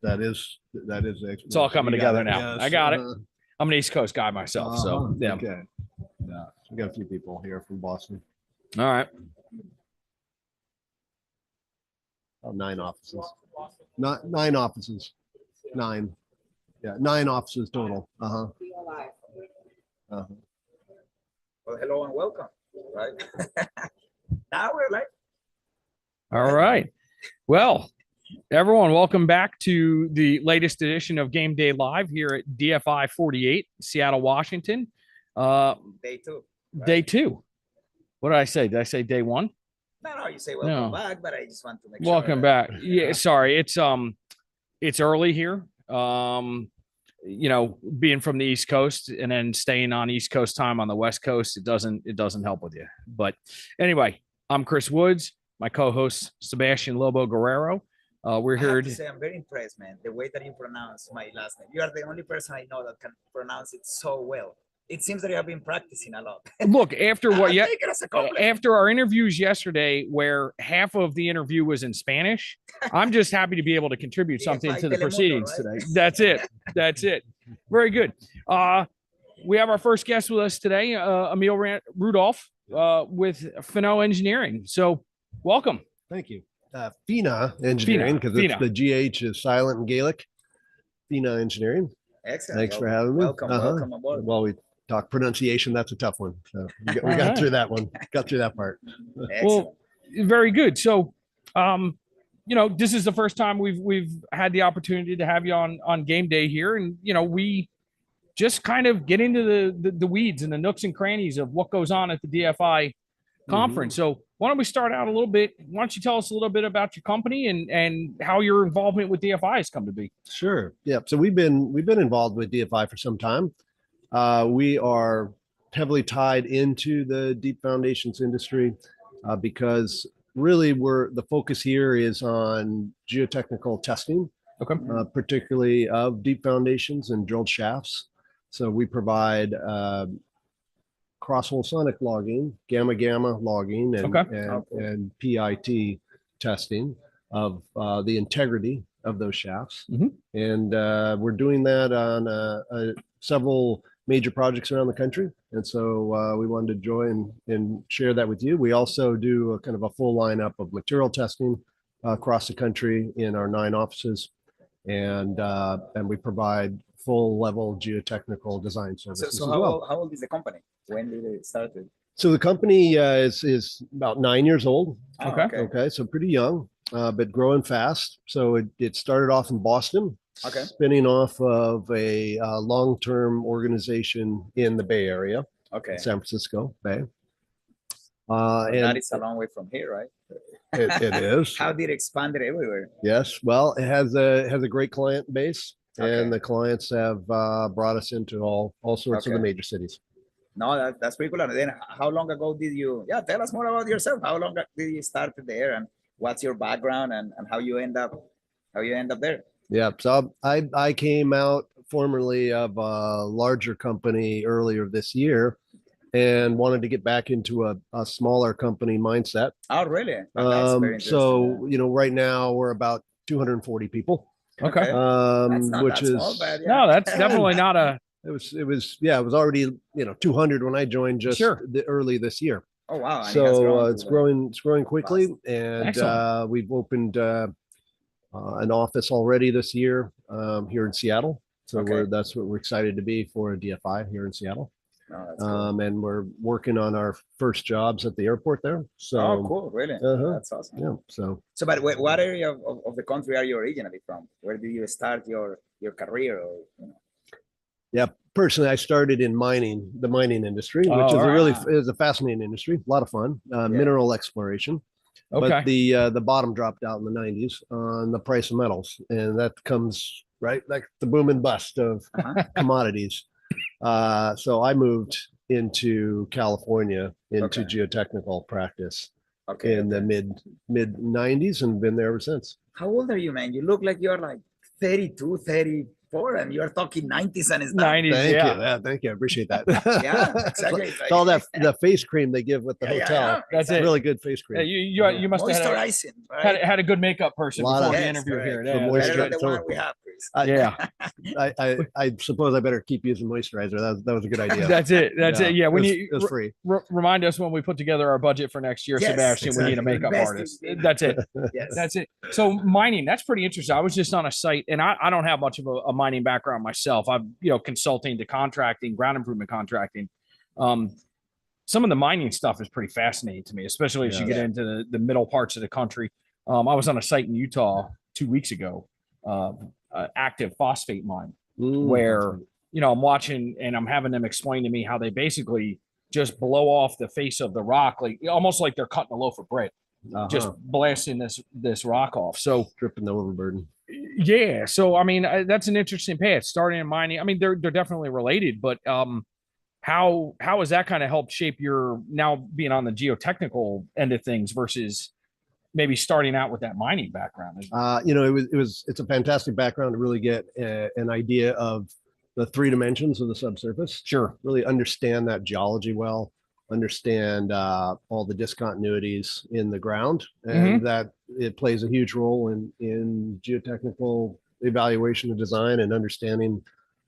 that is It's all coming together now. Yes. I got it. I'm an East Coast guy myself, so yeah. Okay. Yeah, we got a few people here from Boston. All right. 9 offices. Not 9 offices. 9. Yeah, 9 offices total. Uh-huh. Well, hello and welcome. Right. Now we're like. All right. Well, everyone, welcome back to the latest edition of Game Day Live here at DFI48, Seattle, Washington. Day 2. Right? Day 2. What did I say? Did I say day 1? No, you say welcome back, but I just want to make welcome back. Yeah, sorry. It's early here. You know, being from the East Coast and then staying on East Coast time on the West Coast, it doesn't help with you. But anyway, I'm Chris Woods, my co-host Sebastian Lobo-Guerrero. We're here to say I'm very impressed, man. The way that you pronounce my last name. You are the only person I know that can pronounce it so well. It seems that you have been practicing a lot. Look, after after our interviews yesterday, where half of the interview was in Spanish, I'm just happy to be able to contribute something to the proceedings today. That's it. That's it. Very good. We have our first guest with us today, Emil Rudolph with Fenagh Engineering. So welcome. Thank you. Fenagh Engineering, because the GH is silent in Gaelic. Fenagh Engineering. Excellent. Thanks for having me. Welcome. Welcome aboard. Well, we talk pronunciation. That's a tough one. So we got through that one. Got through that part. Excellent. Well, very good. So, you know, this is the first time we've had the opportunity to have you on game day here, and you know, we just kind of get into the weeds and the nooks and crannies of what goes on at the DFI conference. So why don't we start out a little bit? Why don't you tell us a little bit about your company and how your involvement with DFI has come to be? Sure. Yeah. So we've been involved with DFI for some time. We are heavily tied into the deep foundations industry because really the focus here is on geotechnical testing, particularly of deep foundations and drilled shafts. So we provide cross-hole sonic logging, gamma logging, and PIT testing of the integrity of those shafts. And we're doing that on several major projects around the country. And so we wanted to join and share that with you. We also do a kind of a full lineup of material testing across the country in our 9 offices. And we provide full level geotechnical design services. So how old is the company? When did it start? So the company is about 9 years old. Okay. So pretty young, but growing fast. So it started off in Boston, spinning off of a long-term organization in the Bay Area, San Francisco Bay. And that is a long way from here, right? It is. How did it expand it everywhere? Yes. Well, it has a great client base, and the clients have brought us into all sorts of the major cities. No, that's pretty cool. And then how long ago did you, tell us more about yourself. How long did you start there, and what's your background, and how you end up there? Yeah. So I came out formerly of a larger company earlier this year and wanted to get back into a smaller company mindset. Oh, really? That's very interesting. So, you know, right now we're about 240 people. Okay. That's not which that small, but no, that's definitely not a. It was already 200 when I joined just early this year. Oh wow! So it's growing quickly, and we've opened an office already this year here in Seattle. So that's what we're excited to be for a DFI here in Seattle. Oh, that's cool. And we're working on our first jobs at the airport there. So cool, really? That's awesome. Yeah. So but what area of the country are you originally from? Where did you start your career? Or, Yeah, personally, I started in the mining industry, which is a fascinating industry, a lot of fun, mineral exploration. But the bottom dropped out in the 90s on the price of metals, and that comes right like the boom and bust of commodities. So I moved into California into geotechnical practice in the mid 90s and been there ever since. How old are you, man? You look like you're like 32, 30. 4 and you're talking 90s and it's 90s. Thank you. Yeah. Yeah, thank you. I appreciate that. Yeah, exactly. It's all that the face cream they give with the Yeah, hotel. yeah, That's it. Really good face Yeah, cream. you must have moisturizing, right? had a good makeup person Lot before of- the Yes, interview correct. here. The Yeah, that's moisture- Better good. than the one we have, Chris. Yeah. I suppose I better keep using moisturizer. That was a good idea. That's it. That's it. Yeah. When it was free. remind us when we put together our budget for next year, Yes, Sebastian, we need a exactly. makeup Best artist. in- That's it. Yes. That's it. So mining, that's pretty interesting. I was just on a site and I don't have much of a mining background myself. I'm, consulting to contracting, ground improvement contracting. Some of the mining stuff is pretty fascinating to me, especially as you get into the middle parts of the country. I was on a site in Utah 2 weeks ago, active phosphate mine, where, I'm watching and I'm having them explain to me how they basically just blow off the face of the rock, like almost like they're cutting a loaf of bread, just blasting this rock off. So stripping the overburden. Yeah. So, I mean, that's an interesting path, starting in mining. I mean, they're definitely related, but how has that kind of helped shape your now being on the geotechnical end of things versus maybe starting out with that mining background? It's a fantastic background to really get an idea of the 3 dimensions of the subsurface. Sure. Really understand that geology well, understand all the discontinuities in the ground, and that it plays a huge role in geotechnical evaluation and design and understanding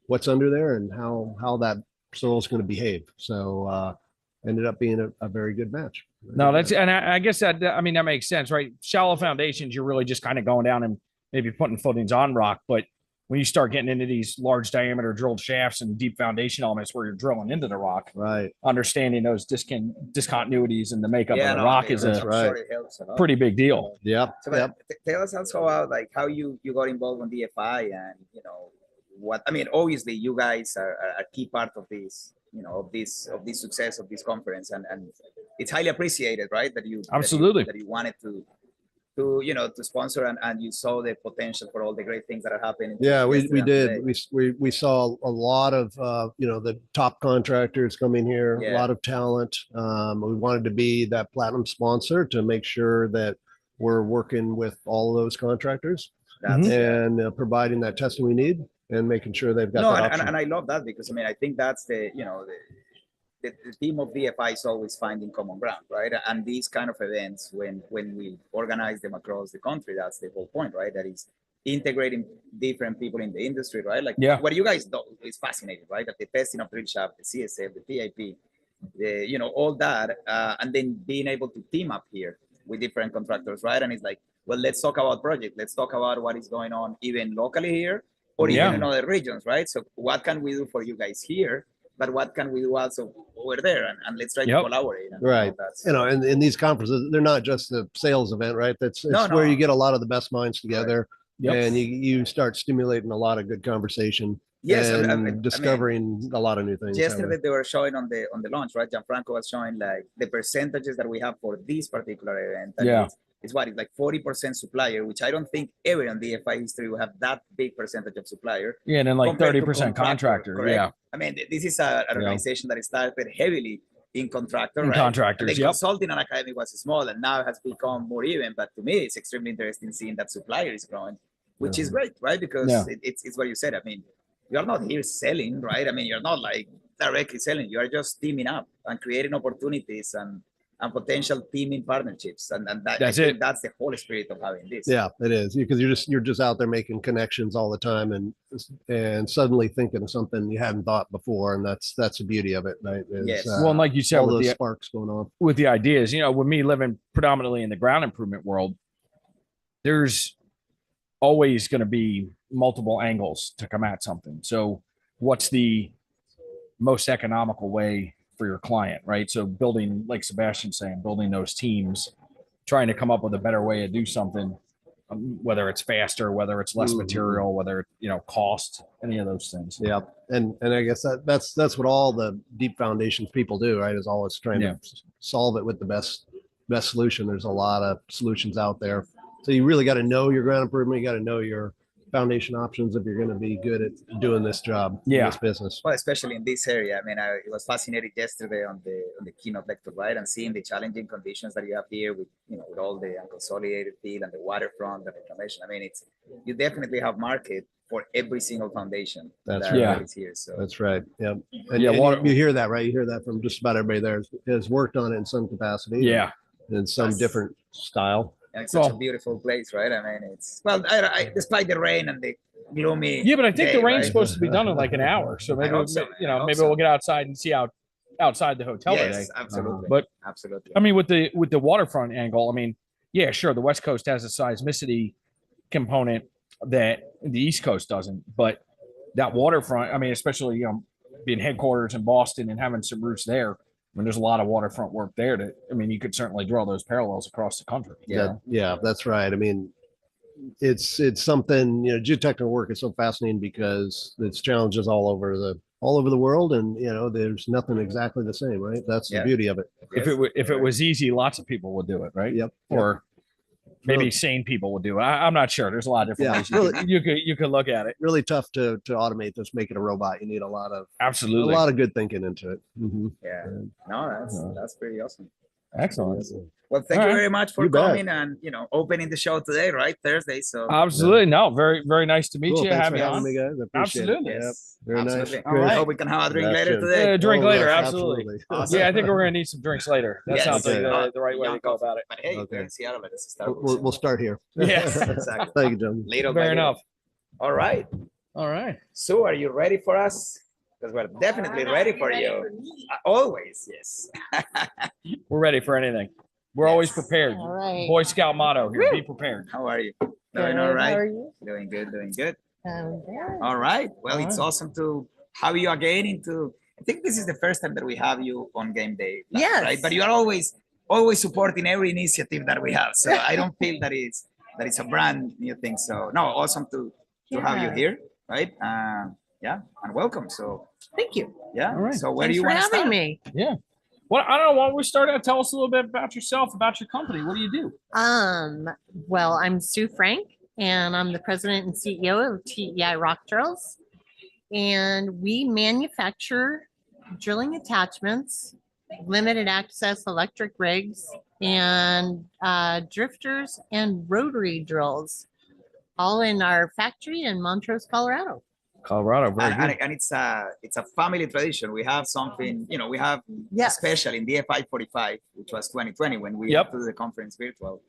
what's under there and how that soil is going to behave. So ended up being a very good match. No, that's, and I guess that makes sense, right? Shallow foundations, you're really just kind of going down and maybe putting footings on rock, but when you start getting into these large diameter drilled shafts and deep foundation elements where you're drilling into the rock, right, understanding those discontinuities and the makeup of the rock is that's right. It helps a lot. pretty big deal. Yep. So tell us also about like how you got involved in DFI and obviously you guys are a key part of this, of this success of this conference, and it's highly appreciated, right? That you absolutely that you wanted to sponsor and you saw the potential for all the great things that are happening. Yeah, we did. We saw a lot of the top contractors coming here, a lot of talent. We wanted to be that platinum sponsor to make sure that we're working with all of those contractors and providing that testing we need and making sure they've got that option. And I love that because I think that's the theme of DFI is always finding common ground, right? And these kind of events, when we organize them across the country, that's the whole point, right? That is integrating different people in the industry, right? Like what you guys do is fascinating, right? That the testing of drill shaft, the CSF, the PIP, all that, and then being able to team up here with different contractors, right? And it's like, well, let's talk about project. Let's talk about what is going on even locally here or even in other regions, right? So what can we do for you guys here? But what can we do also over there? And let's try to collaborate. Right. And these conferences, they're not just a sales event, right? It's where you get a lot of the best minds together and you start stimulating a lot of good conversation. Yes, and discovering a lot of new things. Yesterday they were showing on the launch, right? Gianfranco was showing like the percentages that we have for this particular event. And it's like 40% supplier, which I don't think ever in DFI history will have that big percentage of supplier. Yeah, and then like 30% contractor. Correct? Yeah. I mean, this is an organization that started heavily in contractor, right? Contractors. And the consulting and academy was small, and now it has become more even. But to me, it's extremely interesting seeing that supplier is growing, which is great, right? Because it's what you said. I mean, you're not here selling, right? I mean, you're not like directly selling. You are just teaming up and creating opportunities and potential teaming partnerships, and that's it. That's the whole spirit of having this. Yeah, it is, because you're just out there making connections all the time and suddenly thinking of something you hadn't thought before, and that's the beauty of it, right? Yes. Well, and like you said, all those sparks going on with the ideas. With me living predominantly in the ground improvement world, there's always going to be multiple angles to come at something. So, what's the most economical way for your client, right? So building, like Sebastian's saying, building those teams, trying to come up with a better way to do something, whether it's faster, whether it's less material, whether cost, any of those things. Yeah, and I guess that's what all the deep foundations people do, right? Is always trying to solve it with the best solution. There's a lot of solutions out there, so you really got to know your ground improvement. You got to know your foundation options if you're going to be good at doing this job, Yeah. this business. Well, especially in this area. I mean, it was fascinating yesterday on the keynote lecture, right? And seeing the challenging conditions that you have here with, with all the unconsolidated field and the waterfront and reclamation. I mean, you definitely have market for every single foundation That's that is here. So that's right. Yep. And, Yeah, and you hear that, right? You hear that from just about everybody there has worked on it in some capacity. Yeah. In some different style. And it's such a beautiful place, right? I mean, it's despite the rain and the gloomy. Yeah, but I think day, the rain's right? supposed to be done in like an hour. So maybe hope so. maybe we'll get outside and see outside the hotel today. Yes, absolutely. But absolutely. I mean, with the waterfront angle, I mean, yeah, sure, the West Coast has a seismicity component that the East Coast doesn't, but that waterfront, I mean, especially being headquarters in Boston and having some roots there, I mean, there's a lot of waterfront work there that, I mean, you could certainly draw those parallels across the country. Yeah, that's right. I mean, it's something, geotechnical work is so fascinating because it's challenges all over the world, and there's nothing exactly the same, right? That's the beauty of it. If it was easy, lots of people would do it, right? Yep. Or maybe sane people would do it. I'm not sure. There's a lot of different ways you could look at it. Really tough to automate this, make it a robot. You need a lot of good thinking into it. Mm-hmm. Yeah. No, that's pretty awesome. Excellent. Well, thank you very much for coming and opening the show today, right? Thursday. So absolutely. No, very, very nice to meet you. Thanks have for you having on. me, guys. I appreciate Absolutely. It. Yes. Very absolutely. nice. All right. Hope we can have a drink later today. A drink later, yes, absolutely. Awesome. Yeah, I think we're gonna need some drinks later. That sounds like the right way to go about it. But hey, Okay. we're in Seattle. Let's start. We'll start here. Yes. Exactly. Thank you, John. Little by Fair little. enough. All right. All right. So, are you ready for us? Because we're definitely ready for you. Always, yes. We're ready for anything. We're always prepared. All right. Boy Scout motto here: be prepared. How are you? Good. Doing all right? How are you? Doing good. Doing good. Good. All right. Well, All it's right. awesome to have you again I think this is the first time that we have you on game day. Yes. Right. But you are always supporting every initiative that we have. So I don't feel that it's a brand new thing. So no, awesome to have you here. Right. Yeah. And welcome. So Thank you. yeah. All right. So where Thanks do you for want to having start? me. Yeah. Well, I don't know. Why don't we start out? Tell us a little bit about yourself, about your company. What do you do? Well, I'm Sue Frank, and I'm the president and CEO of TEI Rock Drills. And we manufacture drilling attachments, limited access electric rigs, and drifters and rotary drills, all in our factory in Montrose, Colorado. Colorado. Very good. And it's a family tradition. We have something, we have Yes. special in DFI48, which was 2020 when we Yep. had to do the conference virtual.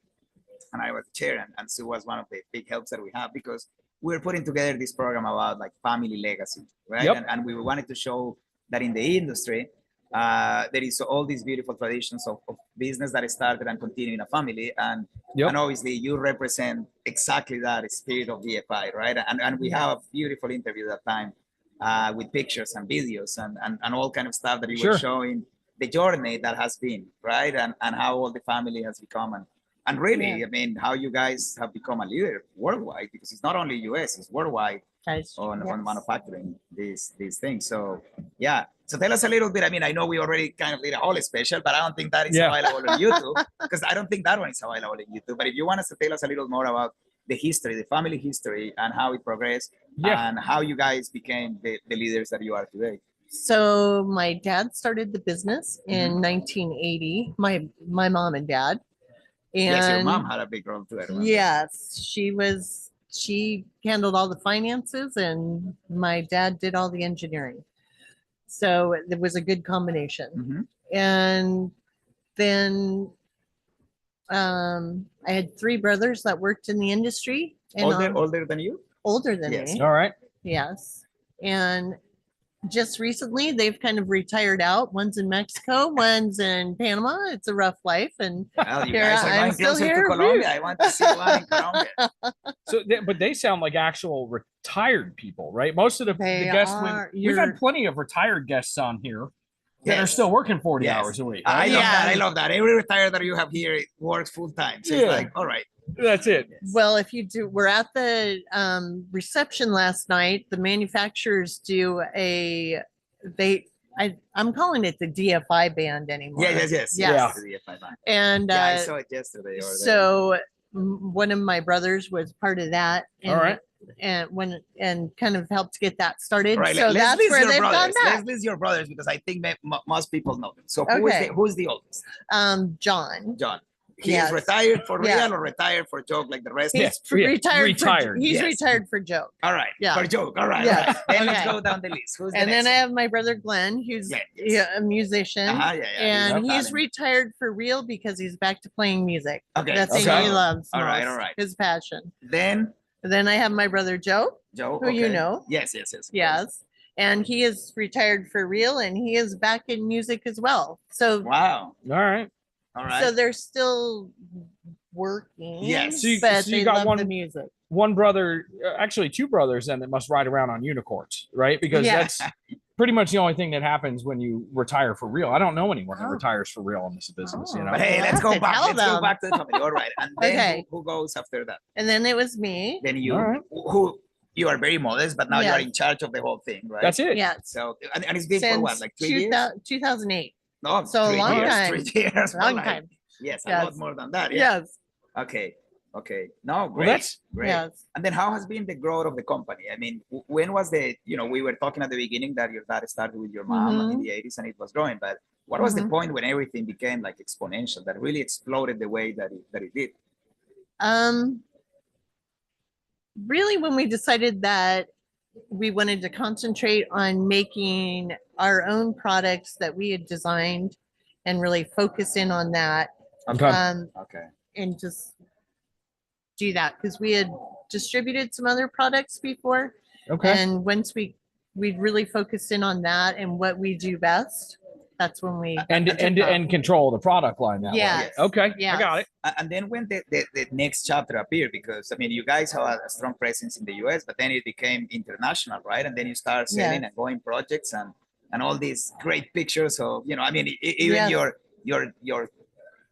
And I was the chair, and Sue was one of the big helps that we have because we're putting together this program about like family legacy, right? Yep. And we wanted to show that in the industry, there is all these beautiful traditions of business that started and continue in a family. And obviously you represent exactly that spirit of DFI, right? And we have a beautiful interview that time with pictures and videos and all kind of stuff that you were showing the journey that has been, right? And how all the family has become. And really, I mean, how you guys have become a leader worldwide, because it's not only US, it's worldwide on manufacturing these things. So yeah. So tell us a little bit. I mean, I know we already kind of did a whole special, but I don't think that is available on YouTube, because I don't think that one is available on YouTube. But if you want us to tell us a little more about the history, the family history, and how it progressed, and how you guys became the leaders that you are today. So my dad started the business in 1980, my mom and dad. And yes, your mom had a big role too. Yes, she handled all the finances and my dad did all the engineering. So it was a good combination. And then I had 3 brothers that worked in the industry. And older than you? Older than me. All right. Yes. And just recently they've kind of retired out. One's in Mexico, one's in Panama. It's a rough life. And well, you here guys are I'm going still closer here. to Colombia. I want to see one in Colombia. So, but they sound like actual retired people, right? Most of the guests we've had plenty of retired guests on here that are still working 40 hours a week. I love that. I love that. Every retired that you have here works full time. So it's like, all right. That's it. Well, if you do, we're at the reception last night. The manufacturers do I'm calling it the DFI band anymore. Yes. Yeah. The DFI band. And I saw it yesterday. so one of my brothers was part of that. And, All right. And kind of helped get that started. All right, So let's that's list where your they've gone brothers. back. Let's list your brothers because I think most people know them. So Okay. who's the oldest? John. John. He Yes. is retired for real Yeah. or retired for joke like the rest? He's Yeah, retired. He's Yes. retired for joke. All right. Yeah. For joke. All right. Yeah. All right. Then let's Okay. go down the list. Who's the And then next I have my brother Glenn, who's Glenn, yes. a musician. one? Yeah. And He's he's retired for real because he's back to playing music. Okay. The thing Okay. he loves. All right, most, all right. His passion. Then And then I have my brother Joe. Joe. Who you okay. know. Yes. Yes. And he is retired for real and he is back in music as well. So Wow. All right. All right. so they're still working. Yes. So you- but so you they got love one- the music. One brother, actually two brothers, then that must ride around on unicorns, right? Because Yeah. that's pretty much the only thing that happens when you retire for real. I don't know anyone that Oh. retires for real in this business. You Oh. know, But hey, Well, let's I go have to back. tell Let's go them. back to the company. All right. And then Okay. who goes after that? And then it was me. Then you All right. who you are very modest, but now you are Yes. in charge of the whole thing, right? that's it. Yes. So and it's been for what, like 3 years? 2008. No, So a 3 long years, time. 3 years. Long Like, time. Yes, a Yes. lot more than that. Yeah. Yes. Okay. No, great. that's- great. Yes. And then how has been the growth of the company? I mean, when was we were talking at the beginning that your dad started with your mom in the 80s and it was growing, but what was the Mhm. point when everything became like exponential, that really exploded the way that it did? Really when we decided that we wanted to concentrate on making our own products that we had designed and really focus in on that. Okay. Okay. And just do that because we had distributed some other products before. Okay. And once we'd really focused in on that and what we do best, that's when we And control the product line that way. Yes. Okay. I Yes. got it. And then when the next chapter appeared, because I mean, you guys have a strong presence in the US, but then it became international, right? And then you start selling Yes. and going projects and all these great pictures of, I mean, even Yes. your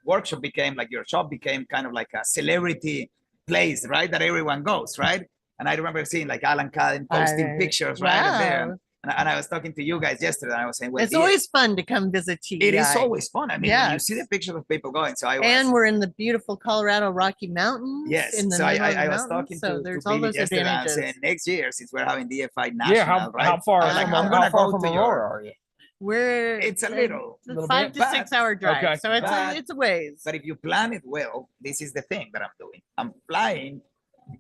workshop became like, your shop became kind of like a celebrity place, right? That everyone goes, right? And I remember seeing like Alan Cadden posting pictures right up there. Wow. And I was talking to you guys yesterday, and I was saying, well, It's always fun to come visit TEI. it is always fun. I mean, when you Yes. see the pictures of people going. So I was, And we're in the beautiful Colorado Rocky Mountains. yes. In the So middle of the I was mountains, talking so to there's all Billy those yesterday, and I was saying, advantages. next year, since we're having DFI National, Yeah. How right? far I was like, from I'm how gonna far go from to Aurora your, are you? We're it's a little, Little 5 bit, to 6 hour drive. Okay. So it's But- it's a ways. but if you plan it well, this is the thing that I'm doing. I'm flying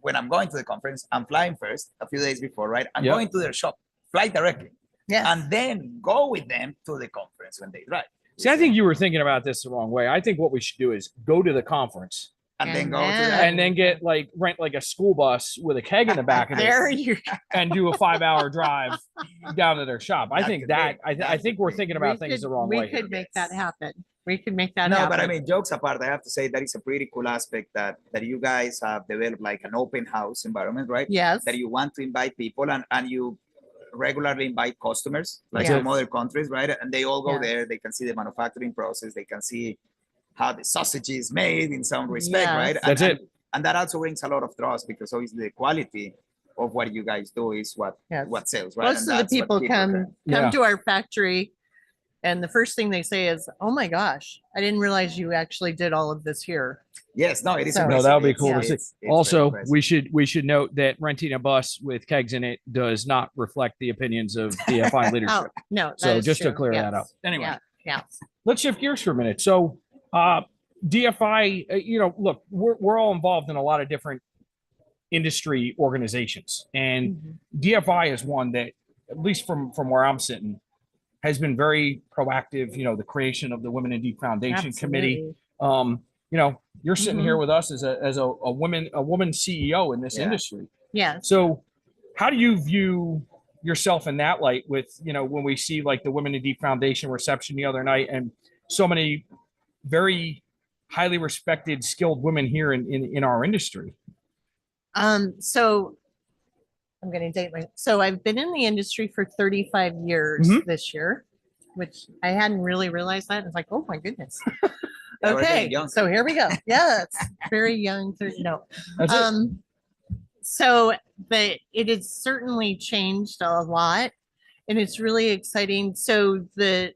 when I'm going to the conference. I'm flying first a few days before, right? I'm Yep. going to their shop, fly directly, Yes. and then go with them to the conference when they drive. See, I think you were thinking about this the wrong way. I think what we should do is go to the conference and then And go to then- that. and then get rent like a school bus with a keg in the back of There it you and do a 5-hour drive down to their shop. I That think could that be. I think we're thinking about we things the could- wrong we way. could here. make that happen. We could make that No, happen. but I mean, jokes apart, I have to say that is a pretty cool aspect that you guys have developed, like an open house environment, right? Yes. That you want to invite people and you regularly invite customers like Yes. from other countries, right? And they all go Yes. there. They can see the manufacturing process. They can see how the sausage is made in some respect, Yes. right? That's it. And that also brings a lot of trust because obviously the quality of what you guys do is what Yes. sells, right? Most And of the that's what people come can- Yeah. to our factory, and the first thing they say is, "Oh my gosh, I didn't realize you actually did all of this here." Yes, no, it is. So- No, impressive. that would be It's- cool to it's- see. it's very Also, impressive. we should note that renting a bus with kegs in it does not reflect the opinions of DFI Oh leadership. no! that So is just to true. clear that Yes. up. Anyway, Yeah. Yeah. let's shift gears for a minute. So, DFI, look, we're all involved in a lot of different industry organizations, and Mhm. DFI is one that, at least from where I'm sitting, has been very proactive. The creation of the Women in Deep Foundation Committee. Absolutely. You're sitting here Mhm. with us as a woman CEO in this Yeah. industry. Yes. So how do you view yourself in that light with, when we see like the Women in Deep Foundation reception the other night and so many very highly respected, skilled women here in our industry? So I'm going to date so I've been in the industry for 35 years Mhm. this year, which I hadn't really realized that. It's like, oh my goodness. Yeah, we're getting Okay, young. so here we go. Yeah, it's very young. No. That's it. So it has certainly changed a lot, and it's really exciting. So the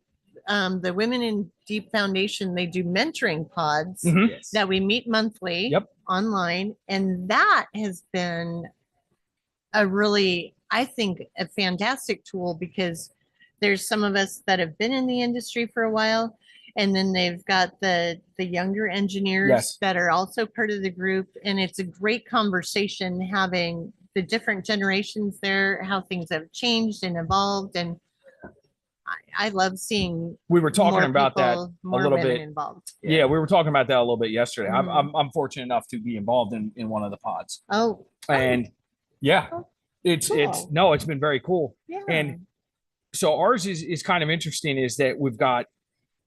Women in Deep Foundation, they do mentoring pods Yes. that we meet monthly online. And that has been a really, I think, a fantastic tool, because there's some of us that have been in the industry for a while, and then they've got the younger engineers that are also part of the group. And it's a great conversation having the different generations there, how things have changed and evolved. And I love seeing we were talking about that a little bit involved. Yeah, we were talking about that a little bit yesterday. I'm fortunate enough to be involved in one of the pods. And it's been very cool. And so ours is kind of interesting, is that we've got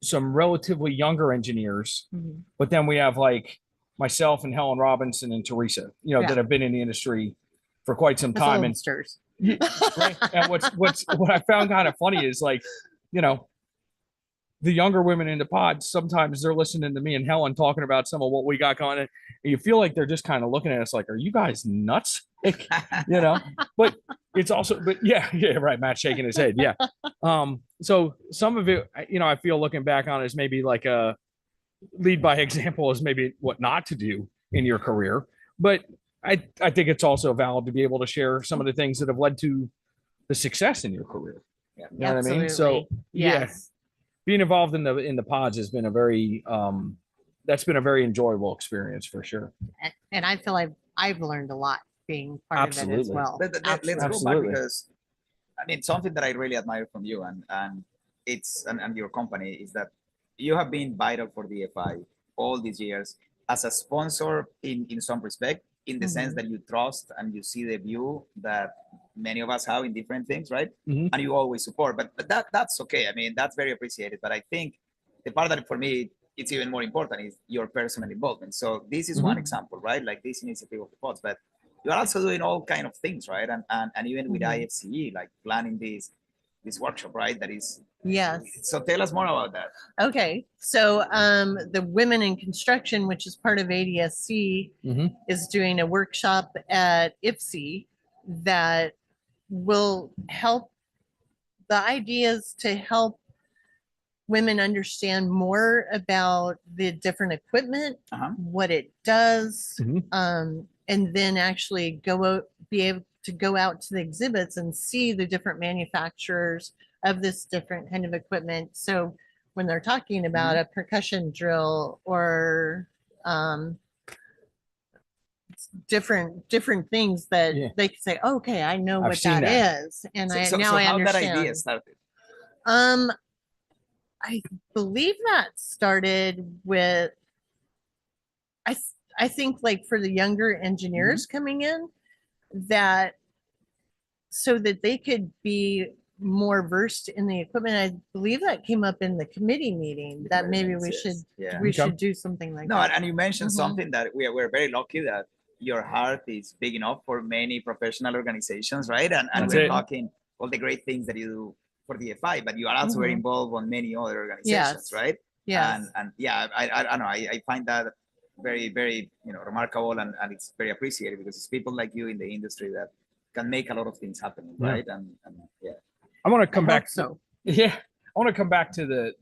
some relatively younger engineers, but then we have like myself and Helen Robinson and Teresa, that have been in the industry for quite some time. And right? And what I found kind of funny is, like, the younger women in the pod, sometimes they're listening to me and Helen talking about some of what we got going on, and you feel like they're just kind of looking at us like, are you guys nuts? But it's also, right. Matt shaking his head. Yeah. So some of it, I feel looking back on it as maybe like a lead by example, is maybe what not to do in your career. But I think it's also valid to be able to share some of the things that have led to the success in your career. You know what I mean? So being involved in the pods has been a very that's been a very enjoyable experience for sure. And I feel like I've learned a lot being part of it as well. Let's go back, because I mean, something that I really admire from you and your company is that you have been vital for DFI all these years as a sponsor in some respect, in the sense that you trust and you see the view that many of us have in different things, right? And you always support, but that's okay. I mean, that's very appreciated. But I think the part that for me, it's even more important is your personal involvement. So this is one example, right? Like this initiative of the pods, but you're also doing all kind of things, right? And even with IFCE, like planning this workshop, right? That is. Yes. So tell us more about that. Okay. So the Women in Construction, which is part of ADSC, is doing a workshop at IFCE that will help. The idea is to help women understand more about the different equipment, what it does, and then actually be able to go out to the exhibits and see the different manufacturers of this different kind of equipment. So when they're talking about a percussion drill or different things that they can say, okay, I know what that is. And I understand. How that idea started? I believe that started with, I think like for the younger engineers coming in, that so that they could be more versed in the equipment. I believe that came up in the committee meeting that maybe we should do something like that. And you mentioned something that we're very lucky that your heart is big enough for many professional organizations, right? And we're talking all the great things that you do for DFI, but you are also very involved on many other organizations, right? Yeah. And I don't know. I find that very, very, remarkable, and it's very appreciated, because it's people like you in the industry that can make a lot of things happen, right? And I want to come back. I want to come back to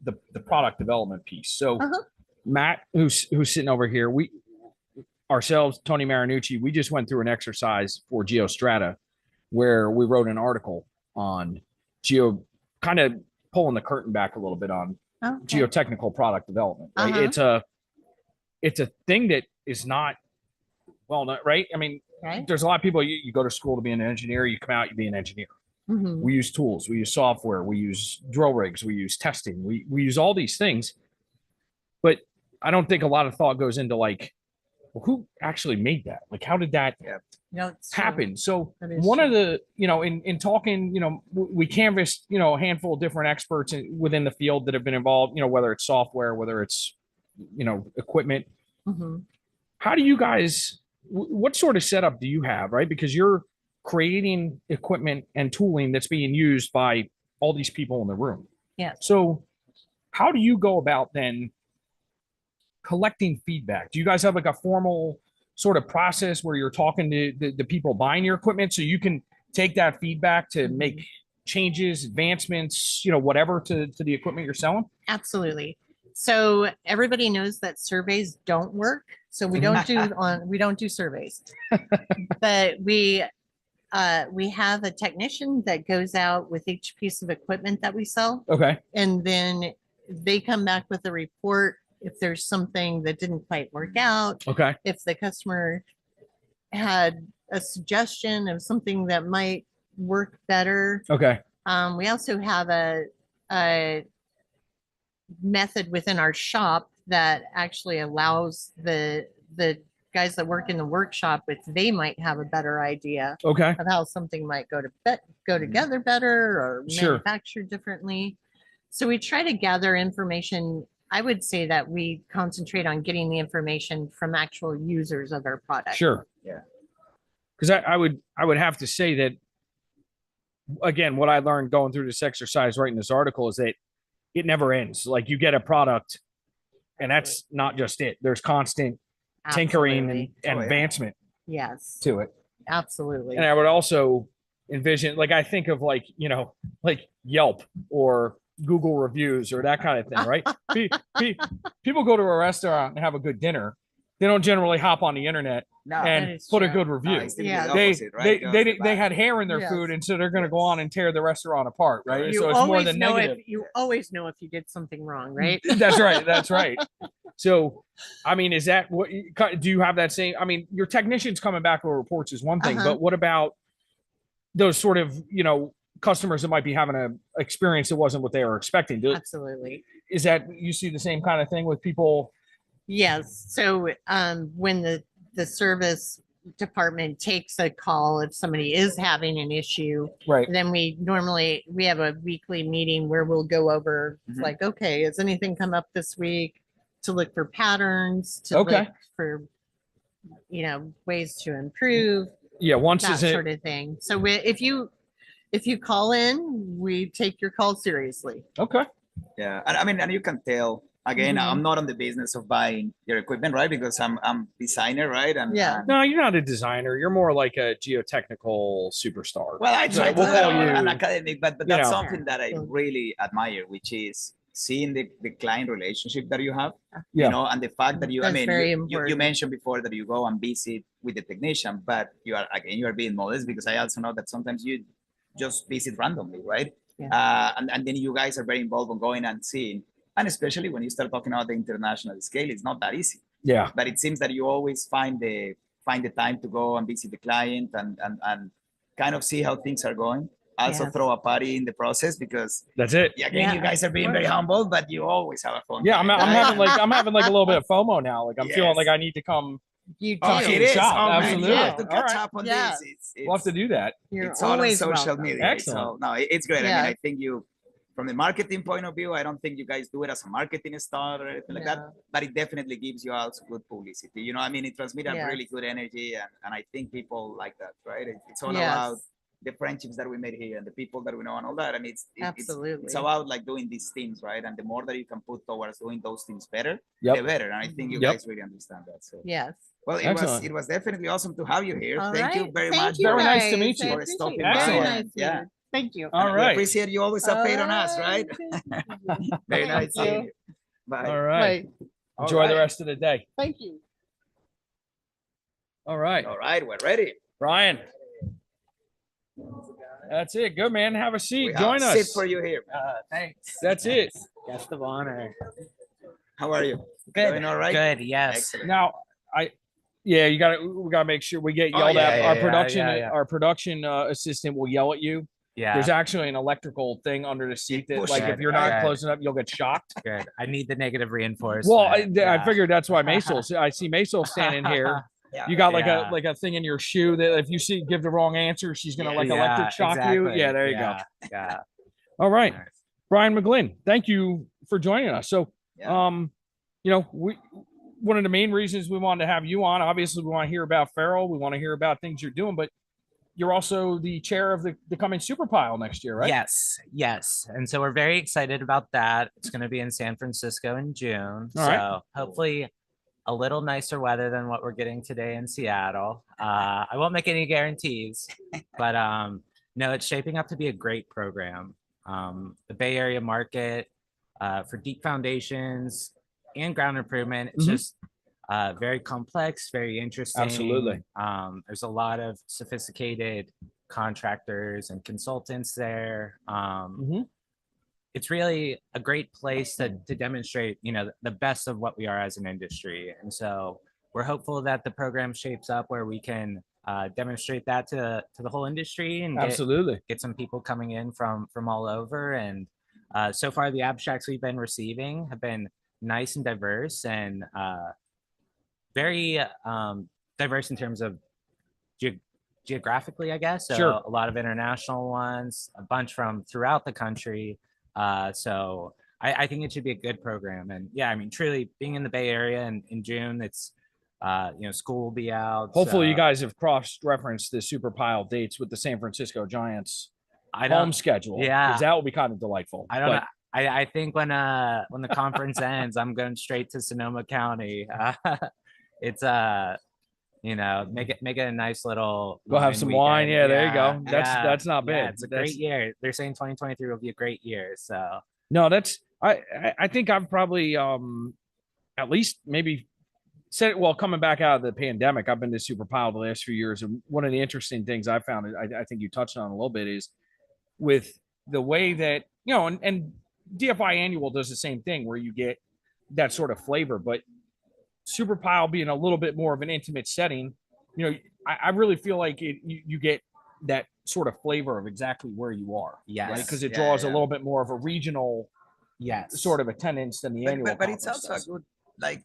the product development piece. So Matt, who's sitting over here, ourselves, Tony Marinucci, we just went through an exercise for GeoStrata where we wrote an article on kind of pulling the curtain back a little bit on geotechnical product development. Right? It's a thing that is not well known, right? I mean, there's a lot of people, you go to school to be an engineer, you come out, you be an engineer. We use tools, we use software, we use drill rigs, we use testing, we use all these things. But I don't think a lot of thought goes into like, well, who actually made that? Like, how did that happen? So one of the, in talking, we canvassed, a handful of different experts within the field that have been involved, whether it's software, whether it's, equipment. How do you guys, what sort of setup do you have, right? Because you're creating equipment and tooling that's being used by all these people in the room. Yeah. So how do you go about then collecting feedback? Do you guys have like a formal sort of process where you're talking to the people buying your equipment so you can take that feedback to make changes, advancements, whatever to the equipment you're selling? Absolutely. So everybody knows that surveys don't work. So we don't do surveys. But we have a technician that goes out with each piece of equipment that we sell. Okay. And then they come back with a report if there's something that didn't quite work out. Okay. If the customer had a suggestion of something that might work better. Okay. We also have a method within our shop that actually allows the guys that work in the workshop, if they might have a better idea Okay. of how something might go together better or Sure. manufactured differently. So we try to gather information. I would say that we concentrate on getting the information from actual users of our product. Sure. Yeah. Because I would have to say that, again, what I learned going through this exercise, writing this article, is that it never ends. Like, you get a product, and that's not just it. There's constant tinkering Absolutely. and yeah. advancement Yes, to it. absolutely. And I would also envision, like, I think of, like, you know, like Yelp or Google reviews or that kind of thing, right? People go to a restaurant and have a good dinner. They don't generally hop on the internet No, and That is put a true. good no, review. it's the Yeah. opposite, right? It goes to They bad. had hair in their Yes. food, and so they're going to go on and tear the restaurant apart, right? You So it's more always than know negative. you always know if you did something wrong, right? That's right. That's right. So, I mean, is that what do you have that same? I mean, your technicians coming back with reports is one thing, Uh-huh. but what about those sort of, you know, customers that might be having a experience that wasn't what they were expecting? Absolutely. Is that you see the same kind of thing with people? Yes. So when the service department takes a call, if somebody is having an issue, Right. then we have a weekly meeting where we'll go over Mhm. like, okay, has anything come up this week, to look for patterns, to Okay. look for, you know, ways to improve, Yeah. Once that is it? sort of thing. So if you call in, we take your call seriously. Okay. Yeah, and I mean, and you can tell. Again, Mhm. I'm not on the business of buying your equipment, right? Because I'm designer, right? And Yeah. and- No, you're not a designer. You're more like a geotechnical superstar. well, I So try we'll to call an you, academic, but you that's know. something that I really admire, which is seeing the client relationship that you have, Yeah. you know, and the fact that you, I That's mean, very you important. mentioned before that you go and visit with the technician, but you are being modest, because I also know that sometimes you just visit randomly, right? Yeah. And then you guys are very involved on going and seeing, and especially when you start talking about the international scale, it's not that easy. Yeah. But it seems that you always find the time to go and visit the client and kind of see how things are going. Also Yes. throw a party in the process, because That's it. again, Yeah. you guys are being very humble, but you always have a fun Yeah. time, I'm right? having like a little bit of FOMO now. Like, I'm feeling Yes. like I need to come. You do. Oh, see it the is. shop. Oh, man, Absolutely. you have to All catch right. up on Yeah. this. We'll have to do that. You're It's all on always social welcome. media. Excellent. So no, it's great. I Yeah. mean, I think you, from the marketing point of view, I don't think you guys do it as a marketing star or anything like that, No. but it definitely gives you also good publicity. You know, I mean, it transmits a Yes. really good energy, and I think people like that, right? It's all Yes. about the friendships that we made here and the people that we know and all that. And it's Absolutely. about like doing these things, right? And the more that you can put towards doing those things better, Yep. the better. And I think you Yep. guys really understand that. So Yes. well, Excellent. it was definitely awesome to have you here. All Thank you right. very Thank much. you, Very nice to guys. meet I you. For appreciate stopping it. by Very and- nice. yeah. Meeting. Thank you. All We right. appreciate you always have paid on us, right? Very Thank nice you. seeing you. Bye. All right. Bye. All Enjoy the right. rest of the day. Thank you. All right. All right, we're ready. Brian. That's it. Good, man. Have a seat. We have Join a us. seat for you here. Thanks. That's it. Guest of honor. How are you? Good. Doing all right? Good. Yes. Excellent. Now, we gotta make sure we get Oh, yelled yeah, at. yeah, Our yeah, production, yeah. our production assistant will yell at you. Yeah. There's actually an electrical thing under the seat that, like, if you're not Good. close enough, you'll get shocked. Good. I need the negative reinforcement. Well, I Yeah. figured that's why Maisel. I see Maisel standing here. Yeah. You got like Yeah. a thing in your shoe that if you give the wrong answer, she's gonna like Yeah, electric shock you. exactly. Yeah, there you go. Yeah. All right, Nice. Brian McGlynn, thank you for joining us. So, Yeah. one of the main reasons we wanted to have you on, obviously, we want to hear about Farrell. We want to hear about things you're doing, but you're also the chair of the coming Super Pile next year, right? Yes. And so we're very excited about that. It's going to be in San Francisco in June. All right. So hopefully a little nicer weather than what we're getting today in Seattle. I won't make any guarantees, but no, it's shaping up to be a great program. The Bay Area market for deep foundations and ground improvement. It's just very complex, very interesting. Absolutely. There's a lot of sophisticated contractors and consultants there. It's really a great place to demonstrate, the best of what we are as an industry. And so we're hopeful that the program shapes up where we can demonstrate that to the whole industry and Absolutely. get some people coming in from all over. And so far, the abstracts we've been receiving have been nice and diverse, and very diverse in terms of geographically, I guess. So Sure. a lot of international ones, a bunch from throughout the country. So I think it should be a good program. And yeah, I mean, truly being in the Bay Area in June, it's school will be out. Hopefully, you so guys have cross-referenced the Super Pile dates with the San Francisco Giants I home don't. schedule. Yeah. Because that will be kind of delightful. I don't But know. I think when the conference ends, I'm going straight to Sonoma County. It's make it a nice little. Go have some wine. Yeah, there you go. That's not Yeah, bad. it's a great year. They're saying 2023 will be a great year. So No, I think I've probably at least maybe said, well, coming back out of the pandemic, I've been to Super Pile the last few years, and one of the interesting things I found, I think you touched on a little bit, is with the way that and DFI Annual does the same thing where you get that sort of flavor, but Super Pile being a little bit more of an intimate setting, I really feel like you get that sort of flavor of exactly where you are. Yes. Right? Because it draws a little bit more of a regional sort of attendance than the annual. But it's conference also does. a good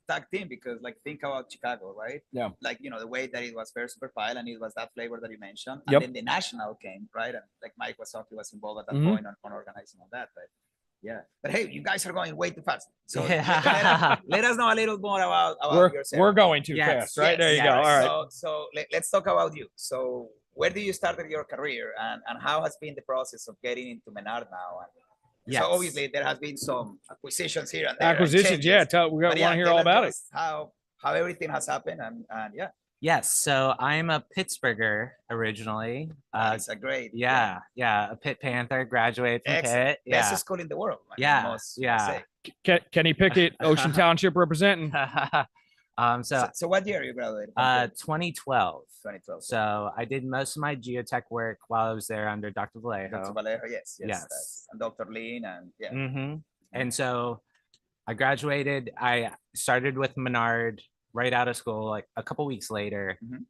tag team, because think about Chicago, right? Yeah. The way that it was first Super Pile, and it was that flavor that you mentioned, Yep. and then the national came, right? And Mike was involved at that Mhm. point on organizing all that. But hey, you guys are going way too fast. So Yeah. let us know a little more about yourself. We're going too Yes, fast, right? There you go. yes. All right. So let's talk about you. So where do you start your career, and how has been the process of getting into Menard now? And Yes. so obviously there has been some acquisitions here and there. and Acquisitions, yeah. changes. We want But to hear tell all us about it. just how everything has happened, and yeah, Yes. So I'm a Pittsburgher originally. it's a great Yeah, a Pitt Panther, graduated from excellent. Pitt. Best Yeah. school in the world. Yeah, must yeah. say. Kenny Pickett, Ocean Township representing. So what year you graduated? from Pitt? 2012. 2012. So I did most of my geotech work while I was there under Dr. Vallejo. Dr. Vallejo, yes. Yes. And Dr. Lean, and yeah. And so I graduated. I started with Menard right out of school, like a couple weeks later. Mhm.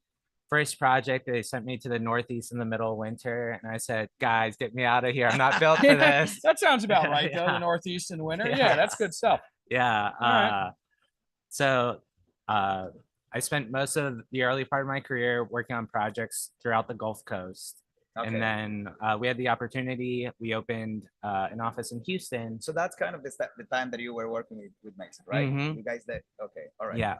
First project, they sent me to the Northeast in the middle of winter, and I said, "Guys, get me out of here. I'm not built for this." That sounds about right, though. Yeah. The Northeast in winter. Yeah. Yeah, that's good stuff. Yeah. right. So I spent most of the early part of my career working on projects throughout the Gulf Coast. Okay. And then we had the opportunity, we opened an office in Houston. So that's kind of the time that you were working with Mason, right? Mhm. You guys did. Okay. All right. Yeah.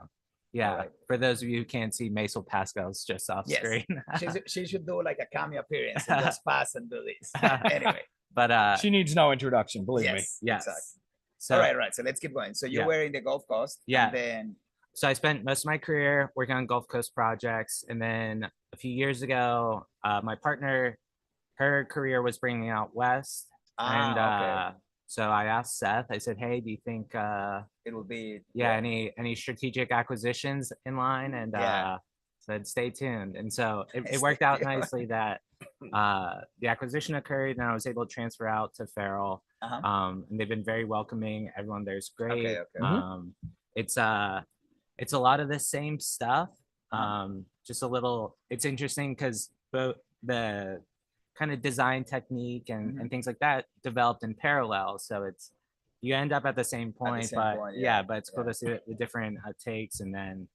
Yeah. All right. For those of you who can't see, Maisel Pascal's just off Yes. screen. She should do like a cameo appearance and just pass and do this. Anyway. But She needs no introduction, believe me. yes. Exactly. So, All right. So let's keep going. So you Yeah. were in the Gulf Coast. Yeah. And then so I spent most of my career working on Gulf Coast projects. And then a few years ago, my partner, her career was bringing out west. And okay. so I asked Seth, I said, "Hey, do you think It will be any strategic acquisitions in line?" And Yeah. said, "Stay tuned." And so it worked out nicely that the acquisition occurred, and I was able to transfer out to Farrell. Uh-huh. And they've been very welcoming. Everyone there's great. Okay. It's a lot of the same stuff. Uh-huh. Just a little. It's interesting because both the kind of design technique Mhm. and things like that developed in parallel. So it's you end up at the same point, same but point, yeah, yeah, but it's cool to see the different takes, and then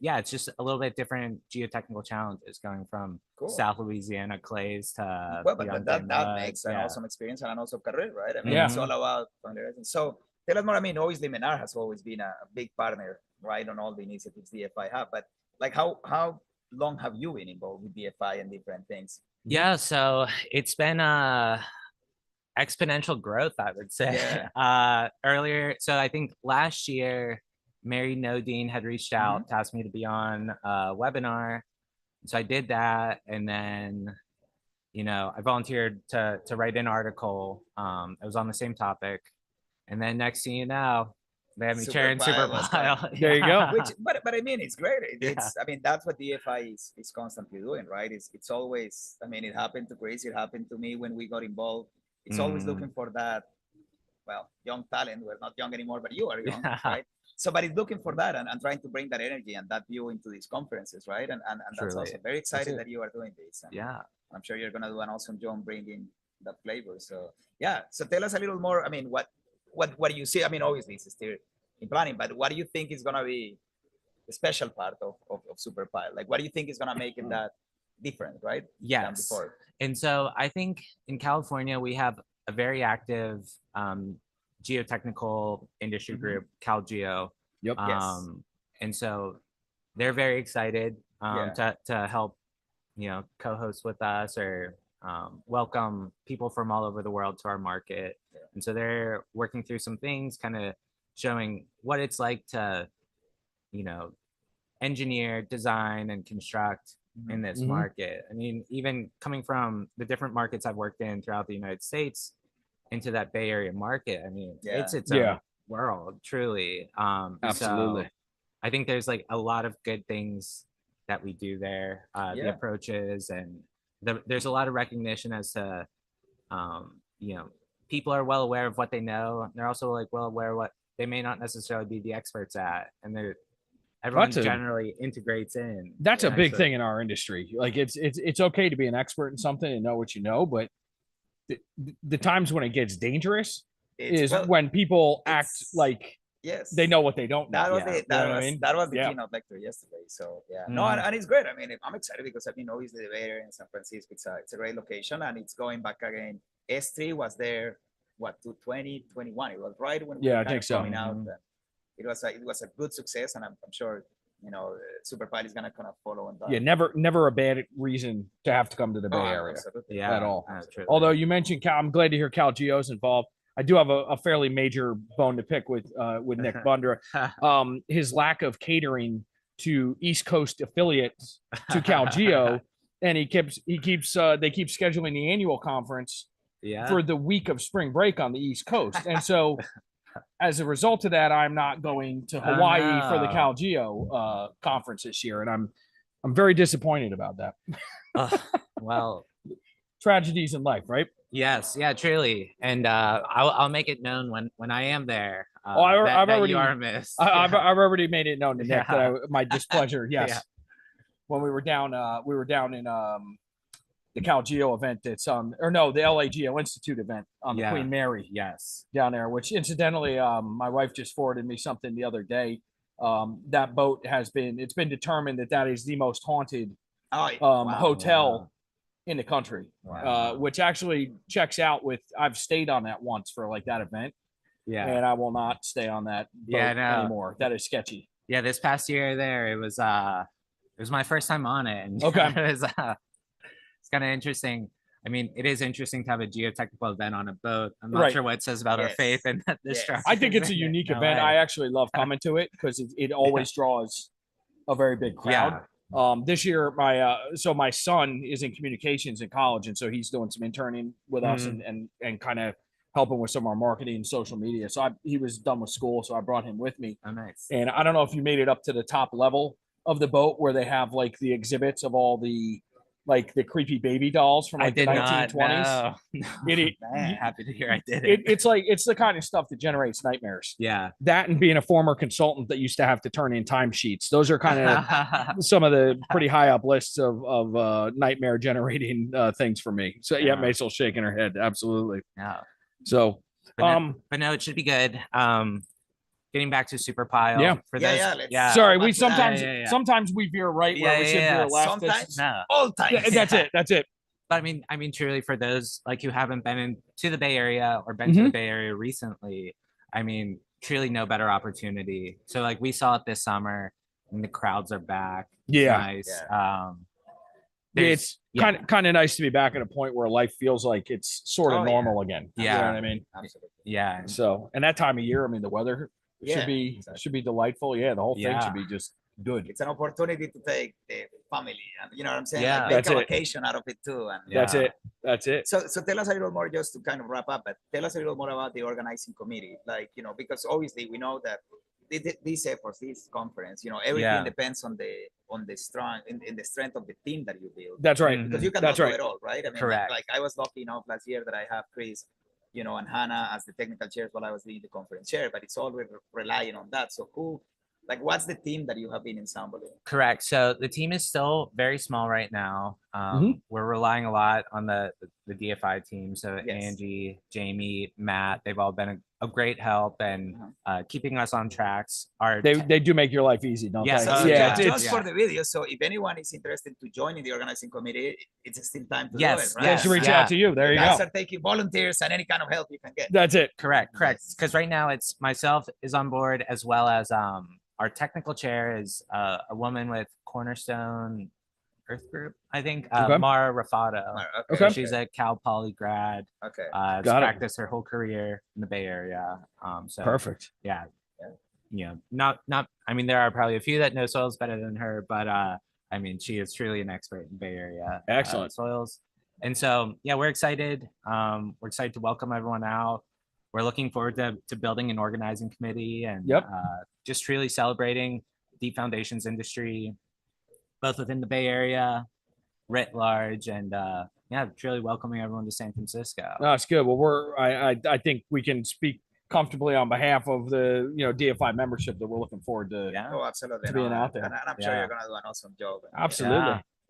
it's just a little bit different geotechnical challenges going from Cool. South Louisiana clays to Well, the but Untitled that muds, makes an yeah. awesome experience and an awesome career, right? I mean, Yeah. it's all about fundraising. So tell us more. I mean, obviously, Menard has always been a big partner, right, on all the initiatives DFI have. But like, how long have you been involved with DFI and different things? Yeah, so it's been exponential growth, I would say. Earlier, so I think last year, Mary Nodine had reached out to ask me to be on a webinar. So I did that, and then I volunteered to write an article. It was on the same topic, And then next thing you know, they have me Super chairing Super Pile was Pile. There you go. Which, but I mean, it's great. Yeah. It's, I mean, that's what DFI is constantly doing, right? It's always, I mean, it happened to Chris, it happened to me when we got involved. It's always looking for that, well, young talent. We're not young anymore, but you are young, right? So, but it's looking for that and trying to bring that energy and that view into these conferences, right? And that's Truly. also very excited that you are doing this. And Yeah. I'm sure you're gonna do an awesome job bringing that flavor. So yeah. So tell us a little more. I mean, what do you see? I mean, obviously it's still in planning, but what do you think is gonna be the special part of Super Pile? Like, what do you think is gonna make it that different, right? Than Yes. before? And so I think in California, we have a very active geotechnical industry group, CalGeo. Yep. Yes. And so they're very excited to help, co-host with us or welcome people from all over the world to our market. Yeah. And so they're working through some things, kind of showing what it's like to, engineer, design, and construct in this market. I mean, even coming from the different markets I've worked in throughout the United States into that Bay Area market, I mean, it's its own world, truly. Absolutely. So I think there's like a lot of good things that we do there, the approaches, and there's a lot of recognition as to, people are well aware of what they know. They're also like well aware of what they may not necessarily be the experts at, and everyone generally integrates in. That's a big thing in our industry. Like it's okay to be an expert in something and know what you know, but the times when it gets dangerous is when people act like they know what they don't know. That was the keynote lecture yesterday. So no, and it's great. I mean, I'm excited because I mean, obviously the Bay Area in San Francisco, it's a great location, and it's going back again. S3 was there, to 2021. It was right when we were I think so. coming out. It was a good success, and I'm sure Super Pile is gonna kind of follow on that. Yeah, never a bad reason to have to come to the Bay Area at all. Although you mentioned Cal, I'm glad to hear CalGeo's involved. I do have a fairly major bone to pick with Nick Bundra. His lack of catering to East Coast affiliates to CalGeo, and they keep scheduling the annual conference for the week of spring break on the East Coast, and so as a result of that, I'm not going to Hawaii for the CalGeo conference this year, and I'm very disappointed about that. Well, tragedies in life, right? Yes, truly, and I'll make it known when I am there. I've already you are missed. I've already made it known to Nick that my displeasure. Yes, when we were down in the CalGeo event that's the LA Geo Institute event on the Queen Mary. Yes, down there. Which incidentally, my wife just forwarded me something the other day. That boat it's been determined that is the most haunted hotel in the country, which actually checks out with. I've stayed on that once for like that event, and I will not stay on that boat anymore. That is sketchy. Yeah, this past year there, it was my first time on it, and it was it's kind of interesting. I mean, it is interesting to have a geotechnical event on a boat. I'm not sure what it says about our faith and destruction. I think it's a unique event. I actually love coming to it because it always draws a very big crowd. This year, my son is in communications in college, and so he's doing some interning with us and kind of helping with some of our marketing and social media. So he was done with school, so I brought him with me. Oh, nice. And I don't know if you made it up to the top level of the boat where they have like the exhibits of all the creepy baby dolls from like the 1920s. Happy to hear I did it. It's the kind of stuff that generates nightmares. Yeah. That and being a former consultant that used to have to turn in timesheets. Those are kind of some of the pretty high up lists of nightmare generating things for me. So Maisel's shaking her head. Absolutely. Yeah. So, but no, it should be good. Getting back to Super Pile. For those, Sorry, we sometimes we veer right where we should veer left. Sometimes, all times. That's it. But I mean, truly, for those like who haven't been to the Bay Area or been to the Bay Area recently, I mean, truly no better opportunity. So like we saw it this summer, and the crowds are back. Nice. It's kind of nice to be back at a point where life feels like it's sort of normal again. Yeah, you know what I mean. Absolutely. Yeah. So, and that time of year, I mean, the weather should be delightful. Yeah, the whole thing should be just Good. It's an opportunity to take the family, and you know what I'm saying? Yeah. Like, make That's a it. vacation out of it too. And That's it. That's it. So tell us a little more, just to kind of wrap up, but tell us a little more about the organizing committee. Like, you know, because obviously we know that these efforts, this conference, you know, everything depends on the strong in the strength of the team that you build. That's right. Because you cannot That's do right. it all, right? I mean, Correct. like I was lucky enough last year that I have Chris, you know, and Hannah as the technical chairs while I was being the conference chair, but it's always relying on that. So what's the team that you have been assembling? Correct. So the team is still very small right now. We're relying a lot on the DFI team. So Yes. Angie, Jamie, Matt, they've all been a great help and keeping us on tracks. They do make your life easy, don't Yes. they? So Yeah. just for the video. So if anyone is interested to join in the organizing committee, it's still time to do Yes, it, right? They should reach out to you. There you guys go. are taking volunteers and any kind of help you can get. That's it. Correct. Yes. Because right now it's myself is on board, as well as our technical chair is a woman with Cornerstone Earth Group, I think, Okay. Mara Rafato. Okay. Okay. She's a Cal Poly grad. Okay. Has Got it. practiced her whole career in the Bay Area. So Perfect. yeah, you know, not. I mean, there are probably a few that know soils better than her, but I mean, she is truly an expert in Bay Area Excellent. soils. And so, yeah, we're excited. We're excited to welcome everyone out. We're looking forward to building an organizing committee and just truly celebrating deep foundations industry, both within the Bay Area, writ large, and yeah, truly welcoming everyone to San Francisco. No, it's good. Well, I think we can speak comfortably on behalf of the DFI membership that we're looking forward to. Yeah. Oh, absolutely. To being out there. And I'm sure you're gonna do an awesome job. Absolutely.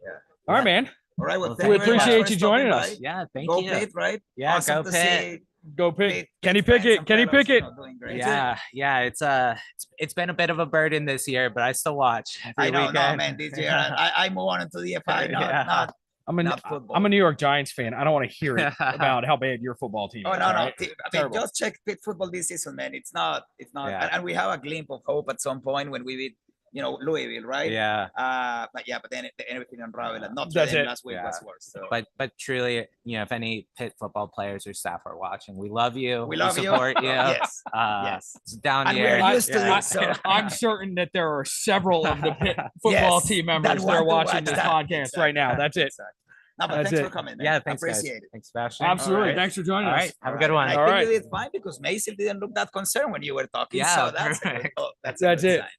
Yeah. All right, man. All right. Well, Well, thank we you very much appreciate for you joining stopping us. by. Yeah, thank Go you. Pit, right? Yeah, Awesome go to Pit. see Go Pick. Pit, Kenny friends Pickett. and Kenny fellows, Pickett. doing great. Yeah, it's been a bit of a burden this year, but I still watch every I know, no, weekend. man. This year, I move on into DFI, not not football. I'm a New York Giants fan. I don't want to hear it about how bad your football team Oh is. no, all no! right? I mean, Terrible. just check Pitt football this season, man. It's not. Yeah. And we have a glimpse of hope at some point when we beat, Louisville, right? Yeah. But then everything unraveled, and not That's them it. last week Yeah. was worse. So. But truly, if any Pitt football players or staff are watching, we love you. We love you. support you. Yes. Yes. It's down And here. we're used to Yeah. this, so. I'm certain that there are several of the Pitt football Yes, team that members that want are to watching watch this that. podcast right now. That's it. Exactly. No, but That's thanks it. for coming, man. Yeah, thanks, guys. Appreciate it. Thanks, Sebastian. Absolutely. All right. Thanks for joining All us. right. Have a good one. And I All think right. you did fine because Mason didn't look that concerned when you were talking. Yeah, So that's perfect. that's That's a good it. sign.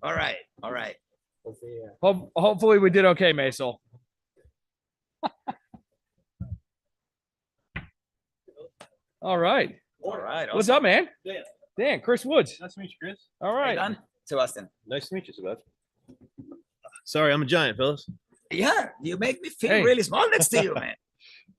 All right. All right. We'll see you. Hopefully we did okay, Maisel. All right. All right. What's up, man? Dan. Dan, Chris Woods. Nice to meet you, Chris. All Right. right. Done. Sebastian. Nice to meet you, Sebastian. Sorry, I'm a giant, fellas. Yeah, you make me feel Hey. really small next to you, man.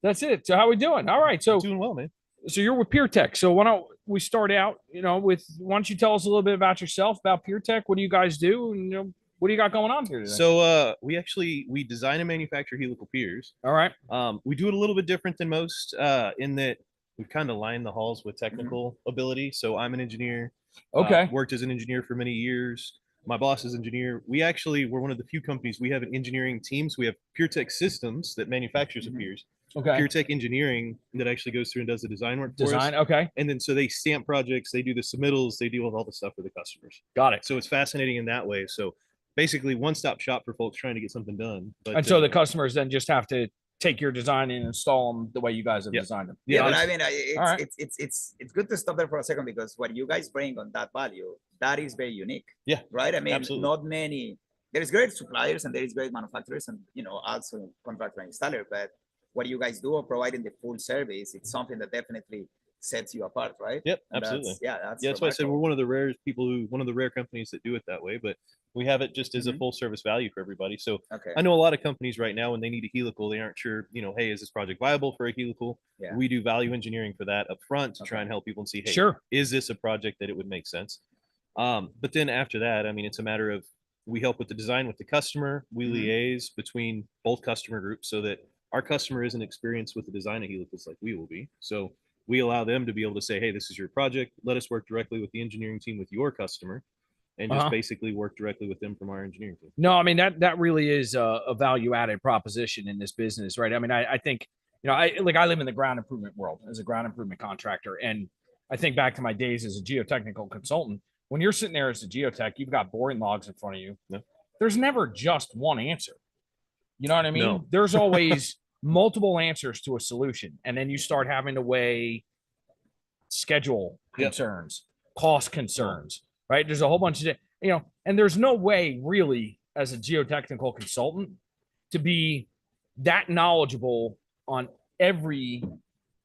That's it. So how we doing? All right. So Doing well, man. you're with Piertech. So why don't we start out, with why don't you tell us a little bit about yourself, about Piertech? What do you guys do? And what do you got going on here today? So we design and manufacture helical piers. All right. We do it a little bit different than most in that we kind of line the halls with technical ability. So I'm an engineer. Okay. Worked as an engineer for many years. My boss is engineer. We're one of the few companies. We have an engineering team. So we have Piertech Systems that manufactures the piers. Okay. Piertech Engineering that actually goes through and does the design work for us. Design. Okay. And then so they stamp projects, they do the submittals, they deal with all the stuff for the customers. Got it. So it's fascinating in that way. So basically one-stop shop for folks trying to get something done. But, And so the customers then just have to take your design and install them the way you guys have Yeah. designed them. Yeah, but it's- I mean, All right. it's good to stop there for a second because what you guys bring on that value, that is very unique. Yeah, Right. I mean, absolutely. not many. There is great suppliers and there is great manufacturers and also contractor and installer. But what you guys do of providing the full service, it's something that definitely sets you apart, right? Yep, And absolutely. That's why I said remarkable. we're one of the rare companies that do it that way, but we have it just as a full service value for everybody. So Okay. I know a lot of companies right now when they need a helical, they aren't sure, hey, is this project viable for a helical? Yeah. We do value engineering for that up front to try Okay. and help people and see, hey, Sure. is this a project that it would make sense? But then after that, I mean, it's a matter of we help with the design with the customer. We liaise between both customer groups so that our customer isn't experienced with the design of helicals like we will be. So we allow them to be able to say, hey, this is your project. Let us work directly with the engineering team with your customer and just Uh-huh. basically work directly with them from our engineering team. No, I mean, that really is a value added proposition in this business, right? I mean, I think, I live in the ground improvement world as a ground improvement contractor. And I think back to my days as a geotechnical consultant, when you're sitting there as a geotech, you've got boring logs in front of you. Yeah. There's never just one answer. You know what I mean? No. There's always multiple answers to a solution. And then you start having to weigh schedule concerns, cost concerns, right? There's a whole bunch of, and there's no way really as a geotechnical consultant to be that knowledgeable on every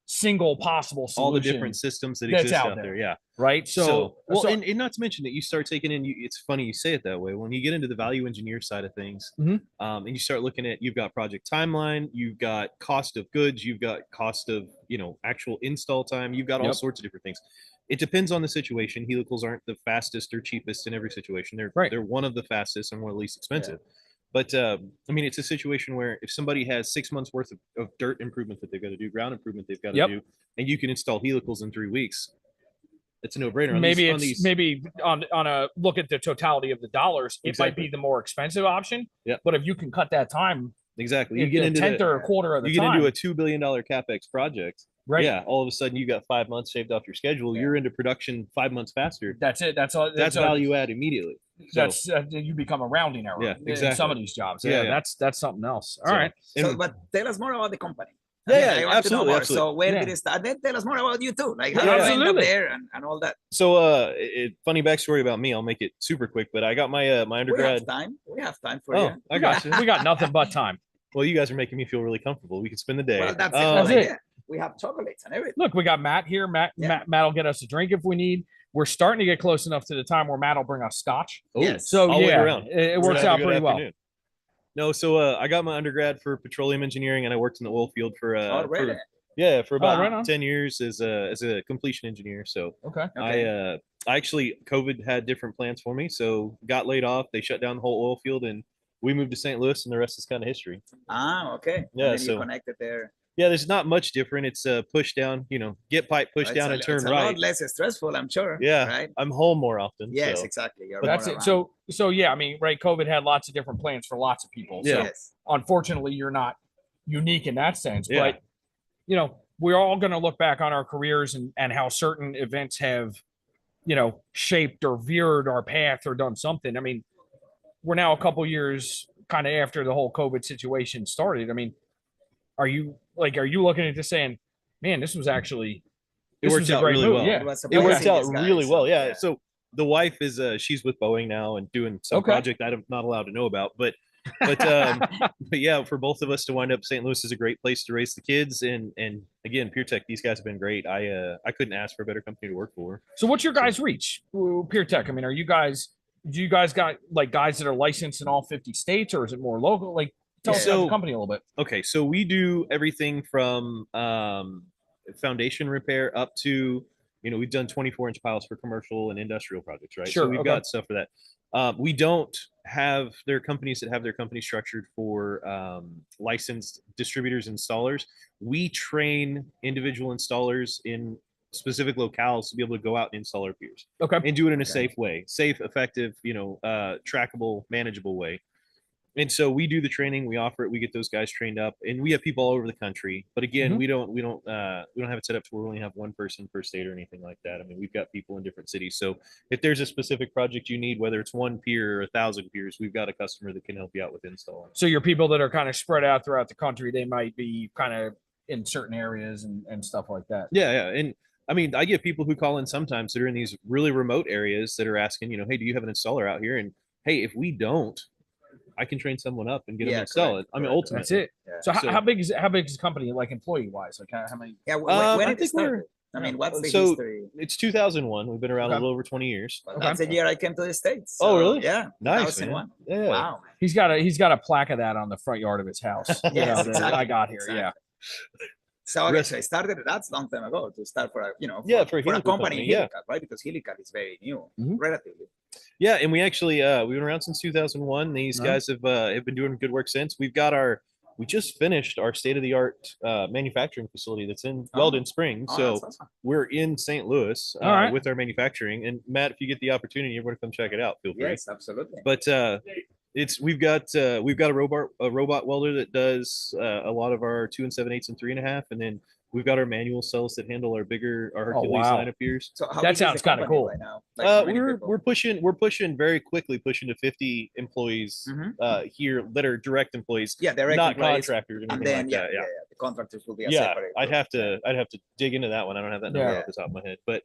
single possible solution. All the different systems that exist out there. Yeah. Right. So and not to mention that you start taking in, it's funny you say it that way. When you get into the value engineer side of things, and you start looking at, you've got project timeline, you've got cost of goods, you've got cost of, actual install time, you've got all sorts of different things. It depends on the situation. Helicals aren't the fastest or cheapest in every situation. They're one of the fastest and one of the least expensive. Yeah. But it's a situation where if somebody has 6 months worth of dirt improvement that they've got to do, ground improvement they've got to do, and you can install helicals in 3 weeks, it's a no-brainer. Maybe on a look at the totality of the dollars, it might be the more expensive option. Yeah. But if you can cut that time, you get into tenth or a quarter of the time, you get into a $2 billion capex project. Right. Yeah. All of a sudden, you got 5 months shaved off your schedule. Yeah. You're into production 5 months faster. That's it. That's all. That's value add immediately. That's you become a rounding error. Yeah, exactly. In some of these jobs. Yeah. That's something else. All right. So, but tell us more about the company. Absolutely. So where did it start? Then tell us more about you too. Like how you end up there and all that. So funny backstory about me. I'll make it super quick, but I got my my undergrad. We have time for you. I got you. We got nothing but time. Well, you guys are making me feel really comfortable. We can spend the day. Well, that's it. We have chocolates and everything. Look, we got Matt here. Matt will get us a drink if we need. We're starting to get close enough to the time where Matt will bring us scotch. Yes. So it works out pretty well. No, so I got my undergrad for petroleum engineering, and I worked in the oil field for about 10 years as a completion engineer. So I actually, COVID had different plans for me, so got laid off. They shut down the whole oil field, and we moved to St. Louis, and the rest is kind of history. Okay. Yeah, so you connected there. Yeah, there's not much different. It's push down, get pipe, push down, and turn right. A lot less stressful, I'm sure. Yeah, right. I'm home more often. Yes, exactly. But that's it. So yeah, right. COVID had lots of different plans for lots of people. So unfortunately, you're not unique in that sense. Yeah. But we're all going to look back on our careers and how certain events have, shaped or veered our path or done something. We're now a couple years kind of after the whole COVID situation started. Are you looking at this saying, man, this was actually, it worked out really well. Yeah. It worked out really well. Yeah. So the wife is, she's with Boeing now and doing some project I'm not allowed to know about, but yeah, for both of us to wind up, St. Louis is a great place to raise the kids. And again, Piertech, these guys have been great. I couldn't ask for a better company to work for. So what's your guys' reach? Piertech. Do you guys got like guys that are licensed in all 50 states, or is it more local? Like, tell us about the company a little bit. Okay, so we do everything from foundation repair up to, we've done 24-inch piles for commercial and industrial projects, right? Sure. So we've got stuff for that. We don't have, there are companies that have their company structured for licensed distributors, installers. We train individual installers in specific locales to be able to go out and install our piers. And do it in a safe way, safe, effective, trackable, manageable way. And so we do the training, we offer it, we get those guys trained up, and we have people all over the country. But again, we don't have it set up where we only have one person per state or anything like that. We've got people in different cities. So if there's a specific project you need, whether it's one pier or 1,000 piers, we've got a customer that can help you out with installing. So your people that are kind of spread out throughout the country, they might be kind of in certain areas and stuff like that. Yeah. And I get people who call in sometimes that are in these really remote areas that are asking, hey, do you have an installer out here? And hey, if we don't, I can train someone up and get them to install it. Ultimately, that's it. Yeah. So how big is the company, like employee wise? Like how many? Yeah, when did it start? What's the history? It's 2001. We've been around a little over 20 years. Well, that's the year I came to the States. So, really? Yeah. Nice. Man. Yeah. Wow. He's got a plaque of that on the front yard of his house. Exactly. I got here. Exactly. Yeah. So I started that's a long time ago to start for a company, right? Because Helical is very new, relatively. Yeah, and we actually we've been around since 2001. These guys have been doing good work since. We just finished our state-of-the-art manufacturing facility that's in Weldon Springs. So awesome. We're in St. Louis with our manufacturing. And Matt, if you get the opportunity, you're going to come check it out. Feel free. Yes, absolutely. But we've got a robot welder that does a lot of our 2 7/8 and 3.5, and then we've got our manual cells that handle our Hercules wow. line of piers. So how That big is sounds the kinda company cool. right now? Like, how many people? We're pushing very quickly to 50 employees here that are direct employees, Yeah, direct not employees. contractors or And anything then like yeah, that. yeah, the contractors will be a Yeah, separate I'd group. have to dig into that one. I don't have that number Yeah. off the top of my head, but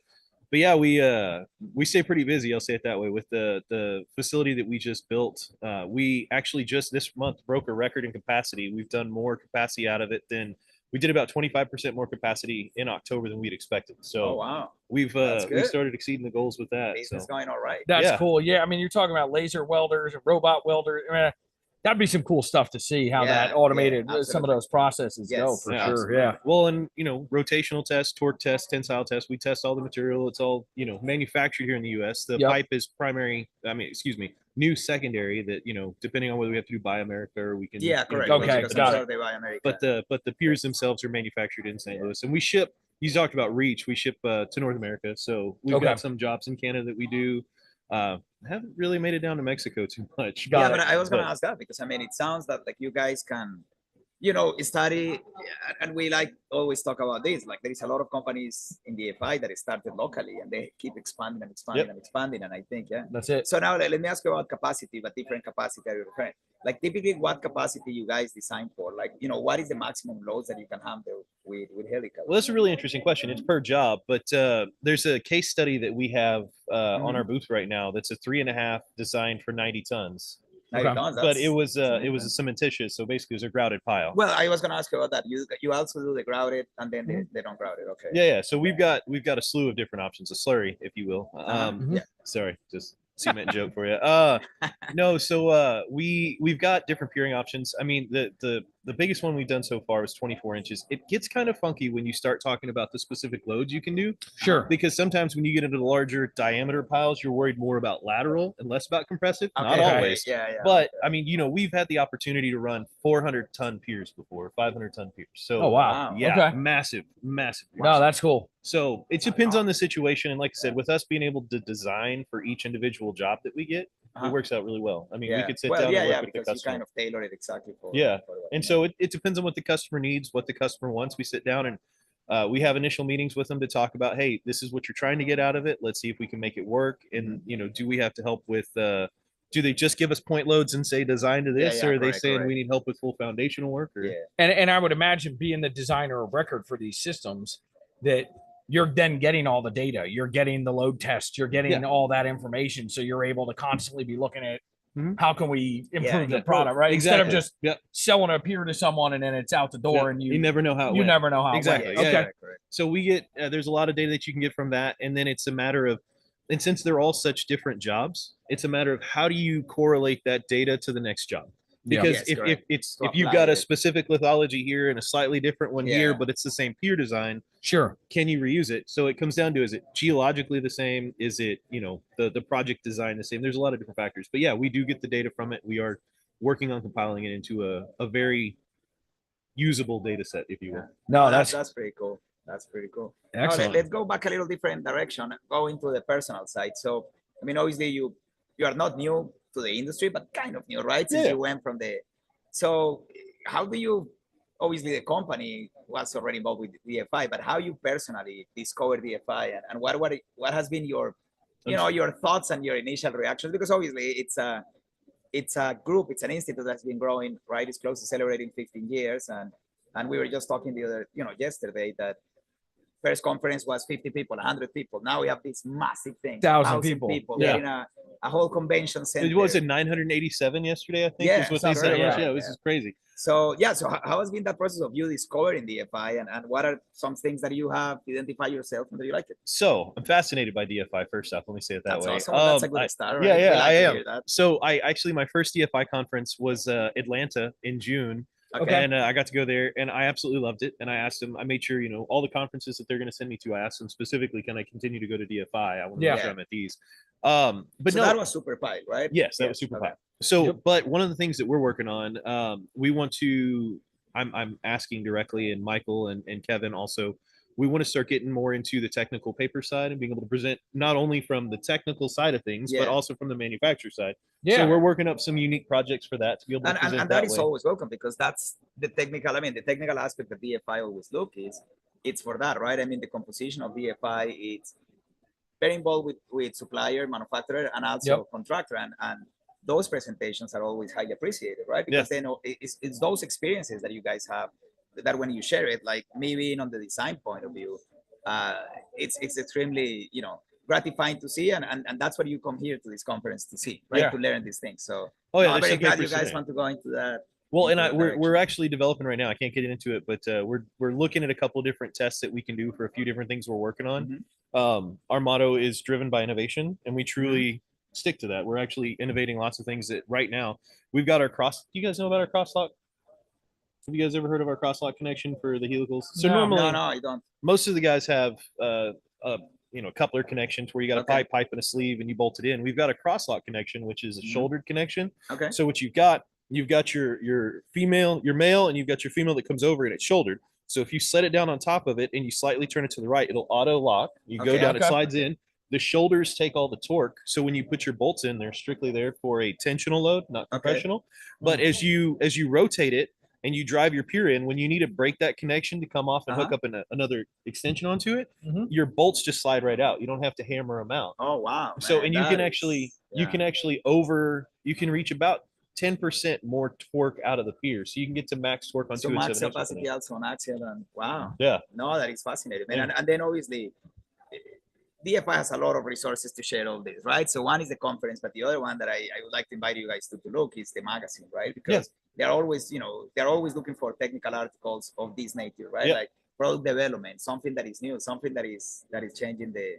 yeah, we stay pretty busy. I'll say it that way. With the facility that we just built, we actually just this month broke a record in capacity. We've done more capacity out of it than we did, about 25% more capacity in October than we'd expected. So Oh wow, we've That's we good. started exceeding the goals with that. business So going all right. That's Yeah. cool. Yeah, I mean, you're talking about laser welders and robot welders. I mean, that'd be some cool stuff to see how that Yeah, automated yeah, some of absolutely. those processes go Yes, for Yeah, sure. absolutely. Yeah. well, and rotational tests, torque tests, tensile tests. We test all the material. It's all manufactured here in the U.S. The Yep. pipe is primary. New secondary. That depending on whether we have to do Buy America or we can. Yeah, correct. do Okay, Because it. got I'm it. sure they buy America. But the piers themselves are manufactured in St. Louis, and we ship. You talked about reach. We ship to North America, so we've Okay. got some jobs in Canada that we do. Haven't really made it down to Mexico too much. Got Yeah, it. but I was gonna But- ask that because I mean, it sounds that like you guys can, study, and we like always talk about this. Like there is a lot of companies in DFI that started locally and they keep expanding and expanding Yep. and expanding. And I think, yeah. That's it. So now let me ask you about capacity, but different capacity are you referring? Like typically what capacity you guys design for? Like, what is the maximum loads that you can handle with helicopters? Well, that's a really interesting question. It's per job, but there's a case study that we have on our booth right now. That's a 3.5 designed for 90 tons. 90 Okay. tons, But it was that's a cementitious, so basically it was a grouted pile. Well, I was gonna ask you about that. You also do the grouted and then Mm-hmm. they don't grout it. Okay. Yeah. So we've got a slew of different options, a slurry, if you will. Yeah. Sorry, just cement joke for you. No, so we've got different peering options. I mean, the biggest one we've done so far is 24 inches. It gets kind of funky when you start talking about the specific loads you can do, Sure. because sometimes when you get into the larger diameter piles, you're worried more about lateral and less about compressive. Not Okay, always. Yeah. But I mean, we've had the opportunity to run 400-ton piers before, 500-ton piers. So Oh wow. yeah, Okay. massive. No, that's cool. So it depends on the situation. And like I said, with us being able to design for each individual job that we get, it works out really well. I mean, we could sit down and work with the because you customer. kind of tailor it exactly for. Yeah. for what And you so it depends on what the customer needs, what the customer wants. We sit down and we have initial meetings with them to talk about, hey, this is what you're trying to get out of it. Let's see if we can make it work. And, do we have to help with, do they just give us point loads and say design to this? Yeah, or are they correct, saying correct. we need help with full foundational work? Or, Yeah. And I would imagine being the designer of record for these systems that you're then getting all the data, you're getting the load test, you're getting all that information. So you're able to constantly be looking at how can we improve the product, right? Instead of just selling a pier to someone and then it's out the door and you never know how it you went. never know how it Exactly. went. Yeah, Okay. yeah. So we get there's a lot of data that you can get from that, and then it's a matter of, and since they're all such different jobs, it's a matter of how do you correlate that data to the next job? Because Yes, correct. if you've got a specific lithology here and a slightly different one here, Yeah. but it's the same pier design, Sure. can you reuse it? So it comes down to, is it geologically the same? Is it the project design the same? There's a lot of different factors, but yeah, we do get the data from it. We are working on compiling it into a very usable data set, if you will. No, that's that's pretty cool. That's pretty cool. excellent. Let's go back a little different direction. Go into the personal side. So, I mean, obviously you are not new to the industry, but kind of new, right? Since you went from the. So, how do you? Obviously, the company was already involved with DFI, but how you personally discovered DFI, and what has been your, your thoughts and your initial reactions? Because obviously, it's a group, it's an institute that's been growing, right? It's close to celebrating 15 years, and we were just talking yesterday that first conference was 50 people, 100 people. Now we have this massive thing, 1,000 people. getting a whole convention center. It was 987 yesterday, I think, is what they said. right. Yeah, this is crazy. So how has been that process of you discovering DFI, and what are some things that you have identified yourself and that you like it? So I'm fascinated by DFI. First off, let me say it that That's way. awesome. That's a good start. Right? Yeah, We like I to am. hear that. So my first DFI conference was Atlanta in June. Okay. And I got to go there, and I absolutely loved it. And I asked them, I made sure, all the conferences that they're going to send me to, I asked them specifically, can I continue to go to DFI? I want to make sure I'm at these. But so that was super pie, right? Yes, that was super high. So, but one of the things that we're working on, we want to, I'm asking directly, and Michael and Kevin also, we want to start getting more into the technical paper side and being able to present not only from the technical side of things, but also from the manufacturer side. Yeah. So we're working up some unique projects for that to be able to present and that that is way. always welcome, because that's the technical. I mean, the technical aspect that DFI always look is it's for that, right? I mean, the composition of DFI, it's very involved with supplier, manufacturer, and also contractor, and those presentations are always highly appreciated, right? Because they know it's those experiences that you guys have that when you share it, like me being on the design point of view, it's extremely, you know, gratifying to see, and that's what you come here to this conference to see, right? To learn these things. So I'm very glad you guys want to go into that. Well, and we're actually developing right now. I can't get into it, but we're looking at a couple of different tests that we can do for a few different things we're working on. Our motto is driven by innovation, and we truly stick to that. We're actually innovating lots of things that right now we've got our cross. Do you guys know about our crosslock? Have you guys ever heard of our crosslock connection for the helicals? So normally, no, I don't. Most of the guys have coupler connections where you got a pipe and a sleeve and you bolt it in. We've got a crosslock connection, which is a shouldered connection. Okay. So what you've got your female, your male, and you've got your female that comes over and it's shouldered. So if you set it down on top of it and you slightly turn it to the right, it'll auto lock. You go down, it slides in. The shoulders take all the torque. So when you put your bolts in, they're strictly there for a tensional load, not compressional. But as you rotate it and you drive your pier in, when you need to break that connection to come off and hook up another extension onto it, your bolts just slide right out. You don't have to hammer them out. Oh wow! So and you can actually reach about 10% more torque out of the pier, so you can get to max torque on 2 and 7/8. So max capacity also on axial, and wow. Yeah. No, that is fascinating, man. And then obviously, DFI has a lot of resources to share all this, right? So one is the conference, but the other one that I would like to invite you guys to look is the magazine, right? Because they're always, they're always looking for technical articles of this nature, right? Like product development, something that is new, something that is changing the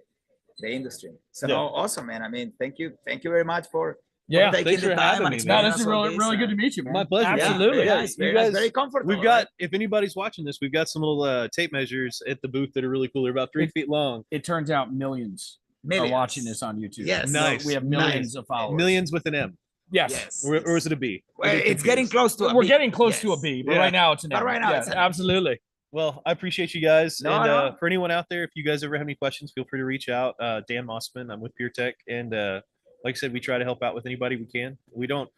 industry. So awesome, man. I mean, thank you very much for taking the time and No, this is really good to meet you, man. My pleasure. Absolutely. Yeah, you guys very comfortable. We've got, if anybody's watching this, we've got some little tape measures at the booth that are really cool. They're about 3 feet long. It turns out millions are watching this on YouTube. Yes. Nice. We have millions of followers. Millions with an M. Yes. Or is it a B? Well, it's getting close to a We're B. getting close to a B, but right now it's an M. But right now it's an M. Absolutely. Well, I appreciate you guys. No. For anyone out there, if you guys ever have any questions, feel free to reach out. Dan Mossman, I'm with Piertech, and like I said, we try to help out with anybody we can. We don't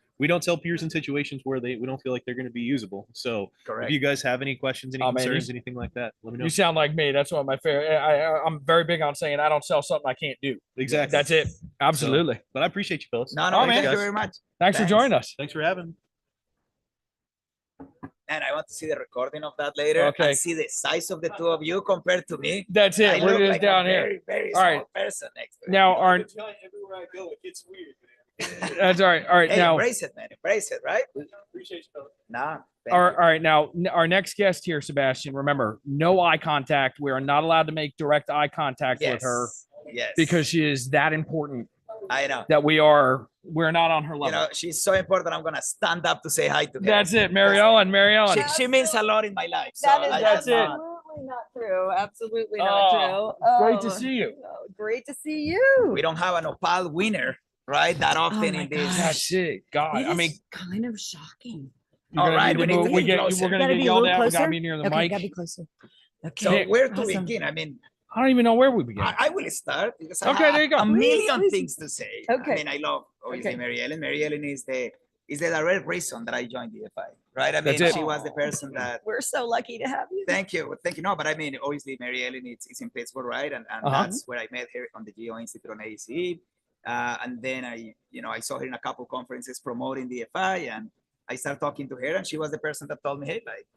tell peers in situations where we don't feel like they're going to be usable. So if you guys have any questions, any concerns, anything like that, let me know. You sound like me. That's one of my favorite. I'm very big on saying I don't sell something I can't do. Exactly. That's it. Absolutely. So, but I appreciate you, fellas. No, man. thank you very much. Thanks for joining us. Thanks for having me. And I want to see the recording of that later. And see the size of the two of you compared to me. That's it. We're just down here. Very, very all small right. person next to me. Now, everywhere I go, it gets weird. That's all right. All right. Hey, now, embrace it, man. Embrace it, right? Appreciate you, fellas. Nah. all right. Now, our next guest here, Sebastian, remember, no eye contact. We are not allowed to make direct eye contact with her. Yes. Because she is that important. I know. That we're not on her level. She's so important. I'm gonna stand up to say hi to her. That's it, Mary Ellen. She means a lot in my life. So That's absolutely not true. Absolutely not true. Great to see you. Great to see you. We don't have an opal winner, right? That often in this. That's it. God, I mean, kind of shocking. All right, we're gonna get yelled at. We gotta be near the mic. Gotta be closer. Okay. So where to begin? I mean, I don't even know where we begin. I will start because I there you go. a million things to say. Okay. I mean, I love obviously Mary Ellen. Mary Ellen is the direct reason that I joined DFI, right? I mean, she was the person that. We're so lucky to have you. Thank you. No, but I mean, obviously Mary Ellen is in Pittsburgh, right? And that's where I met her on the Geo Institute on AECE. And then I saw her in a couple conferences promoting DFI, and I started talking to her, and she was the person that told me, hey, like,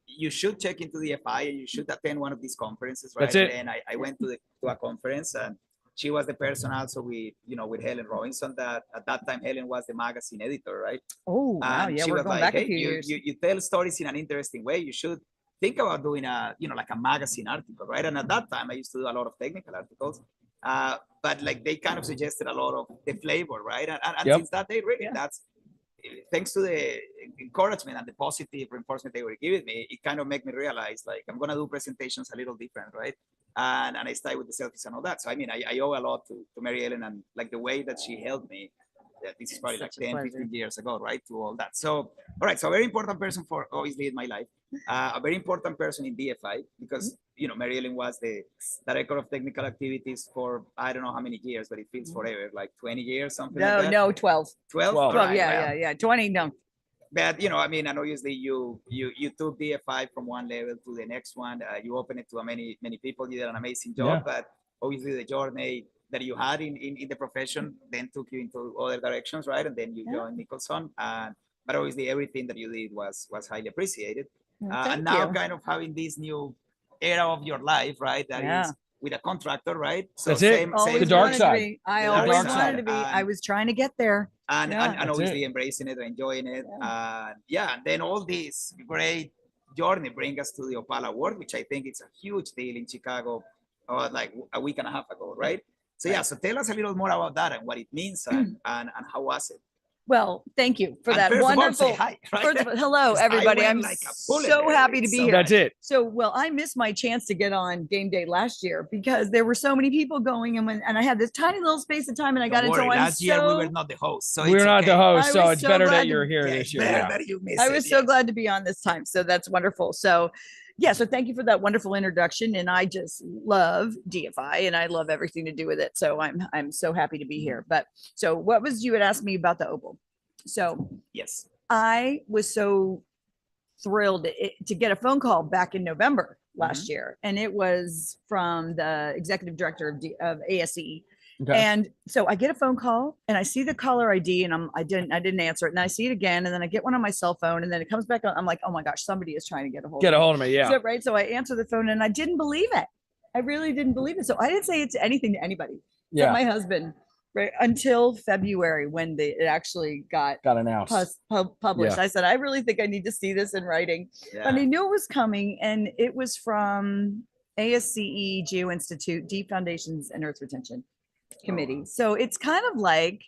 you should check into DFI and you should attend one of these conferences, right? That's it. And I went to a conference, and she was the person also with Helen Robinson, that at that time Helen was the magazine editor, right? Oh, wow. And Yeah, she we're was going like, back a hey, few years. you tell stories in an interesting way. You should think about doing like a magazine article, right? And at that time I used to do a lot of technical articles, but like they kind of suggested a lot of the flavor, right? And since that day, really, that's thanks to the encouragement and the positive reinforcement they were giving me, it kind of made me realize, like, I'm going to do presentations a little different, right? And I started with the selfies and all that. So, I mean, I owe a lot to Mary Ellen, and like the way that she helped me. This is probably like 10, 15 years ago, right? To all that. So, all right. So a very important person for obviously in my life. a very important person in DFI because, you know, Mary Ellen was the director of technical activities for, I don't know how many years, but it feels forever, like 20 years, something like that. No, 12. 12? 12. All right, Yeah, well, yeah. 20, no. But, you know, I mean, and obviously you took DFI from one level to the next one. You opened it to many people. You did an amazing job, but obviously the journey that you had in the profession then took you into other directions, right? And then you joined Nicholson. But obviously everything that you did was highly appreciated. And now kind of having this new era of your life, right? That is with a contractor, right? So That's it. Always The dark wanted to side. be. I The dark always side. wanted to be. I was trying to get there. And That's obviously it. embracing it, enjoying it. And then all this great journey bring us to the Opal Award, which I think it's a huge deal in Chicago, like a week and a half ago, right? So yeah, so tell us a little more about that and what it means and how was it? Well, thank you for And that first of all, wonderful. say hi, right? First of all, hello, 'Cause I everybody. went I'm like a bullet so there. happy to be So here. That's it. So, well, I missed my chance to get on game day last year because there were so many people going, and I had this tiny little space of time, and I got Don't into. worry, I'm last year we so were not the host, so We're it's not okay. the host, I so was it's so better glad that to- you're here Yeah, this it's year. better Yeah. that you missed I it, was so yes. glad to be on this time. So that's wonderful. So yeah, so thank you for that wonderful introduction. And I just love DFI and I love everything to do with it. So I'm so happy to be here. But so what was you had asked me about the Opal? So Yes. I was so thrilled to get a phone call back in November last year. And it was from the executive director of ASE. Okay. And so I get a phone call and I see the caller ID and I didn't answer it. And I see it again. And then I get one on my cell phone and then it comes back on. I'm like, oh my gosh, somebody is trying to get a hold Get of a me. hold of me. Yeah. So, right. So I answer the phone and I didn't believe it. I really didn't believe it. So I didn't say it to anything to anybody. Yeah. My husband, right, until February when it actually got announced. published. Yeah. I said, I really think I need to see this in writing. Yeah. But I knew it was coming, and it was from ASCE Geo Institute, Deep Foundations and Earth Retention Committee. So it's kind of like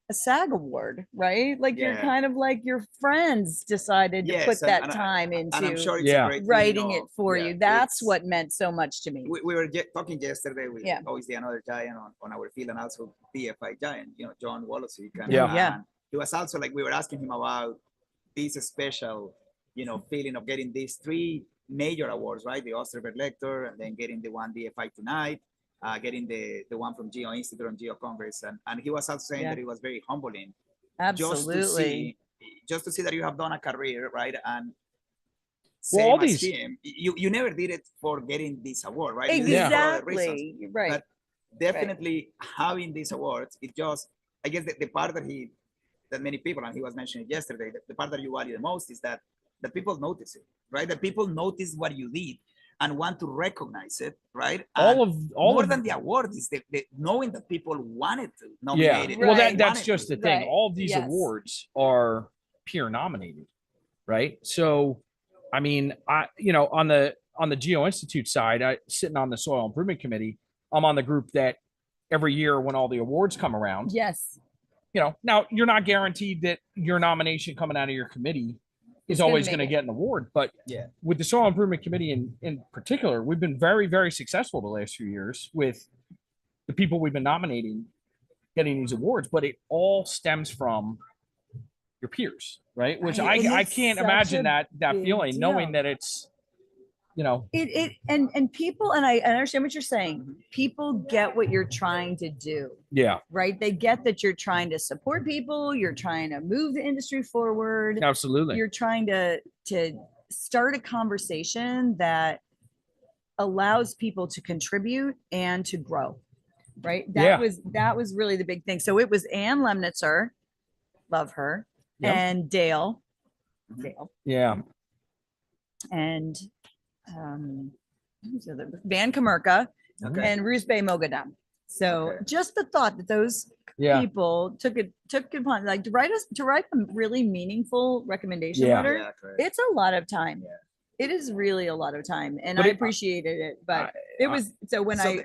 a SAG award, right? Like you're Yeah. kind of like your friends decided to Yes, put and- that and I- time And I'm into sure it's Yeah. a great writing thing, it for yeah, you. That's it's- what meant so much to me. we were talking yesterday with Yeah. obviously another giant on our field and also DFI giant, you know, John Wallace. Yeah. Yeah. He was also like, we were asking him about this special, you know, feeling of getting these three major awards, right? The Osterberg Lecture and then getting the one DFI Tonight, getting the one from Geo Institute and Geo Congress. And he was also saying Yeah. that it was very humbling Absolutely. just to see that you have done a career, right? And Well, all same as these- him, you never did it for getting this award, right? You did it for other reasons. Exactly. Right. But definitely having these awards, it just, I guess the part that many people, and he was mentioning yesterday, the part that you value the most is that the people notice it, right? That people notice what you did and want to recognize it, right? And All more of than the award is the knowing that people wanted to yeah. nominate it. Well, Right. that's wanted just to. the thing. Right. All of these Yes. awards are peer nominated, right? So, I mean, on the Geo Institute side, sitting on the Soil Improvement Committee, I'm on the group that every year when all the awards come around, Yes. now you're not guaranteed that your nomination coming out of your committee is It's gonna always make going to it. get an award. But Yeah. with the Soil Improvement Committee in particular, we've been very, very successful the last few years with the people we've been nominating getting these awards, but it all stems from your peers, right? Which Right, and I it's can't such imagine a that big feeling, knowing deal. that it's, And people, and I understand what you're saying. People get what you're trying to do, yeah, right? They get that you're trying to support people, you're trying to move the industry forward, absolutely. you're trying to start a conversation that allows people to contribute and to grow, right? Yeah. That was really the big thing. So it was Ann Lemnitzer, love her, Yep. and Dale, Yeah. and who's the other? Van Kamerka Okay. and Rusbeh Mogadam. So Okay. just the thought that those Yeah. people took it upon, like to write a really meaningful recommendation Yeah. letter. Yeah, correct. It's a lot of time. Yeah. It is really a lot of time, and But I it- appreciated it. But I- it was so when so I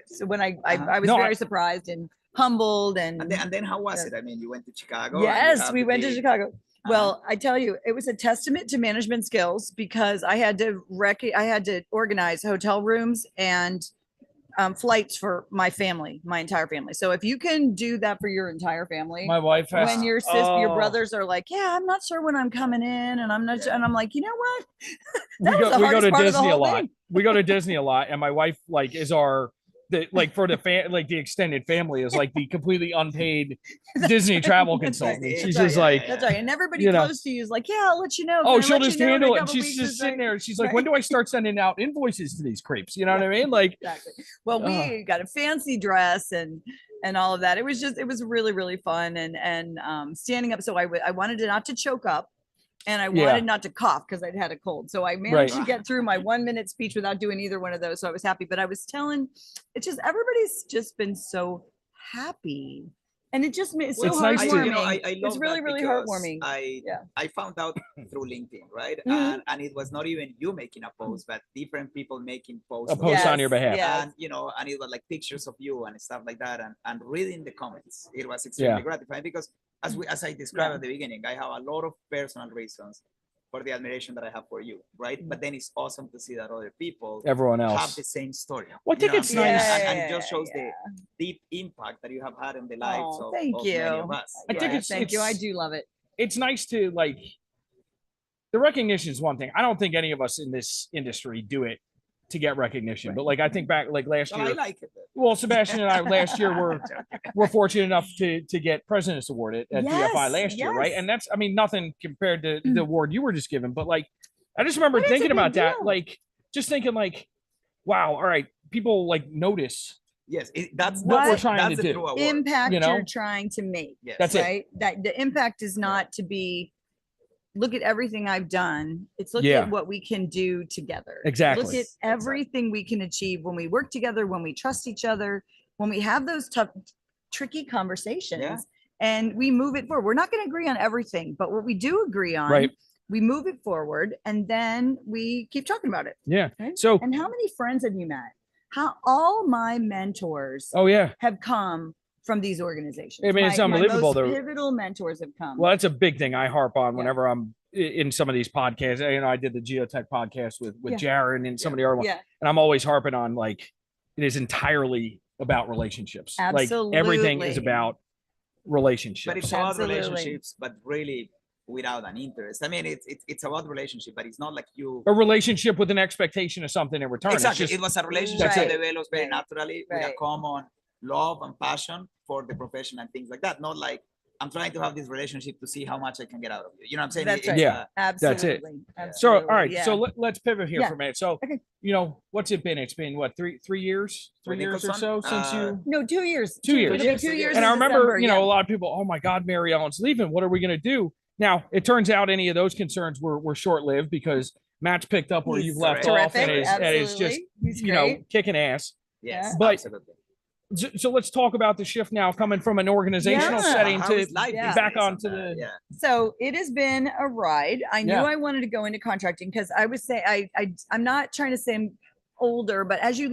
uh-huh. was No, very surprised and humbled and And then how was Yeah. it? I mean, you went to Chicago. and you yes, have we the went to big- Chicago. Well, I tell you, it was a testament to management skills because I had to organize hotel rooms and flights for my family, my entire family. So if you can do that for your entire family, My wife has when your sister, your oh. brothers are like, yeah, I'm not sure when I'm coming in, and I'm not, and I'm like, you know what? We go to Disney a lot. We go to Disney a lot, and my wife like is like for the like the extended family is like the completely unpaid Disney travel consultant. She's just like, that's right. And everybody close to you is like, yeah, I'll let you know. Oh, she'll just handle it. She's just sitting there. She's like, when do I start sending out invoices to these creeps? You know what I mean? Like, exactly. Well, we got a fancy dress and all of that. It was really, really fun. And standing up. So I wanted to not to choke up. And I wanted not to cough because I'd had a cold. So I managed to get through my 1 minute speech without doing either one of those. So I was happy. But I was telling, it's just everybody's just been so happy. And it just it's so heartwarming. It's really, really heartwarming. I found out through LinkedIn, right? And it was not even you making a post, but different people making posts. A post on your behalf. And and it was like pictures of you and stuff like that. And reading the comments, it was extremely gratifying because as I described at the beginning, I have a lot of personal reasons for the admiration that I have for you, right? But then it's awesome to see that other people, everyone else, have the same story. Well, I think it's nice, and it just shows the deep impact that you have had in the lives of many of us. I think it's thank you. I do love it. It's nice to like the recognition is one thing. I don't think any of us in this industry do it to get recognition, but like I think back like last year. I like it. Well, Sebastian and I last year were fortunate enough to get President's Award at DFI last year, right? And that's nothing compared to the award you were just given, but like I just remember thinking about that, like just thinking like, wow, all right, people like notice. Yes, that's what we're trying to do. Impact you're trying to make. Yes. That's right. That the impact is not to be. Look at everything I've done. It's look at what we can do together. Exactly. Look at everything we can achieve when we work together, when we trust each other, when we have those tough, tricky conversations and we move it forward. We're not going to agree on everything, but what we do agree on, we move it forward and then we keep talking about it. Yeah. Right? So, and how many friends have you met? How all my mentors have come from these organizations. I mean, it's unbelievable. My most pivotal mentors have come. Well, that's a big thing I harp on whenever I'm in some of these podcasts. You know, I did the Geotech podcast with Jared and some of the other ones, and I'm always harping on like it is entirely about relationships. Absolutely. Like everything is about relationships. But it's about relationships, but really without an interest. I mean, it's about relationship, but it's not like a relationship with an expectation of something in return. Exactly. It was a relationship that develops very naturally with a common love and passion for the profession and things like that. Not like I'm trying to have this relationship to see how much I can get out of you. You know what I'm saying? That's right. Absolutely. That's it. Absolutely. So, all right. So let's pivot here for a minute. So, you know, what's it been? It's been what, three years or so since you? No, 2 years. 2 years. 2 years. And I remember, you know, a lot of people, oh my God, Mary Ellen's leaving. What are we going to do? Now, it turns out any of those concerns were short-lived because Matt's picked up where you've left off and is just, you know, kicking ass. Yes, but absolutely. So let's talk about the shift now coming from an organizational setting to back onto the. So it has been a ride. I knew I wanted to go into contracting because I would say I'm not trying to say I'm older, but as you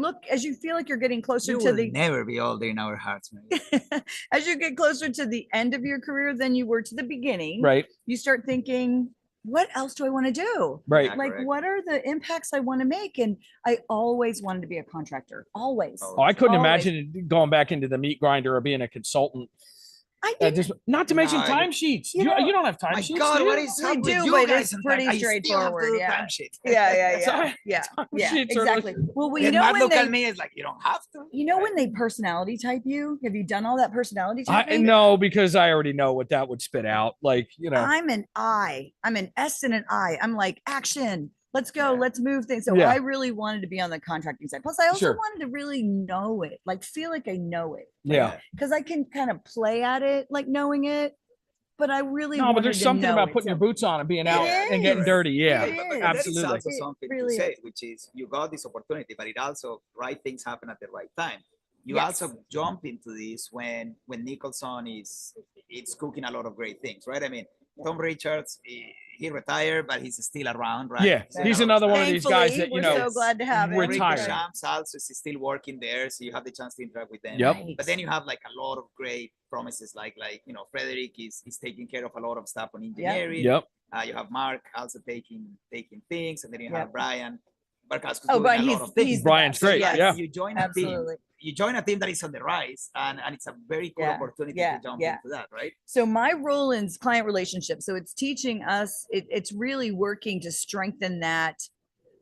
feel like you're getting closer to the never be older in our hearts, as you get closer to the end of your career than you were to the beginning, right? You start thinking, what else do I want to do? Right. Like, what are the impacts I want to make? And I always wanted to be a contractor. Always. Oh, I couldn't imagine going back into the meat grinder or being a consultant. I did. Not to mention timesheets. You don't have timesheets. God, what is I do, but it's pretty straightforward. Yeah. Exactly. Well, we know when look at me, it's like you don't have to. You know when they personality type you? Have you done all that personality typing? No, because I already know what that would spit out. Like, you know, I'm an I. I'm an S and an I. I'm like action. Let's go. Let's move things. So I really wanted to be on the contracting side. Plus, I also wanted to really know it, like feel like I know it. Yeah. Because I can kind of play at it, like knowing it. But I really but there's something about putting your boots on and being out and getting dirty. Yeah, absolutely. There is also something to say, which is you got this opportunity, but it also right things happen at the right time. You also jump into this when Nicholson is cooking a lot of great things, right? I mean, Tom Richards, he retired, but he's still around, right? Yeah, he's another one of these guys that, you know, we're so glad to have him. Retired. Shams also is still working there, so you have the chance to interact with them. Yep. But then you have like a lot of great promises, like you know, Frederick is taking care of a lot of stuff on engineering. Yep. You have Mark also taking things, and then you have Brian Barcasco's Oh, doing but a lot he's- of things. he's the Brian's best. great. Yes. Yeah. You join a team. Absolutely. You join a team that is on the rise, and it's a very cool Yeah, opportunity yeah, to jump yeah. into that, right? So my role in client relationships, so it's teaching us, it's really working to strengthen that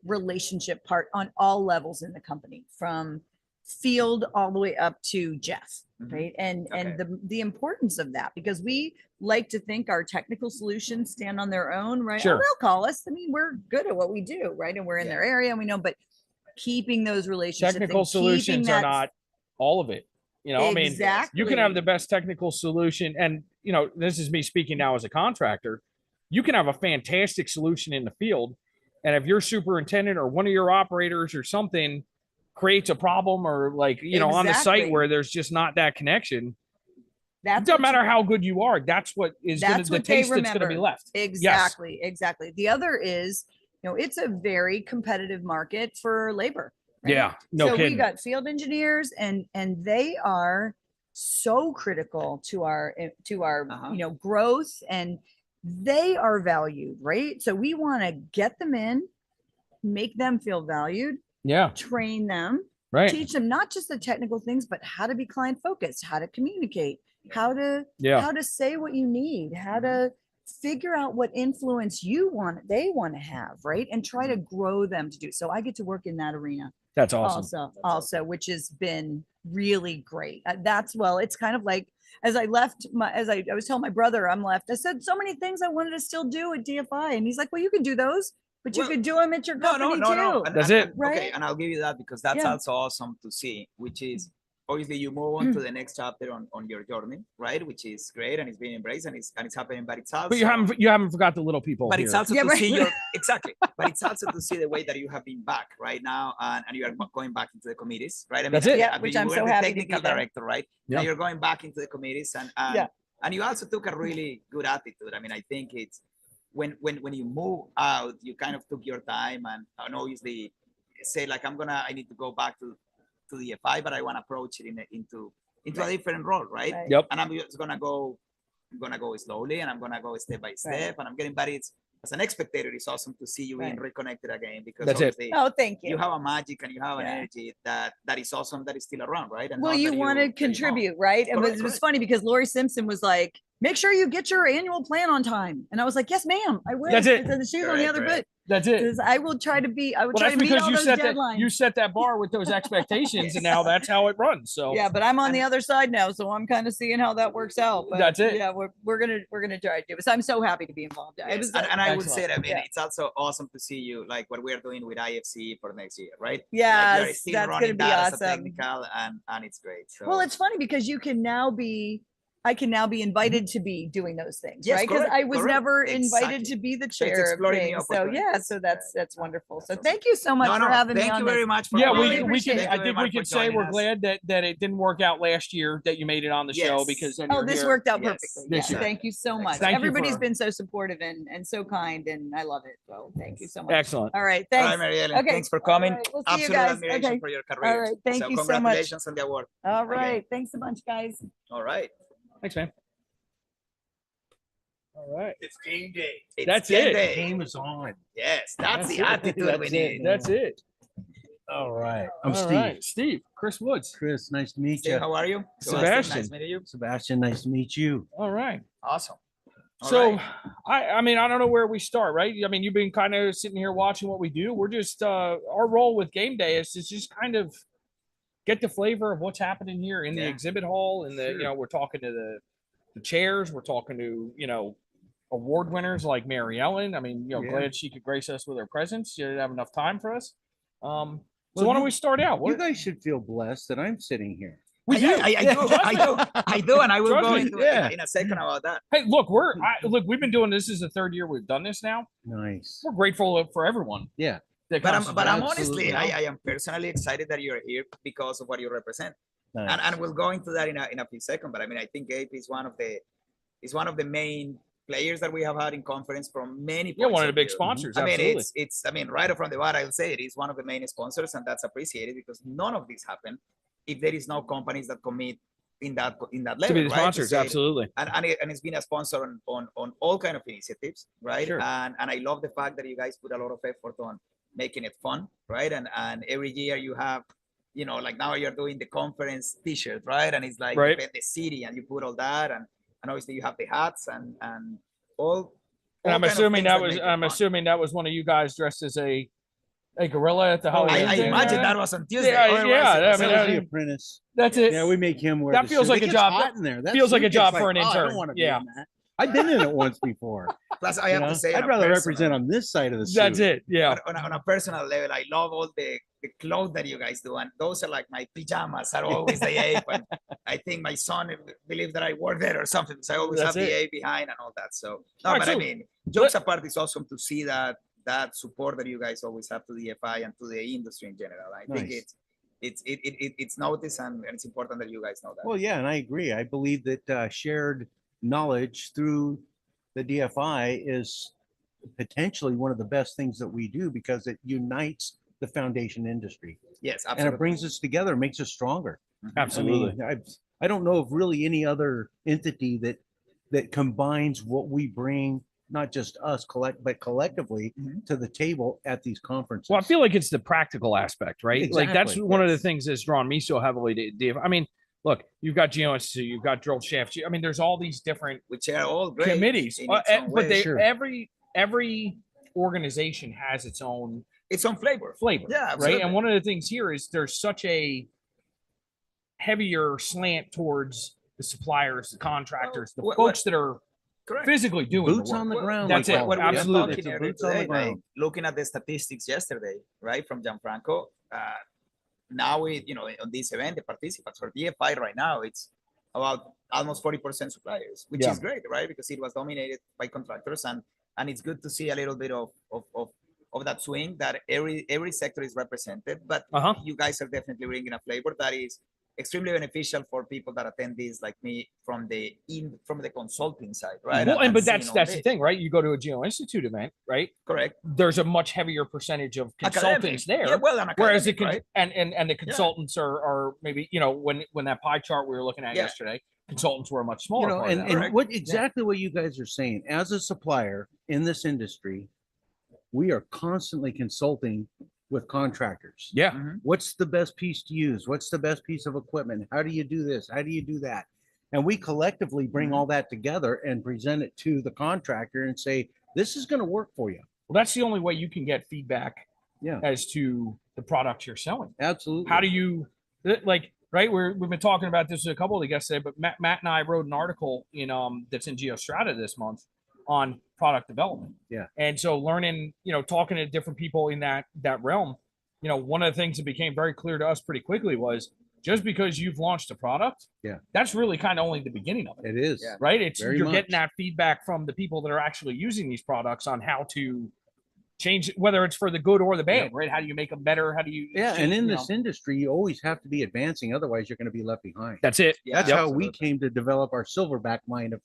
relationship part on all levels in the company, from field all the way up to Jeff, Mhm. right? And Okay. the importance of that, because we like to think our technical solutions stand on their own, right? Sure. Oh, they'll call us. I mean, we're good at what we do, right? And we're in their area and we know, but keeping those relationships, and Technical keeping solutions are that- not all of it. You know, I mean, exactly. you can have the best technical solution, and you know, this is me speaking now as a contractor. You can have a fantastic solution in the field, and if your superintendent or one of your operators or something creates a problem, or like, you know, on the site Exactly. where there's just not that connection, That's it doesn't what you- matter how good you are. That's what is gonna, That's the what they taste that's going to be remember. left. Exactly, exactly. The other is, you know, it's a very competitive market for labor. right? Yeah, no So we kidding. got field engineers, and they are so critical to our Uh-huh. you know, growth, and they are valued, right? So we want to get them in, make them feel valued, Yeah, train them, right. teach them not just the technical things, but how to be client focused, how to communicate, how to Yeah, how to say what you need, how to figure out what influence they want to have, right? And try to grow them to do. So I get to work in that arena that's awesome. also, which has been really great. Well, it's kind of like, as I left I was telling my brother I'm left, I said so many things I wanted to still do at DFI. And he's like, well, you can do those, but you Well, could do them at your No, company no, no, no. too. And- That's and- it. and- Okay, Right? and I'll give you that because that's Yeah. also awesome to see, which is obviously you move on to the next chapter on your journey, right? Which is great and it's being embraced and it's happening, but it's also But you haven't forgot the little people but here. it's also Yeah, to right. see your exactly, but it's also to see the way that you have been back right now, and you are going back into the committees, right? I mean, That's it. Yeah, I mean, which you I'm were so the happy to be technical there. director, right? Yeah. Now you're going back into the committees, and Yeah. and you also took a really good attitude. I mean, I think it's when you move out, you kind of took your time and obviously say like I need to go back to DFI, but I want to approach it into a different role, right? Right. Yep. And I'm just gonna go slowly, and I'm gonna go step by step, and I'm getting better. It's as an spectator, it's awesome to see you being reconnected again because That's it. obviously Oh, thank you. you have a magic and you have an Yeah. energy that is awesome, that is still around, right? And Well, not you that want to that you know. contribute, right? And Correct, it was correct. funny because Lori Simpson was like, make sure you get your annual plan on time. And I was like, yes, ma'am, I will. That's it. And the shoes on the Correct, other correct. foot. That's it. Because I will try to be, I will Well, try that's to meet because all you those set deadlines. that bar with those expectations, and now that's how it runs. So Yeah, but I'm on the other side now, so I'm kind of seeing how that works out. But That's it. Yeah, we're gonna try to do it. So I'm so happy to be involved. It Yes, was and I would Excellent. say that, I mean, Yeah. it's also awesome to see you like what we're doing with IFC for next year, right? Like, Yes, you're still that's running gonna be that as a awesome. technical, and it's great. So Well, it's funny because I can now be invited to be doing those things, Yes, right? Because correct, I was correct. never invited Exactly. to be the So it's chair of exploring new things. So yeah, opportunities. so that's wonderful. So awesome. thank you so much No, for no, having me thank on you this. very much for yeah, really we coming. appreciate can. it. Thank I you very think much we for can say joining we're us. glad that it didn't work out last year, that you made it on the show, Yes. because then Oh, you're this here. worked out Yes, perfectly. this Yeah, year. thank you so much. Thank you Everybody's for- been so supportive and so kind, and I love it. So thank you so much. Excellent. All right, All thanks. right, Mary Ellen, Okay. thanks for All coming. right, we'll see you Absolute guys. admiration Okay. for your career. All right, thank you so much. Congratulations on the award. All Okay. right, thanks a bunch, guys. All right. Thanks, man. All right. It's game day. It's That's game it. day. Game is on. Yes, that's the it. attitude That's we it. need. That's it. All right. I'm All Steve. right. Steve, Chris Woods. Chris, nice to meet Steve, you. how are you? Sebastian. Nice meeting you. Sebastian, nice to meet you. All right. Awesome. All So right. I mean, I don't know where we start, right? I mean, you've been kind of sitting here watching what we do. We're just our role with game day is to just kind of get the flavor of what's happening here in the Yeah. exhibit hall. And Sure. you know, we're talking to the chairs, we're talking to, award winners like Mary Ellen. I mean, Yeah. glad she could grace us with her presence. She didn't have enough time for us. So Well, why don't you- we start out? You What guys should feel blessed that I'm sitting here. we do. I do, and I will Trust go me. into Yeah. it in a second about that. Hey, look, we've been doing this. This is the third year we've done this now. Nice. We're grateful for everyone. Yeah. that But comes I'm, to but that. I'm Absolutely. honestly, I am personally excited that you're here because of what you represent, Nice. and we'll go into that in a few seconds. But I mean, I think Gabe is one of the main players that we have had in conference from many. Yeah, one points of the big view. sponsors. I mean, Absolutely. it's I mean, right from the bat, I'll say it is one of the main sponsors, and that's appreciated because none of this happen if there is no companies that commit in that level. to be the right? sponsors. say it. Absolutely. And it's been a sponsor on all kind of initiatives, right? Sure. And I love the fact that you guys put a lot of effort making it fun, right? And every year you have, you know, like now you're doing the conference T-shirt, right? And it's like Right. the city, and you put all that, and obviously you have the hats and all. And I'm kind of assuming things that make was it I'm fun. assuming that was one of you guys dressed as a gorilla at the Halloween. I thing, imagine yeah? that was on Tuesday. Yeah, Otherwise yeah, it I was mean, on- That was the apprentice. That's it. Yeah, we make him wear. That the feels suit. like It a gets job- hot in there. That feels like suit a job gets for an "Oh, I intern." don't want to Yeah. be in that. I've been in it once before. Plus, I you have know? to say, I'd on a rather personal- represent on this side of the suit. That's it. Yeah. on a personal level, I love all the clothes that you guys do, and those are like my pajamas are always the ape. And I think my son believes that I work there or something, so I always That's have the it. ape behind and all that. So no, All right, but I so mean, jokes apart, it's awesome to see that support that you guys always have to DFI and to the industry in general. I think Nice. it's noticed, and it's important that you guys know that. Well, yeah, and I agree. I believe that shared knowledge through the DFI is potentially one of the best things that we do because it unites the foundation industry Yes, and absolutely. it brings us together, makes us stronger. Absolutely. I mean, I don't know of really any other entity that combines what we bring, not just us but collectively to the table at these conferences. Well, I feel like it's the practical aspect, right? Like that's Exactly, one of the yes. things that's drawn me so heavily to DFI. I mean, look, you've got GeoInstitute, you've got drill shafts. I mean, there's all these different which are all great committees, in its own but way. they Sure. every organization has its own flavor. flavor, Yeah, right? absolutely. And one of the things here is there's such a heavier slant towards the suppliers, the contractors, the folks that are Correct. physically doing Boots the work. on the ground. That's we it. call What we were Absolutely. talking It's a earlier boots on the today, like ground. looking at the statistics yesterday, right, from Gianfranco. Now on this event, the participants for DFI right now, it's about almost 40% suppliers, which Yeah. is great, right? Because it was dominated by contractors, and it's good to see a little bit of that swing that every sector is represented. But you guys are definitely bringing a flavor that is extremely beneficial for people that attend this, like me, from the consulting side, right? Well, but seeing that's all the this. thing, right? You go to a GeoInstitute event, right? Correct. There's a much heavier percentage of consultants Academic. there. Yeah, well, and whereas the academic, and the consultants are maybe, when that pie chart we were looking at Yeah. yesterday, consultants were a much smaller part of and, that, and right? what exactly what you guys are saying, as a supplier in this industry, we are constantly consulting with contractors. Yeah. What's the best piece to use? What's the best piece of equipment? How do you do this? How do you do that? And we collectively bring all that together and present it to the contractor and say, this is going to work for you. Well, that's the only way you can get feedback Yeah. as to the products you're selling. Absolutely. How do you right? We've been talking about this with a couple of the guests today, but Matt and I wrote an article in that's in GeoStrata this month on product development. Yeah. And so learning, talking to different people in that realm, one of the things that became very clear to us pretty quickly was just because you've launched a product, that's really kind of only the beginning of it. It is. Yeah. Right? It's Very you're much. getting that feedback from the people that are actually using these products on how to change it, whether it's for the good or the bad, right? How do you make them better? How do you Yeah. change, And in you this know? industry, you always have to be advancing. Otherwise, you're going to be left behind. That's it. Yeah, That's how we absolutely. came to develop our silverback line of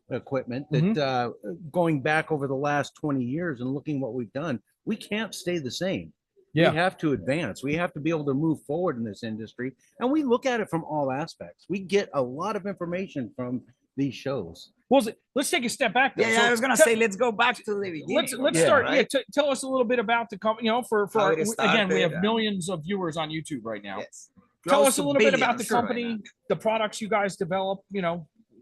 equipment that going back over the last 20 years and looking what we've done, we can't stay the same. Yeah. We have to advance. We have to be able to move forward in this industry. And we look at it from all aspects. We get a lot of information from these shows. Well, let's take a step back. Though. Yeah, I was gonna say, let's go back to the beginning. Let's Yeah, start. right? Yeah, tell us a little bit about the company. For How our, it again, we started have and- millions of viewers on YouTube right now. Yes. Tell Close us a to little bit about the billions right company, now. the products you guys develop.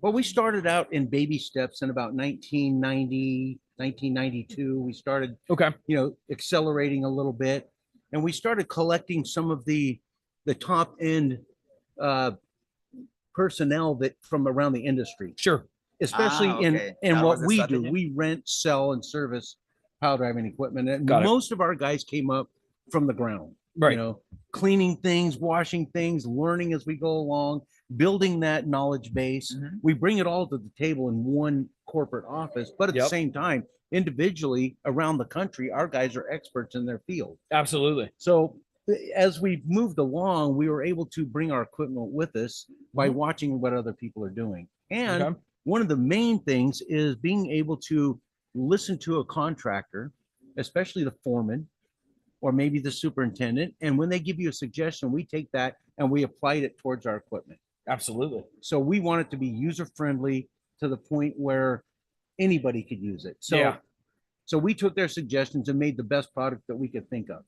Well, we started out in baby steps in about 1990, 1992. We started, Okay. accelerating a little bit. And we started collecting some of the top end personnel that from around the industry, Sure. especially okay. in That what was the we strategy. do. We rent, sell, and service pile driving equipment. And Got it. most of our guys came up from the ground, Right. cleaning things, washing things, learning as we go along, building that knowledge base. Mhm. We bring it all to the table in one corporate office, but at Yep. the same time, individually around the country, our guys are experts in their field. Absolutely. So as we moved along, we were able to bring our equipment with us by watching what other people are doing. And Okay. one of the main things is being able to listen to a contractor, especially the foreman or maybe the superintendent. And when they give you a suggestion, we take that and we apply it towards our equipment. Absolutely. So we want it to be user friendly to the point where anybody could use it. So Yeah. So we took their suggestions and made the best product that we could think of.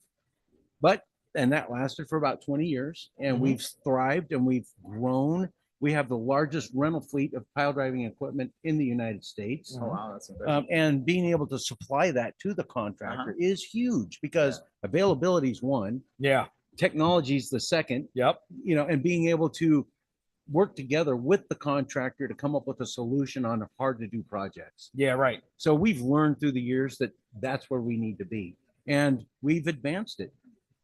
And that lasted for about 20 years, and we've thrived and we've grown. We have the largest rental fleet of pile driving equipment in the United States. Oh, wow, that's impressive. And being able to supply that to the contractor is huge because availability is one. Yeah. Technology is the second. Yep. You know, and being able to work together with the contractor to come up with a solution on hard to do projects. Yeah, right. So we've learned through the years that that's where we need to be, and we've advanced it.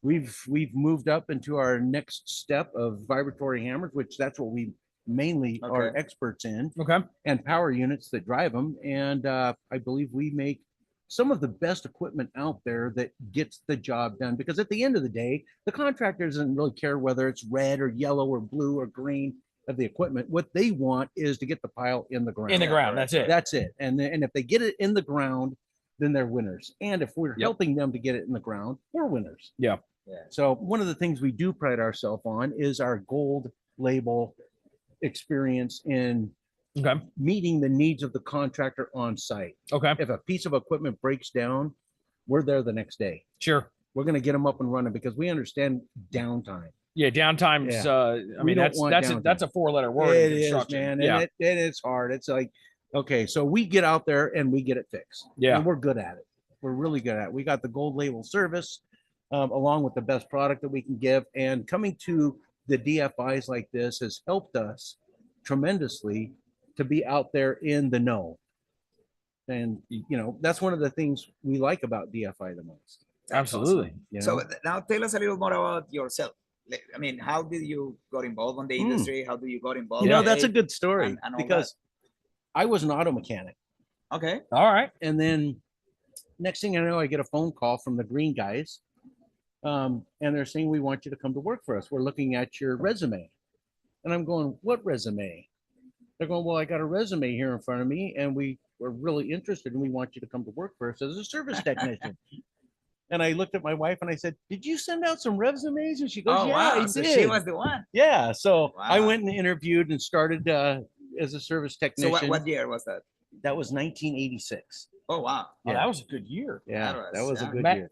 We've moved up into our next step of vibratory hammers, which that's what we mainly are experts in. Okay. And power units that drive them. And I believe we make some of the best equipment out there that gets the job done. Because at the end of the day, the contractor doesn't really care whether it's red or yellow or blue or green of the equipment. What they want is to get the pile in the ground. In the ground. That's it. That's it. And if they get it in the ground, then they're winners. And if we're helping them to get it in the ground, we're winners. Yeah. So one of the things we do pride ourselves on is our gold label experience in meeting the needs of the contractor on site. Okay. If a piece of equipment breaks down, we're there the next day. Sure. We're going to get them up and running because we understand downtime. Yeah, downtime's. I mean, that's a 4-letter word. It in is, construction. man. Yeah. And it's hard. It's like, okay, so we get out there and we get it fixed. Yeah. And we're good at it. We're really good at it. We got the gold label service along with the best product that we can give. And coming to the DFIs like this has helped us tremendously to be out there in the know. And, you know, that's one of the things we like about DFI the most. Absolutely. Awesome. You know? So now tell us a little more about yourself. I mean, how did you got involved in the industry? How do you got involved? You know, that's a good story and all because I was an auto mechanic. Okay. All right. And then next thing I know, I get a phone call from the green guys. And they're saying, we want you to come to work for us. We're looking at your resume. And I'm going, what resume? They're going, well, I got a resume here in front of me and we're really interested and we want you to come to work for us as a service technician. And I looked at my wife and I said, did you send out some resumes? And she goes, Oh, yeah, wow. I So did. she was the one. Yeah. So I Wow. went and interviewed and started as a service So technician. what year was that? That was 1986. Oh, wow. Oh, that was a good year. Yeah, that was a yeah. good Matt- year.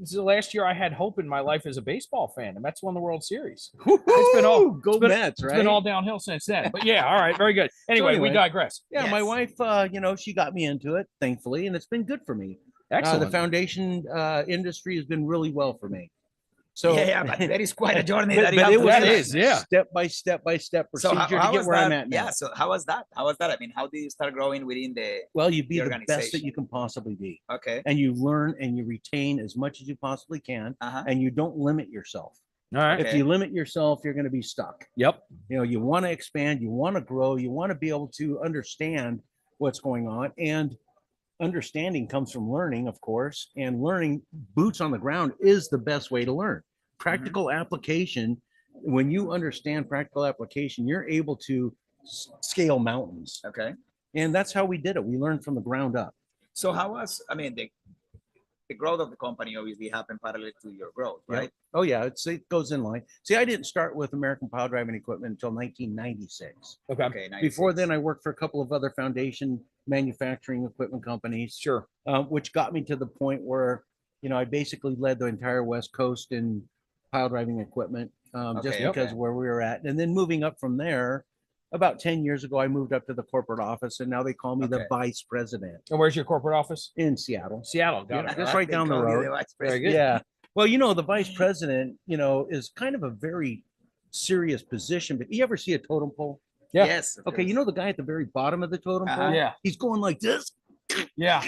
So last year I had hope in my life as a baseball fan. The Mets won the World Series. It's been all- go it's been- Mets, It's right? been all downhill since then. But yeah, all right, very good. Anyway, we anyway, digress. Yeah, my Yes. wife, you know, she got me into it, thankfully, and it's been good for me. Excellent. The foundation industry has been really well for me. So yeah, but that is quite a journey. but, that you but have it to was That do. is, yeah. step by step So procedure to get was where that? I'm at now. Yeah. So how was that? How was that? I mean, how did you start growing within the? Well, you be the the best that organization? you can possibly be, Okay. and you learn and you retain as much as you possibly can, Uh-huh. and you don't limit yourself. All right. If Okay. you limit yourself, you're going to be stuck. Yep. You know, you want to expand, you want to grow, you want to be able to understand what's going on, and understanding comes from learning, of course, and learning boots on the ground is the best way to learn. Practical application, when you understand practical application, you're able to scale mountains. Okay. And that's how we did it. We learned from the ground up. So how was? I mean, the growth of the company obviously happened parallel to your growth, Yep. right? Oh yeah, it goes in line. See, I didn't start with American Pile Driving Equipment until 1996. Okay. Okay. Before 96. then, I worked for a couple of other foundation manufacturing equipment companies. Sure. Which got me to the point where, you know, I basically led the entire West Coast in pile driving equipment, just Okay, because okay. where we were at. And then moving up from there, about 10 years ago, I moved up to the corporate office, and now they call me the Okay. vice president And where's your corporate office? in Seattle. Seattle. Got Yeah, it. just All right They down the call you road. vice Very president. good. Yeah. Well, you know, the vice president, you know, is kind of a very serious position. But you ever see a totem pole? Yeah. Yes. of Okay, you course. know the guy at the very bottom of the totem Uh-huh. pole? Yeah. He's going like this. Yeah.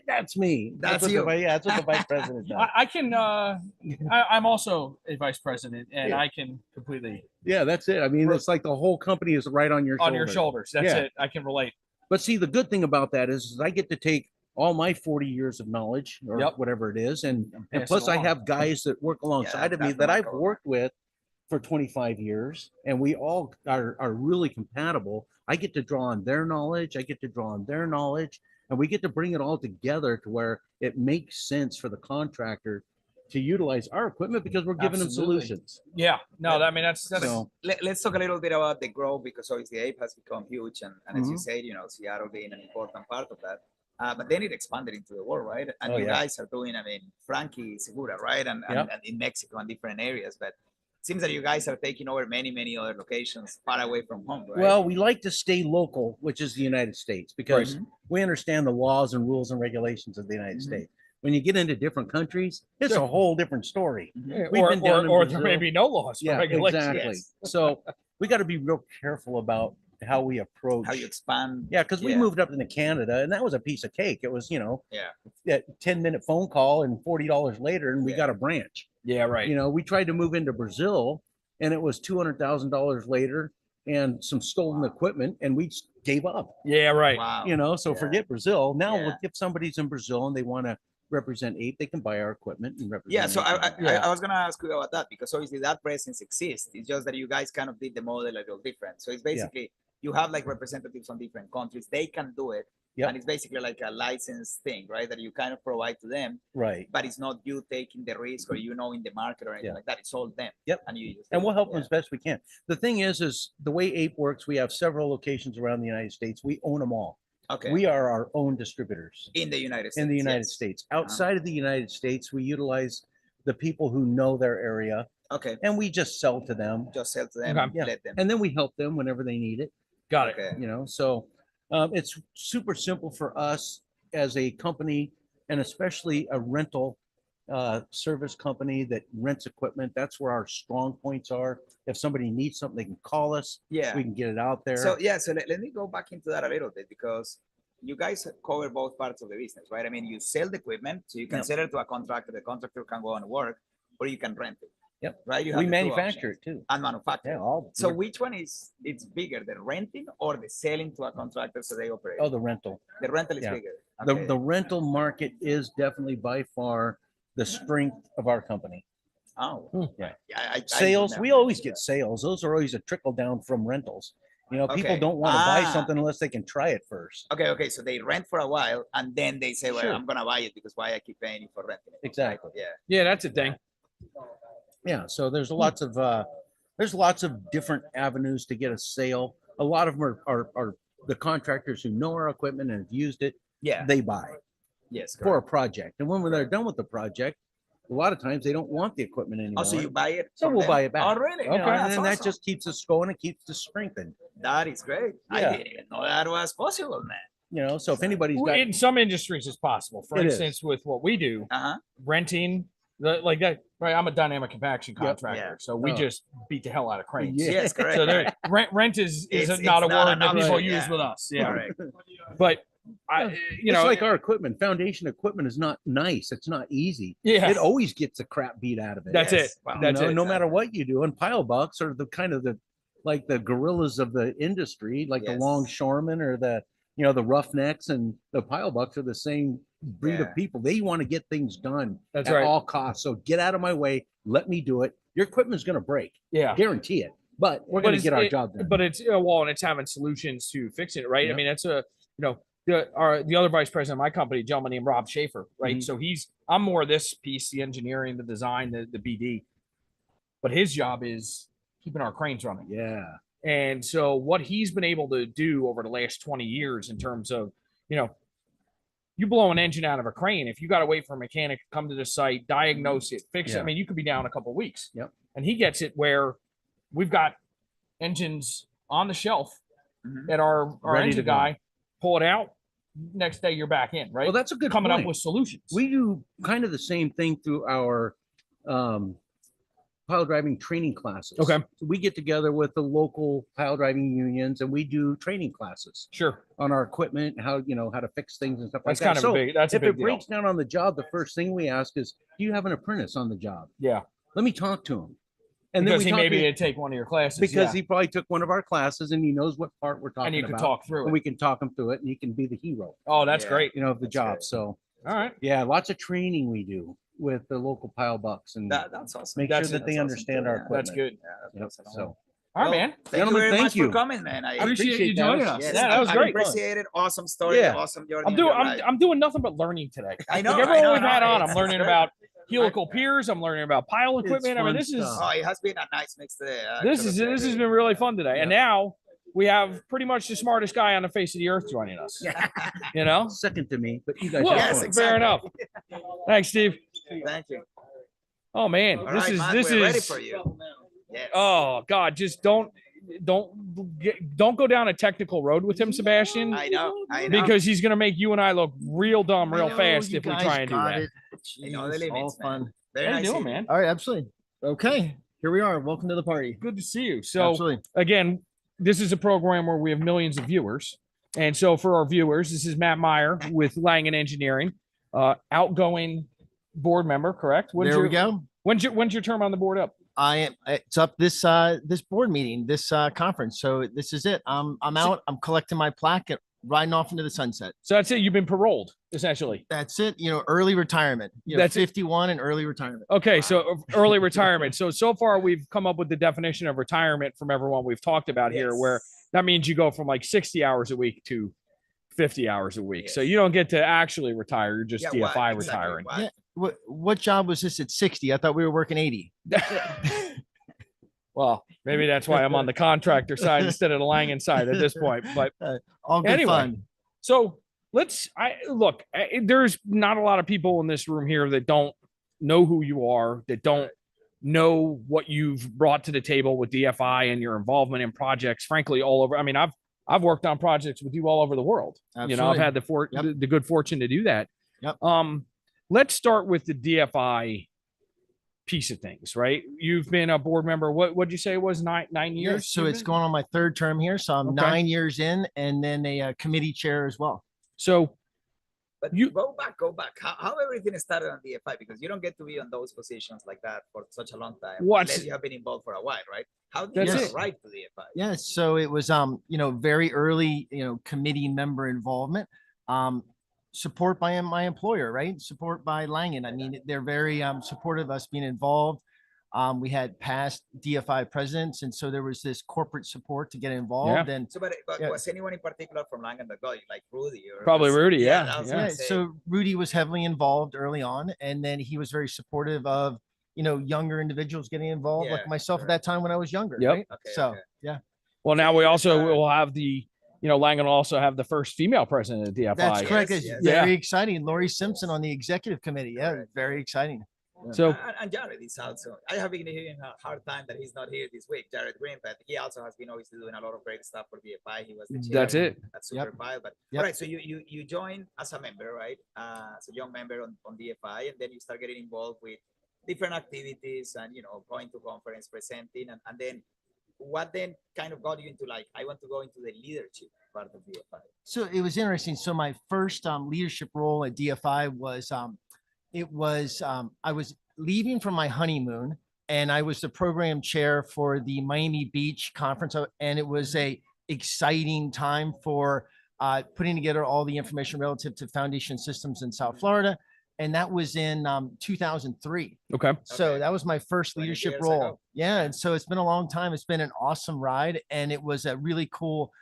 That's me. That's what you. that's what the vice president does. I can. I'm also a vice president, and Yeah. I can completely Yeah, that's it. I mean, it's like the whole company is right on your on shoulder. your shoulders. That's Yeah. it. I can relate. But see, the good thing about that is I get to take all my 40 years of knowledge or Yep. whatever it is, and pass it plus I along. have guys that work alongside of me that's that I've remarkable. worked with for 25 years, and we all are really compatible. I get to draw on their knowledge, I get to draw on their knowledge, and we get to bring it all together to where it makes sense for the contractor to utilize our equipment because we're giving them Absolutely. solutions. Yeah. No. I mean, that's So Let's talk a little bit about the growth because obviously APE has become huge, and as you Mhm. said, you know, Seattle being an important part of that. But then it expanded into the world, right? And Oh, you yeah. guys are doing, I mean, Frankie Segura, right? And in Mexico and different areas. But it seems that you guys are taking over many, many other locations far away from home, right? Well, we like to stay local, which is the United States, because we understand the laws and rules and regulations of the United States. When you get into different countries, it's a whole different story. We've been down in or there may Brazil. be no laws. Yeah, regulations. exactly. Yes. So we got to be real careful about how we approach. How you expand. Yeah, because we moved up into Canada, and that was a piece of cake. It was, a 10-minute phone call and $40 later, and we got a branch. Yeah, right. We tried to move into Brazil, and it was $200,000 later and some stolen equipment, and we just gave up. Yeah, right. Wow. So forget Brazil. Now, Yeah. if somebody's in Brazil and they want to represent APE, they can buy our equipment and represent. Yeah, so APE. I was gonna ask you about that because obviously that presence exists. It's just that you guys kind of did the model a little different. So it's basically you have like representatives from different countries. They can do it, and it's basically like a license thing, right? That you kind of provide to them, right? But it's not you taking the risk or in the market or anything like that. It's all them. Yep. And you just And we'll help them as best we can. The thing is the way APE works, we have several locations around the United States. We own them all. Okay. We are our own distributors in the United States. In the United States. Outside of the United States, we utilize the people who know their area. Okay. And we just sell to them. Just sell to them. Yeah. Let them. And then we help them whenever they need it. Got it. Okay. So it's super simple for us as a company, and especially a rental service company that rents equipment. That's where our strong points are. If somebody needs something, they can call us. Yeah. We can get it out there. So let me go back into that a little bit because you guys cover both parts of the business, right? I mean, you sell the equipment, so you can sell it to a contractor. The contractor can go and work, or you can rent it. Yep. Right. You have we the two manufacture options. it too. And manufacture. Yeah. So which one it's bigger, the renting or the selling to a contractor so they operate? Oh, the rental. The rental is Yeah. bigger. The rental market is definitely by far the strength of our company. Oh, yeah. Sales. We always get sales. Those are always a trickle down from rentals. People don't want to buy something unless they can try it first. Okay. So they rent for a while and then they say, well, Sure. I'm going to buy it because why I keep paying you for renting it. Exactly. Yeah. Yeah, that's a thing. Yeah. So there's lots of different avenues to get a sale. A lot of them are the contractors who know our equipment and have used it. Yeah. They buy Yes. for a project. And when they're done with the project, a lot of times they don't want the equipment anymore. Oh, so you buy it? So from we'll them? buy it back. Oh, really? Okay. That's And that awesome. just keeps us going and keeps us strengthened. That is great. I Yeah. didn't even know that was possible, man. So if anybody's got, In some industries, it's possible. For It is. instance, with what we do, Uh-huh. renting, like that, right? I'm a dynamic compaction contractor, Yeah. so we Oh. just beat the hell out of cranes. Yeah. Yes, correct. So there, rent is It's not a not word an that people option, use yeah. with us. Yeah, Correct. but it's like our equipment. Foundation equipment is not nice. It's not easy. Yeah. It always gets the crap beat out of it. That's Yes. it. Wow. That's it. No matter what you do. And pile bucks are the kind of the gorillas of the industry, like the Yes. longshoremen or the roughnecks, and the pile bucks are the same breed Yeah. of people. They want to get things done That's at right. all costs. So get out of my way. Let me do it. Your equipment's going to break. Yeah. Guarantee it. But we're going to get our job done. But it's and it's having solutions to fixing it, right? I Yeah. mean, that's the other vice president of my company, a gentleman named Rob Schaefer, right? Mhm. So I'm more this piece, the engineering, the design, the BD, but his job is keeping our cranes running. Yeah. And so what he's been able to do over the last 20 years in terms of, you blow an engine out of a crane, if you got to wait for a mechanic to come to the site, diagnose it, fix it. Yeah. I mean, you could be down a couple of weeks. Yep. And he gets it where we've got engines on the shelf Mhm. that our Ready engine to go. guy pull it out. Next day you're back in, right? Well, that's a good coming point. up with solutions. We do kind of the same thing through our pile driving training classes. Okay. So we get together with the local pile driving unions and we do training classes Sure. on our equipment, how to fix things and stuff That's like kind that. of So a big, that's a if big it deal. breaks down on the job, the first thing we ask is, do you have an apprentice on the job? Yeah. Let me talk to him. And Because then he we talk maybe to him did take one of your classes. because yeah. he probably took one of our classes and he knows what part we're talking and you about. can talk through And it. we can talk him through it and he can be the hero, Oh, that's Yeah. great. of the That's job. great. So All right. yeah, lots of training we do with the local pile bucks and That's awesome. make That's- sure that they that's awesome understand too, our yeah. equipment. That's good. Yeah, Yep, that's awesome. so All right, Well, man. Thank Gentlemen, you very thank much you. for coming, man. I Appreciate you that. joining Yes. us. Yes, Yeah, that was I great. appreciate it. Awesome story. Yeah. Awesome journey. I'm of doing your life. I'm doing nothing but learning today. I know. Like everyone I know, we've had on, I'm it's learning great. about helical piers. I'm learning about pile equipment. I mean, fun this is stuff. Oh, it has been a nice mix today. this has been really fun today. And now we have pretty much the smartest guy on the face of the earth joining us. You know? Second to me, but you guys. Well, have Yes, fun. fair enough. Thanks, Steve. Thank you. Oh man, All this right, is Matt, this we're ready is for you. Yes. oh god, just don't go down a technical road with him, Sebastian, I know. because he's gonna make you and I look real dumb real I know, fast you if we guys try and do got that. it. You know the Jeez, all limits, man. fun. Very How you nice doing, evening. man? All right, absolutely. Okay, here we are. Welcome to the party. Good to see you. So Absolutely. again, this is a program where we have millions of viewers. And so for our viewers, this is Matt Meyer with LANGAN Engineering, outgoing board member, correct? There we go. When's your term on the board up? It's up this board meeting, this conference. So this is it. I'm out. I'm collecting my plaque and riding off into the sunset. So that's it. You've been paroled, essentially. That's it. Early retirement. That's it. 51 and early retirement. Okay, so early retirement. So far we've come up with the definition of retirement from everyone we've talked about here, where that means you go from like 60 hours a week to 50 hours a week. So you don't get to actually retire. You're just DFI retiring. Yeah. What job was this at 60? I thought we were working 80. Well, maybe that's why I'm on the contractor side instead of the LANGAN side at this point. But All good anyway, fun. so look, there's not a lot of people in this room here that don't know who you are, that don't know what you've brought to the table with DFI and your involvement in projects, frankly, all over. I mean, I've worked on projects with you all over the world. Absolutely. I've had the good fortune to do that. Yep. Let's start with the DFI piece of things, right? You've been a board member. What'd you say it was 9 years? Yeah, so it's going on my third term here. So I'm Okay. 9 years in, and then a committee chair as well. So But You- go back. How everything started on DFI, because you don't get to be on those positions like that for such a long time. What's- Unless you have been involved for a while, right? How did That's you it. arrive to DFI? Yeah, so it was very early, committee member involvement. Support by my employer, right? Support by LANGAN. I mean, they're very supportive of us being involved. We had past DFI presidents, and so there was this corporate support to get involved. And So, but Yeah. was anyone in particular from LANGAN that got you, like Rudy? Or Probably was- Rudy, yeah, I was yeah. gonna yeah, say, so Rudy was heavily involved early on, and then he was very supportive of younger individuals getting involved, Yeah, like myself correct. at that time when I was younger. Yep. Right? Okay, So okay. yeah, well, now we also will have LANGAN will also have the first female president of DFI. that's correct. Yes, It's yes. very exciting. Lori Simpson on the executive committee. Yeah, Correct. very exciting. So And Jared is also. I have been hearing a hard time that he's not here this week, Jared Green, but he also has been obviously doing a lot of great stuff for DFI. He was the chair that's it. at Super Pile. But Yep. all right, so you join as a member, right? As a young member on DFI, and then you start getting involved with different activities and going to conference, presenting, and then what then kind of got you into like I want to go into the leadership part of DFI? So it was interesting. So my first leadership role at DFI was I was leaving from my honeymoon, and I was the program chair for the Miami Beach conference, and it was a exciting time for putting together all the information relative to foundation systems in South Florida, and that was in 2003. okay. So Okay. that was my first 20 leadership years role. ago. Yeah, and so it's been a long time. It's been an awesome ride, and it was a really cool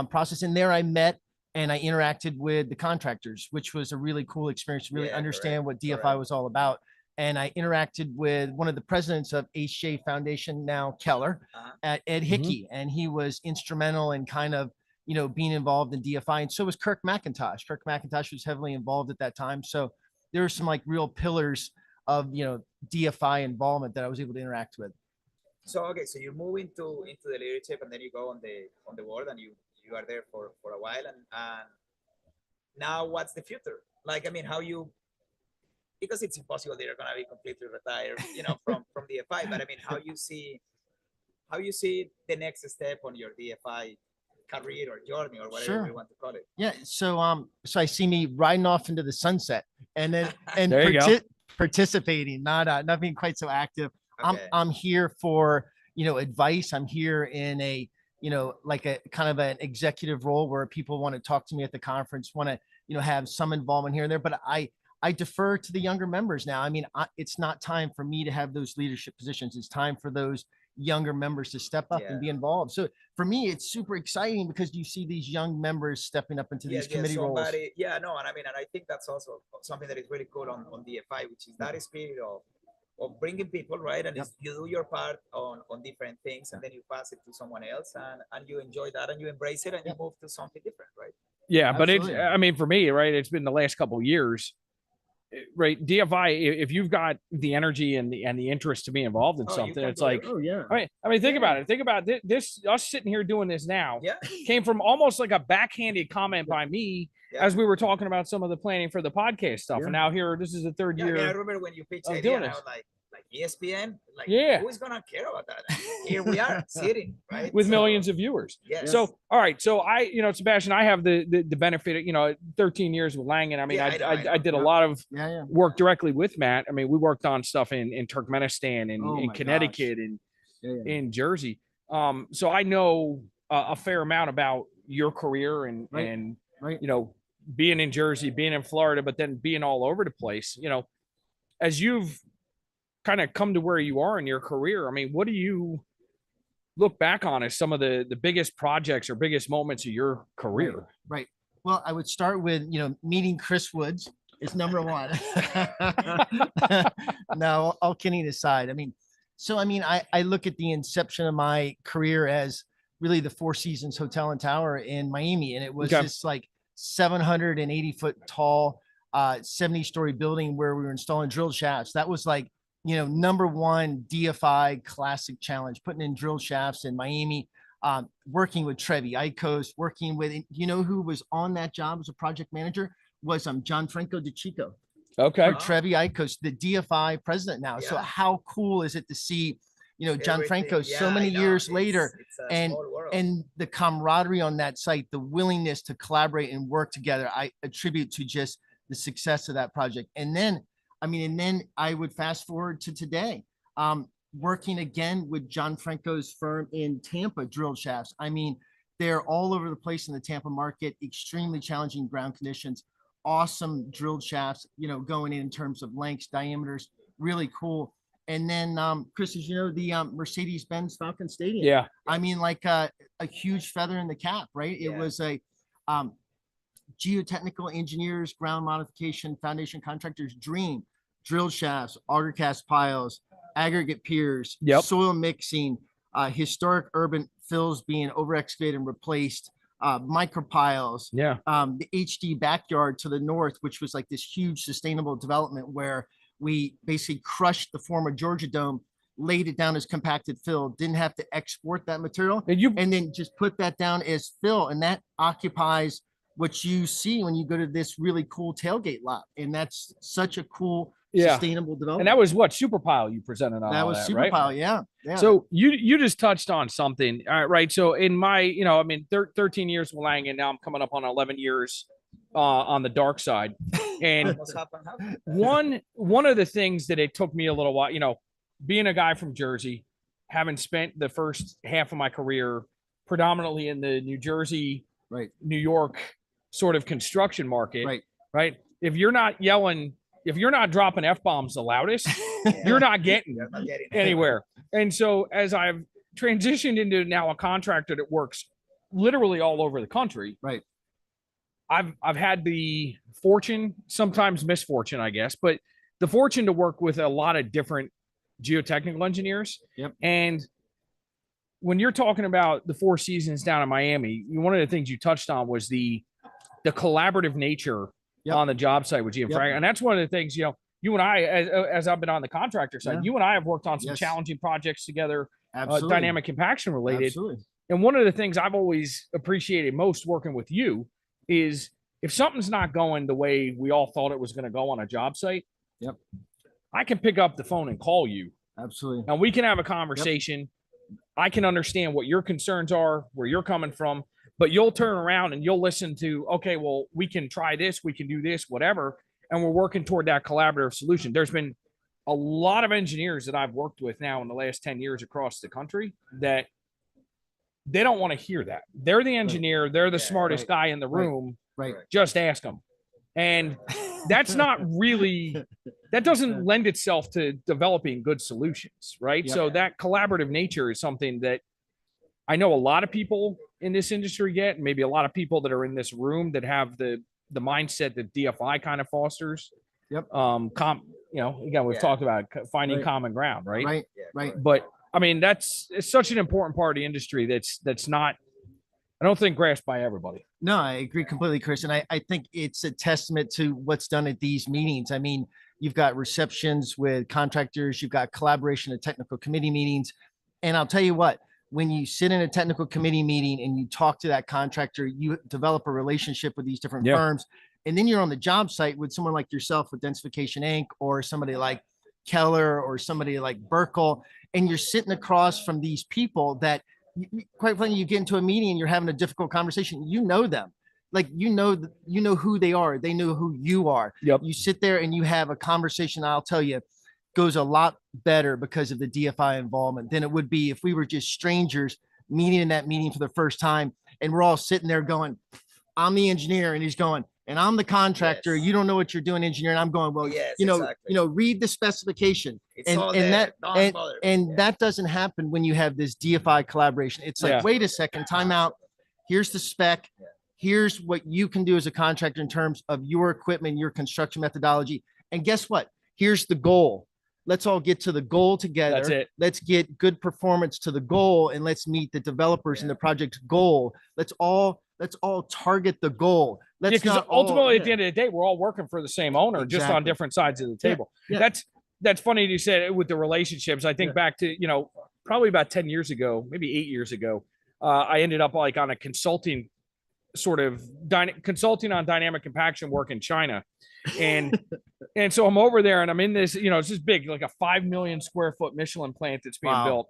process. And there I met and I interacted with the contractors, which was a really cool experience to really Yeah, understand what DFI correct. was all about. And I interacted with one of the presidents of HJ Foundation, now Keller, Uh-huh. at Ed Hickey, and he was instrumental in kind of being involved in DFI. And so was Kirk McIntosh. Kirk McIntosh was heavily involved at that time. So there were some like real pillars of DFI involvement that I was able to interact with. So okay, so you move into the leadership, and then you go on the board, and you are there for a while, and now what's the future? Like, I mean, how you, because it's impossible they're gonna be completely retired, from DFI. But I mean, how you see the next step on your DFI career or journey or whatever Sure. you want to call it. Yeah. So I see me riding off into the sunset, and then There you go. participating, not being quite so active. Okay. I'm here for advice. I'm here in a like a kind of an executive role where people want to talk to me at the conference, want to have some involvement here and there. But I defer to the younger members now. I mean, it's not time for me to have those leadership positions. It's time for those younger members to step up Yeah. and be involved. So for me, it's super exciting because you see these young members stepping up into these committee roles. Yeah, no, and I mean, and I think that's also something that is really cool on DFI, which is that spirit of bringing people, right? And you do your part on different things, and then you pass it to someone else, and you enjoy that, and you embrace it, and you move to something different, right? Yeah, but Absolutely. I mean, for me, right, it's been the last couple of years, right? DFI, if you've got the energy and the interest to be involved in something, it's like, yeah. I mean, think about it. Think about this. Us sitting here doing this now Yeah. came from almost like a backhanded comment by me as we were talking about some of the planning for the podcast stuff. And now here, this is the third year. I remember when you pitched it, doing I this. was like ESPN, like Yeah. who's gonna care about that? Here we are sitting, right? With millions of viewers. Yes. So, all right. So Sebastian, I have the benefit of, 13 years with Langan. I mean, I did a lot of work directly with Matt. I mean, we worked on stuff in Turkmenistan and in Connecticut and in Jersey. So I know a fair amount about your career and being in Jersey, being in Florida, but then being all over the place, as you've kind of come to where you are in your career. I mean, what do you look back on as some of the biggest projects or biggest moments of your career? Right. Well, I would start with, meeting Chris Woods is number one. No, all kidding aside. I mean, I look at the inception of my career as really the Four Seasons Hotel and Tower in Miami. And it was this like 780-foot tall, 70-story building where we were installing drill shafts. That was like, number one DFI classic challenge, putting in drill shafts in Miami, working with Trevi, Icos, working with, who was on that job as a project manager was Gianfranco DeChico. Okay. For Trevi, Icos, the DFI president now. Yeah. So how cool is it to see, Gianfranco so many years later, and the camaraderie on that site, the willingness to collaborate and work together, I attribute to just the success of that project. And then I would fast forward to today, working again with Gianfranco's firm in Tampa, drill shafts. I mean, they're all over the place in the Tampa market, extremely challenging ground conditions, awesome drilled shafts, going in terms of lengths, diameters, really cool. And then, Chris, as you know, the Mercedes-Benz Falcon Stadium. Yeah. I mean, like a huge feather in the cap, right? It was a geotechnical engineers, ground modification, foundation contractors' dream. Drill shafts, auger cast piles, aggregate piers, soil mixing, historic urban fills being over excavated and replaced, micropiles, the HD backyard to the north, which was like this huge sustainable development where we basically crushed the former Georgia Dome, laid it down as compacted fill, didn't have to export that material, and then just put that down as fill, and that occupies what you see when you go to this really cool tailgate lot, and that's such a cool sustainable development. And that was what Superpile you presented on. That was Superpile, right? Yeah. So you just touched on something, right? So in my 13 years with Langan, now I'm coming up on 11 years on the dark side, and one of the things that it took me a little while, being a guy from Jersey, having spent the first half of my career predominantly in the New Jersey, New York sort of construction market, right? If you're not yelling, if you're not dropping F-bombs the loudest, you're not getting anywhere. And so as I've transitioned into now a contractor that works literally all over the country, I've had the fortune, sometimes misfortune, I guess, but the fortune to work with a lot of different geotechnical engineers. And when you're talking about the Four Seasons down in Miami, one of the things you touched on was the collaborative nature on the job site with Gianfranco. And that's one of the things, you and I, as I've been on the contractor side, you and I have worked on some challenging projects together, dynamic compaction related. And one of the things I've always appreciated most working with you is if something's not going the way we all thought it was going to go on a job site, I can pick up the phone and call you. And we can have a conversation. I can understand what your concerns are, where you're coming from, but you'll turn around and you'll listen to, okay, well, we can try this, we can do this, whatever. And we're working toward that collaborative solution. There's been a lot of engineers that I've worked with now in the last 10 years across the country that they don't want to hear that. They're the engineer. They're the smartest guy in the room. Just ask them. And that's not really, that doesn't lend itself to developing good solutions, right? So that collaborative nature is something that I know a lot of people in this industry get, and maybe a lot of people that are in this room that have the mindset that DFI kind of fosters. again, we've Yeah. talked about finding Right. common ground, right? Right. Yeah, Right. correct. But I mean, it's such an important part of the industry that's not, I don't think, grasped by everybody. No, I agree completely, Chris. And I think it's a testament to what's done at these meetings. I mean, you've got receptions with contractors, you've got collaboration at technical committee meetings. And I'll tell you what, when you sit in a technical committee meeting and you talk to that contractor, you develop a relationship with these different Yeah. firms. And then you're on the job site with someone like yourself with Densification Inc. or somebody like Keller or somebody like Burkle. And you're sitting across from these people that quite frankly, you get into a meeting and you're having a difficult conversation. You know them, like you know who they are. They know who you are. Yep. You sit there and you have a conversation. I'll tell you, goes a lot better because of the DFI involvement than it would be if we were just strangers meeting in that meeting for the first time and we're all sitting there going, "I'm the engineer," and he's going, "And I'm the contractor. Yes. You don't know what you're doing, engineer." And I'm going, "Well, Yes, you know, exactly. read the specification." It's and all and there. that Don't bother. and Yeah. that doesn't happen when you have this DFI collaboration. It's like, Yeah. wait a second, time out. Here's the spec. Yeah. Here's what you can do as a contractor in terms of your equipment, your construction methodology. And guess what? Here's the goal. Let's all get to the goal together. That's it. Let's get good performance to the goal, and let's meet the developers and the project's goal. Let's all target the goal. Let's Because not all- ultimately, at the yeah. end of the day, we're all working for the same owner, just on Exactly. different sides of the table. Yeah. That's funny you said with the relationships. I think Yeah. back to, probably about 10 years ago, maybe 8 years ago, I ended up like on a consulting sort of consulting on dynamic compaction work in China. And and so I'm over there and I'm in this, it's this big, like a 5 million square foot Michelin plant that's being Wow. built.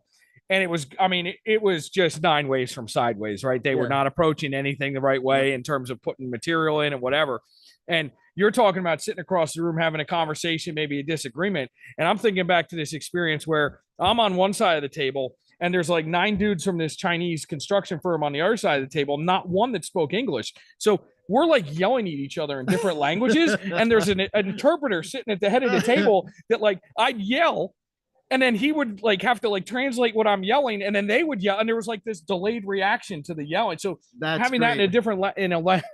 And it was just 9 ways from sideways, right? They were Yeah. not approaching anything the right way in terms of putting material in and whatever. And you're talking about sitting across the room, having a conversation, maybe a disagreement. And I'm thinking back to this experience where I'm on one side of the table and there's like 9 dudes from this Chinese construction firm on the other side of the table, not one that spoke English. So we're like yelling at each other in different languages. And there's an interpreter sitting at the head of the table that like I'd yell. And then he would like have to like translate what I'm yelling, and then they would yell, and there was like this delayed reaction to the yelling. So That's having that in a great. different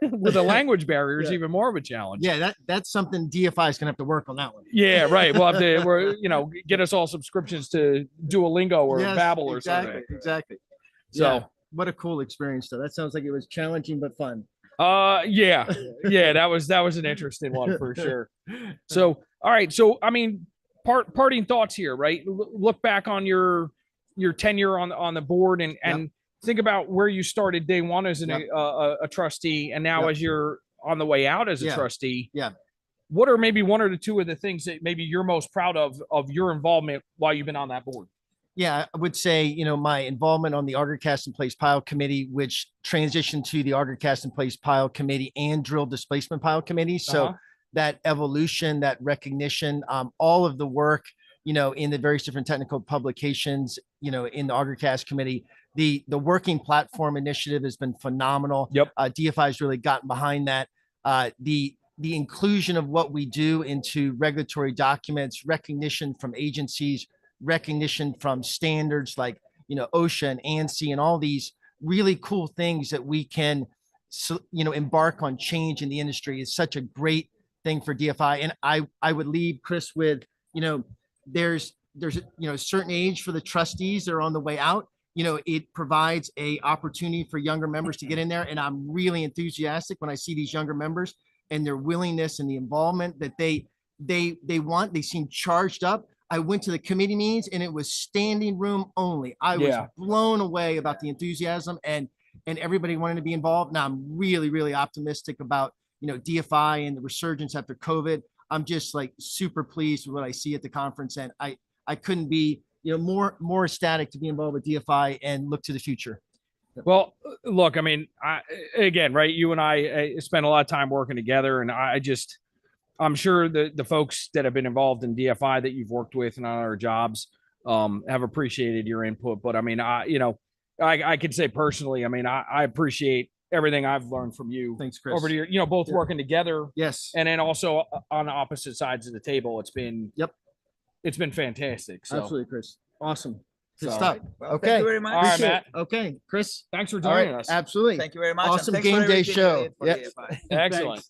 with a language barrier is Yeah. even more of a challenge. Yeah, that's something DFI is gonna have to work on that one. Yeah, right. We'll have to, get us all subscriptions to Duolingo or Yes, Babbel or exactly, something. exactly. So, Yeah, what a cool experience though. That sounds like it was challenging but fun. yeah, that was an interesting one for sure. So, all right. So, I mean, parting thoughts here, right? Look back on your tenure on the board and think about where you started day one as a trustee, and now as you're on the way out as a trustee. Yeah. What are maybe one or two of the things that maybe you're most proud of your involvement while you've been on that board? Yeah, I would say, my involvement on the Auger Cast and Place Pile Committee, which transitioned to the Auger Cast and Place Pile Committee and Drill Displacement Pile Committee. So that evolution, that recognition, all of the work, in the various different technical publications, in the Auger Cast Committee, the working platform initiative has been phenomenal. Yep. DFI has really gotten behind that. The inclusion of what we do into regulatory documents, recognition from agencies, recognition from standards like, OSHA and ANSI and all these really cool things that we can, embark on change in the industry is such a great thing for DFI. And I would leave Chris with, there's a certain age for the trustees that are on the way out. It provides a opportunity for younger members to get in there. And I'm really enthusiastic when I see these younger members and their willingness and the involvement that they want. They seem charged up. I went to the committee meetings and it was standing room only. I was blown away about the enthusiasm and everybody wanting to be involved. Now I'm really, really optimistic about, DFI and the resurgence after COVID. I'm just like super pleased with what I see at the conference. And I couldn't be, more ecstatic to be involved with DFI and look to the future. Well, look, I mean, again, right. You and I spent a lot of time working together, and I'm sure the folks that have been involved in DFI that you've worked with and on our jobs have appreciated your input. But I mean, I could say personally, I mean, I appreciate everything I've learned from you. Thanks, Chris. Over the year, both working together. Yes. And then also on the opposite sides of the table. It's been fantastic. So Absolutely, Chris. Awesome. Good So- stuff. Well, Okay. Thank you very much. All right, Appreciate Matt. it. Okay, Chris. Thanks for All joining right. us. Absolutely. Thank you very much. and Awesome thanks for game day everything you show. did for Yep. DFI. Excellent.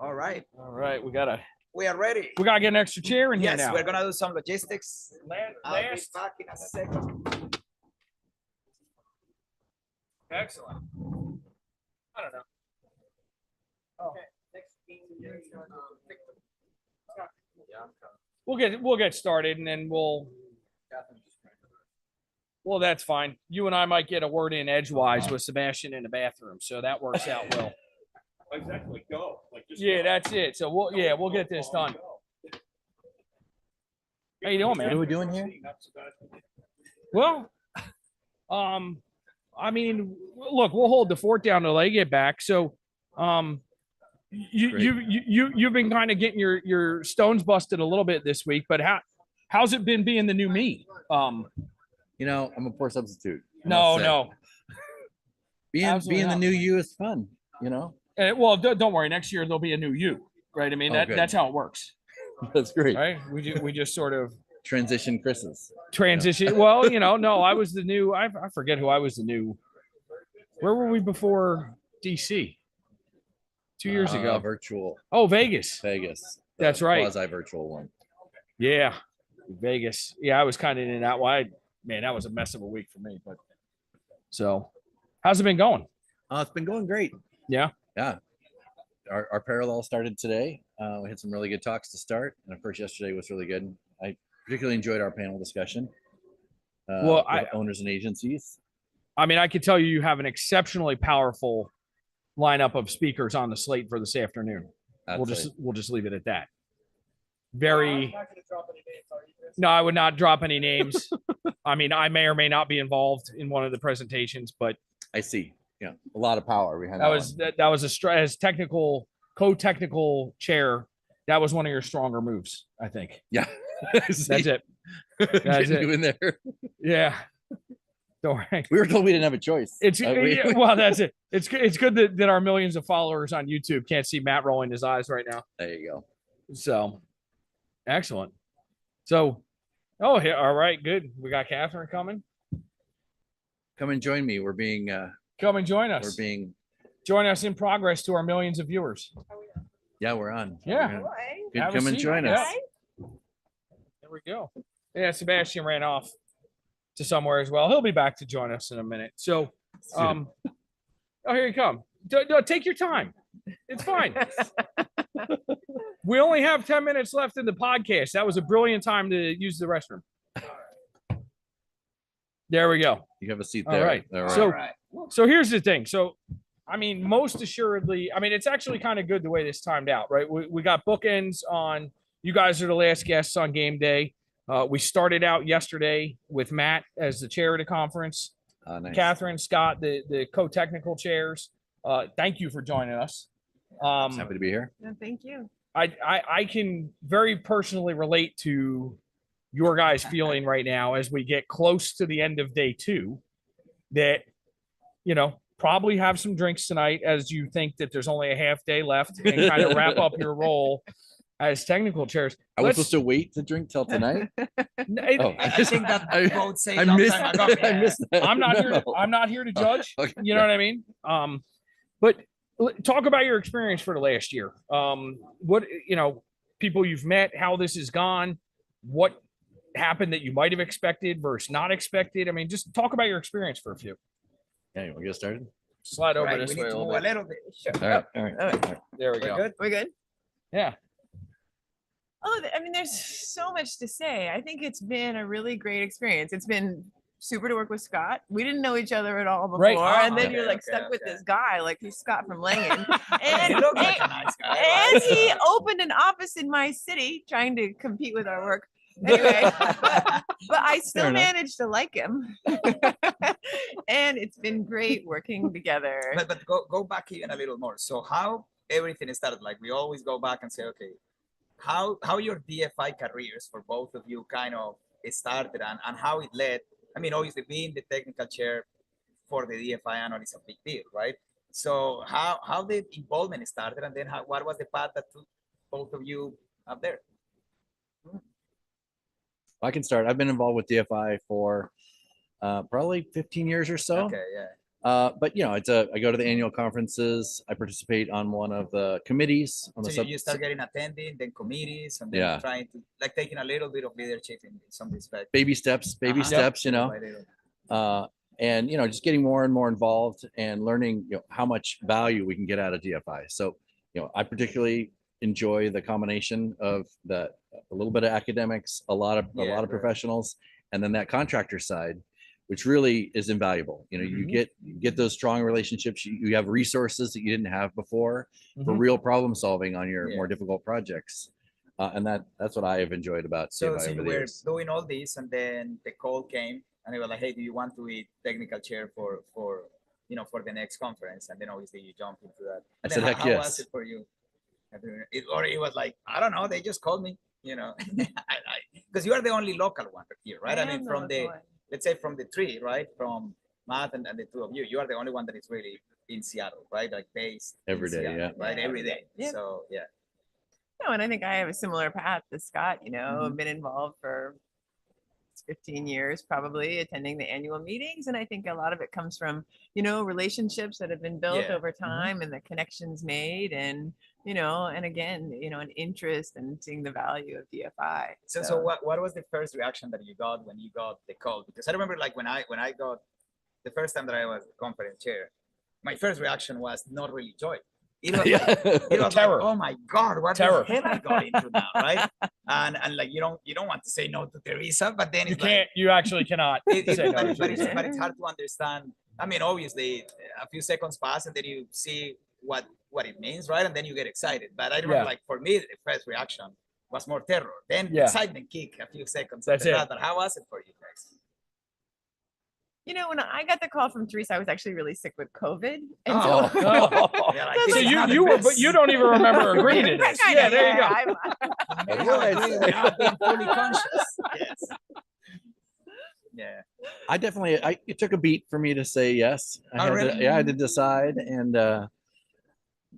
All right. All right. We got a We are ready. We gotta get an extra chair in here Yes, now. we're gonna do some logistics. I'll be Last. back in a second. Excellent. I don't know. Oh. We'll get started and then well, that's fine. You and I might get a word in edgewise with Sebastian in the bathroom, so that works out well. Exactly. Go. Like, just Yeah, go. that's it. So we'll get this done. How you doing, What man? are we doing here? Well, I mean, look, we'll hold the fort down till they get back. So, you've been kind of getting your stones busted a little bit this week, but how's it been being the new me? You know, I'm a poor substitute. I No, must say. no. Being Absolutely the not. new you is fun. You know, Well, don't worry. Next year there'll be a new you, right? I mean, Oh, good. that's how it works, that's great. right? We just sort of Transition Chris's. transition. Well, no, I was the new. I forget who I was the new. Where were we before DC? 2 years ago. Virtual Oh, Vegas. Vegas. That's right. Quasi-virtual one. Yeah, Vegas. Yeah, I was kind of in that. Man, that was a mess of a week for me. But so, how's it been going? It's been going great. Yeah. Yeah. Our parallel started today. We had some really good talks to start, and of course, yesterday was really good. I particularly enjoyed our panel discussion. Well, with owners and agencies. I mean, I could tell you have an exceptionally powerful lineup of speakers on the slate for this afternoon. We'll just leave it at that. Very. No, I would not drop any names. I mean, I may or may not be involved in one of the presentations, but I see. Yeah, a lot of power behind that was as co-technical chair. That was one of your stronger moves, I think. Yeah, that's it. That's it. In there. Yeah. Don't worry. We were told we didn't have a choice. Well, that's it. It's good that our millions of followers on YouTube can't see Matt rolling his eyes right now. There you go. So, excellent. So, here. All right, good. We got Kathryn coming. Come and join me. We're being. Come and join us. Join us in progress to our millions of viewers. Yeah, we're on. Yeah. Good. Come and join us. There we go. Yeah, Sebastian ran off to somewhere as well. He'll be back to join us in a minute. So, here you come. Take your time. It's fine. We only have 10 minutes left in the podcast. That was a brilliant time to use the restroom. There we go. You have a seat All there. right. All right. So here's the thing. So, I mean, most assuredly, I mean, it's actually kind of good the way this timed out, right? We got bookends on, you guys are the last guests on game day. We started out yesterday with Matt as the chair of the conference. Nice. Kathryn, Scott, the co-technical chairs. Thank you for joining us. Happy to be here. No, thank you. I can very personally relate to your guys' feeling right now as we get close to the end of day 2 that, probably have some drinks tonight as you think that there's only a half day left and kind of wrap up your role as technical chairs. I was supposed to wait to drink till tonight. I think that both say I missed that. I'm not here to judge. Okay. You know what I mean? But talk about your experience for the last year. What, people you've met, how this has gone, what happened that you might have expected versus not expected. I mean, just talk about your experience for a few. Yeah, you want to get started? Slide over Right, this we way need a to little move bit. a little bit. Sure. All right. All right. There we We're go. good. We're good. Yeah. Oh, I mean, there's so much to say. I think it's been a really great experience. It's been super to work with Scott. We didn't know each other at all before, Right. and then Okay, you're like okay, stuck with okay. this guy, like he's Scott from LANGAN, He and looks like a nice guy, right? and he opened an office in my city, trying to compete with our work. Anyway, but I still enough. managed to like him, and it's been great working together. But go back even a little more. So how everything started? Like we always go back and say, okay, how your DFI careers for both of you kind of started and how it led. I mean, obviously being the technical chair for the DFI annual is a big deal, right? So how the involvement started, and then what was the path that took both of you up there? I can start. I've been involved with DFI for probably 15 years or so. Okay, yeah. But you know, I go to the annual conferences. I participate on one of the committees. On the So you start getting attending, then committees, and then trying to like taking a little bit of leadership in some respect. Baby steps, you know. And you know, just getting more and more involved and learning, you know, how much value we can get out of DFI. So, you know, I particularly enjoy the combination of a little bit of academics, a lot of professionals, and then that contractor side, which really is invaluable. You know, you get those strong relationships. You have resources that you didn't have before for real problem solving on your more difficult projects. And that's what I have enjoyed about DFI. So you were doing all this, and then the call came, and they were like, "Hey, do you want to be technical chair for you know, for the next conference?" And then obviously you jump into that. And I said, "Heck how yes." was it for you? Or it was like, I don't know, they just called me, you know, because you are the only local one here, right? I mean, from let's say from the three, right? From Matt and the two of you, you are the only one that is really in Seattle, right? Like based every day, Seattle, right? Every day. Yeah. So yeah. No, and I think I have a similar path to Scott. You know, I've been involved for 15 years, probably attending the annual meetings. And I think a lot of it comes from, you know, relationships that have been built over time and the connections made, and, you know, and again, you know, an interest in seeing the value of DFI. So what was the first reaction that you got when you got the call? Because I remember like when I got the first time that I was conference chair, my first reaction was not really joy. It was, it was terror. Like, oh my God, what the hell I got into now, right? And like you don't want to say no to Teresa, but then you actually cannot. But it's hard to understand. I mean, obviously, a few seconds pass, and then you see what it means, right? And then you get excited. But I remember, like for me, the first reaction was more terror. Then excitement kick a few seconds. That's it. But how was it for you guys? You know, when I got the call from Teresa, I was actually really sick with COVID. And so you were, but you don't even remember agreeing to this. Yeah, there you go. I'm fully conscious. Yes. Yeah. I definitely, it took a beat for me to say yes. I had to decide and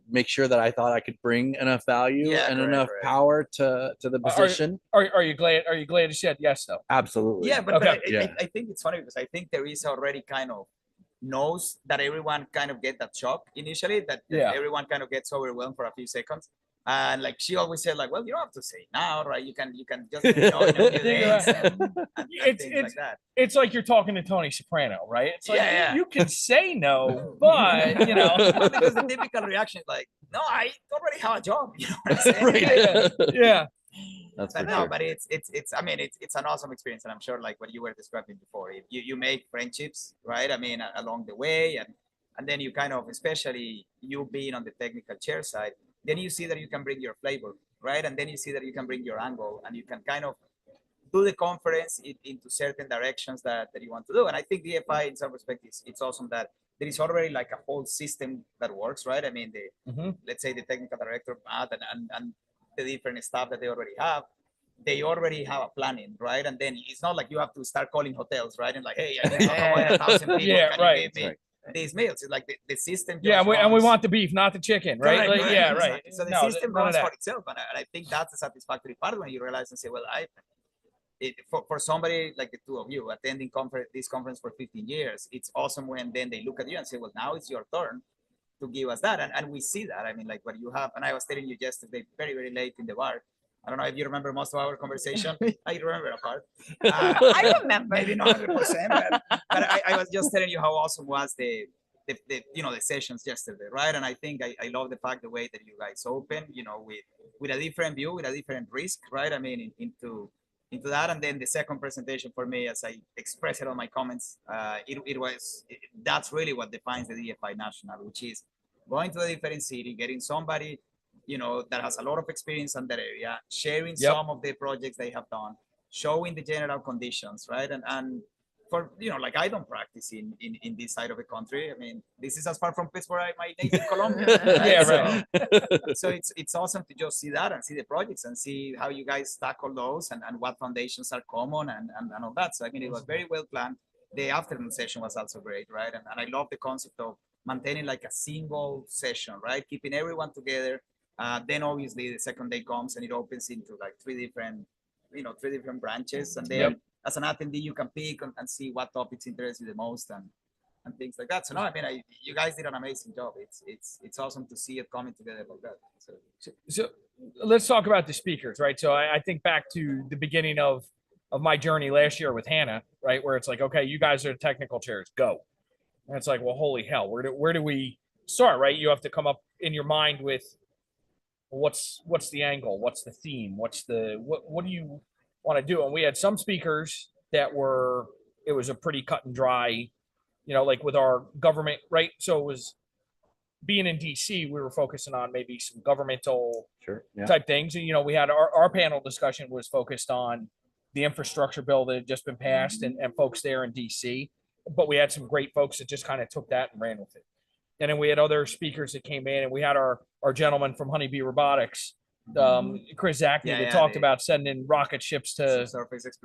make sure that I thought I could bring enough value and enough power to the position. Are you glad? Are you glad to said yes though? Absolutely. Yeah, but I think it's funny because I think Teresa already kind of knows that everyone kind of get that shock initially, that everyone kind of gets overwhelmed for a few seconds. And like she always said, like, well, you don't have to say now, right? You can just let me know in a few days and things like that. It's like you're talking to Tony Soprano, right? It's like you can say no, but you know, because the typical reaction is like, no, I already have a job. You know what I'm saying? Yeah. That's but no, but it's I mean it's an awesome experience, and I'm sure like what you were describing before, you make friendships, right? I mean along the way, and then you kind of, especially you being on the technical chair side, then you see that you can bring your flavor, right? And then you see that you can bring your angle, and you can kind of do the conference into certain directions that you want to do. And I think DFI in some respects it's awesome that there is already like a whole system that works, right? I mean let's say the technical director Matt and the different staff that they already have a planning, right? And then it's not like you have to start calling hotels, right? And like, hey, I need 1,000 people. Can you give me these meals? It's like the system. And we want the beef, not the chicken, right? Correct, like, exactly. So the system runs for itself, and I think that's the satisfactory part when you realize and say, well, for somebody like the two of you attending this conference for 15 years, it's awesome when then they look at you and say, well, now it's your turn to give us that. And we see that. I mean, like what you have, and I was telling you yesterday, very, very late in the bar. I don't know if you remember most of our conversation. I remember a part. I remember. Maybe not 100%, but I was just telling you how awesome was the sessions yesterday, right? And I think I love the fact the way that you guys open, you know, with a different view, with a different risk, right? I mean, into that. And then the second presentation for me, as I expressed it on my comments, that's really what defines the DFI National, which is going to a different city, getting somebody, you know, that has a lot of experience in that area, sharing some of the projects they have done, showing the general conditions, right? And for, you know, like I don't practice in this side of the country. I mean, this is as far from Pittsburgh, my native Colombia. Right? So it's awesome to just see that and see the projects and see how you guys tackle those and what foundations are common and all that. So I mean, it was very well planned. The afternoon session was also great, right? And I love the concept of maintaining like a single session, right? Keeping everyone together. Then obviously the second day comes and it opens into like three different branches. And then as an attendee, you can pick and see what topics interest you the most. And and things like that. So no, I mean, you guys did an amazing job. It's awesome to see it coming together like that. So let's talk about the speakers, right? So I think back to the beginning of my journey last year with Hannah, right? Where it's like, okay, you guys are the technical chairs, go. And it's like, well, holy hell, where do we start, right? You have to come up in your mind with what's the angle, what's the theme, what do you want to do? And we had some speakers that it was a pretty cut and dry, like with our government, right? So it was being in DC, we were focusing on maybe some governmental type things. And, we had our panel discussion was focused on the infrastructure bill that had just been passed and folks there in DC. But we had some great folks that just kind of took that and ran with it. And then we had other speakers that came in, and we had our gentleman from Honeybee Robotics, Chris Zachney, that talked about sending rocket ships to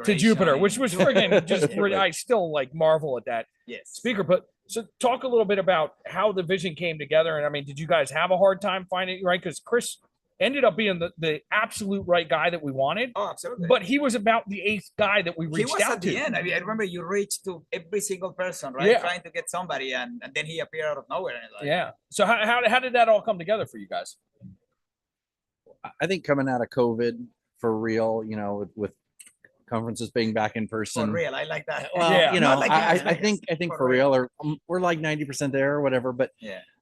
Jupiter, which was friggin' just, I still like marvel at that speaker. But so talk a little bit about how the vision came together. And I mean, did you guys have a hard time finding it, right? Because Chris ended up being the absolute right guy that we wanted. Oh, absolutely. But he was about the 8th guy that we reached out to. He was at the end. I mean, I remember you reached to every single person, right? Trying to get somebody, and then he appeared out of nowhere. And So how did that all come together for you guys? I think coming out of COVID for real, with conferences being back in person. For real, I like that. Well, I think for real, or we're like 90% there or whatever. But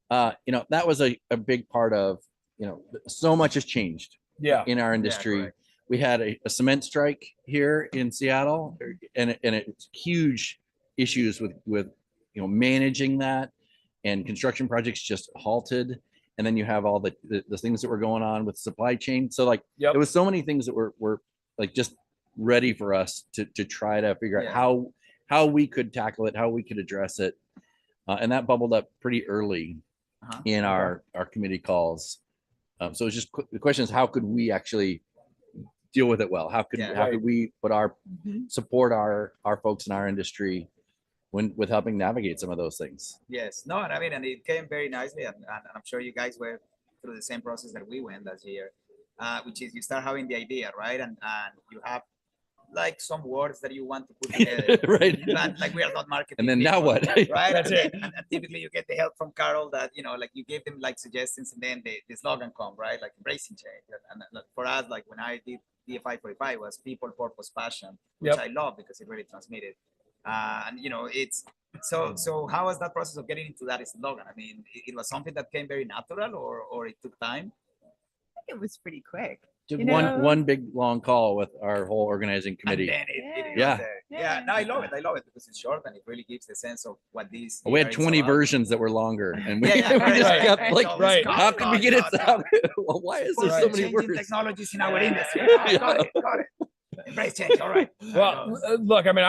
that was a big part of, so much has changed in our industry. We had a cement strike here in Seattle, and it's huge issues with managing that, and construction projects just halted. And then you have all the things that were going on with supply chain. So there was so many things that were like just ready for us to try to figure out how we could tackle it, how we could address it. And that bubbled up pretty early in our committee calls. So it's just the question is, how could we actually deal with it well? How could we put support our folks in our industry with helping navigate some of those things? Yes, no, and I mean, and it came very nicely, and I'm sure you guys were through the same process that we went last year, which is you start having the idea, right? And you have like some words that you want to put together, right? But like we are not marketing. And then people, now what? Right? That's it. And typically you get the help from Carol that, like you gave them like suggestions, and then the slogan come, right? Like embracing change. And for us, like when I did DFI45 was people, purpose, passion, which I love because it really transmitted. And it's so how was that process of getting into that slogan? I mean, it was something that came very natural, or it took time? I think it was pretty quick. One big long call with our whole organizing committee. And then no, I love it because it's short and it really gives the sense of what these. We had 20 versions that were longer, and we, just kept like, how can we get it? Well, why is there so many words? Technologies in our industry. Got it. Embrace change. All right. Well, look, I mean,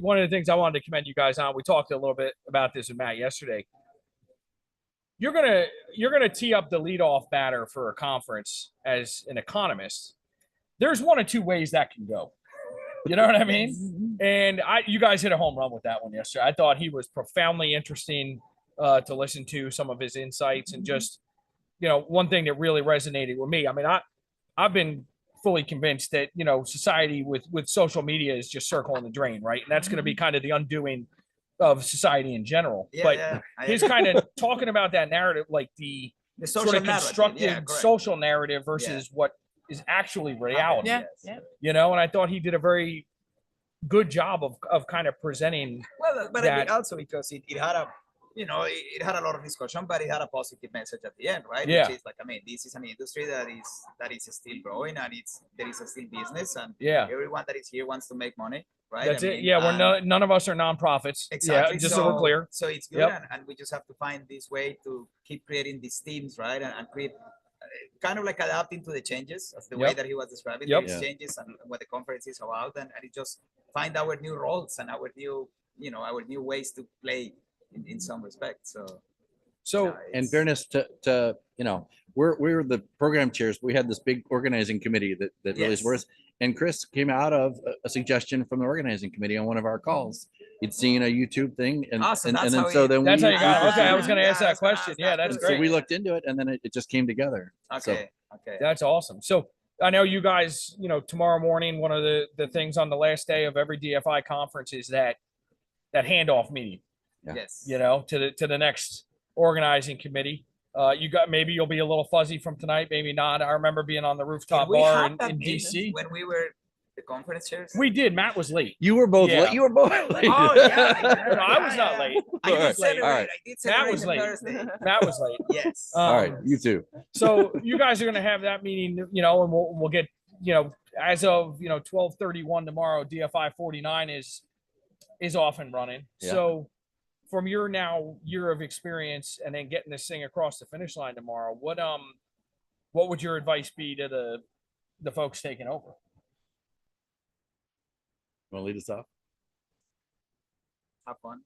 one of the things I wanted to commend you guys on. We talked a little bit about this with Matt yesterday. You're gonna tee up the leadoff batter for a conference as an economist. There's one of two ways that can go. You know what I mean? And you guys hit a home run with that one yesterday. I thought he was profoundly interesting to listen to, some of his insights, and just one thing that really resonated with me. I mean, I've been fully convinced that society with social media is just circling the drain, right? And that's going to be kind of the undoing of society in general. His kind of talking about that narrative, like the social sort of constructed social narrative versus what is actually reality. And I thought he did a very good job of kind of presenting. Well, but that. Also because it had a it had a lot of discussion, but it had a positive message at the end, right? Which is like, I mean, this is an industry that is still growing, and there is a still business, and everyone that is here wants to make money, right? That's it. We're none of us are nonprofits. Exactly. Just so we're clear. So it's good, and we just have to find this way to keep creating these teams, right? And create kind of like adapting to the changes of the way that he was describing these changes and what the conference is about, and it just find our new roles and our new ways to play in some respect. So in fairness to we were the program chairs. We had this big organizing committee that really is worth. And Chris came out of a suggestion from the organizing committee on one of our calls. He'd seen a YouTube thing, and awesome. and then so then that's we, how you got it. Okay, I was going to ask that question. Yeah, that's great. So we looked into it, and then it just came together. Okay. That's awesome. So I know you guys, tomorrow morning, one of the things on the last day of every DFI conference is that handoff meeting. Yeah. Yes. you know, to the next organizing committee. Maybe you'll be a little fuzzy from tonight, maybe not. I remember being on the rooftop We bar had that in meeting DC. when we were the conference chairs. We did. Matt was late. You were both Yeah. late. You were both late. Oh yeah, No, I was not late. I All did right. celebrate. All right. I did Matt celebrate was the late. Thursday. Matt was late. Yes. All right, you too. So you guys are going to have that meeting, you know, and we'll get, you know, as of, you know, 12:31 tomorrow, DFI 49 is off and running. Yeah. So from your now year of experience and then getting this thing across the finish line tomorrow, what would your advice be to the folks taking over? Want to lead us off? Have fun.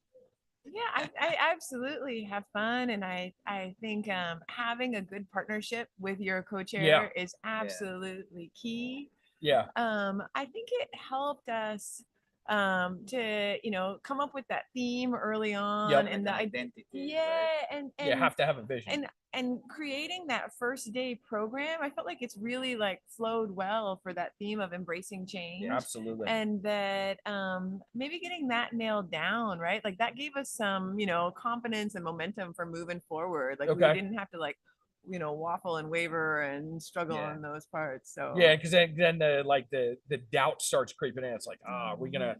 Yeah, I absolutely have fun. And I think having a good partnership with your co-chair is absolutely key. Yeah. I think it helped us to, you know, come up with that theme early on and the identity. and You have to have a vision. and creating that first day program, I felt like it's really like flowed well for that theme of embracing change. Absolutely. And that maybe getting that nailed down, right? Like that gave us some, you know, confidence and momentum for moving forward. Like we didn't have to like, you know, waffle and waver and struggle on those parts. So yeah, because then the doubt starts creeping in. It's like, are we gonna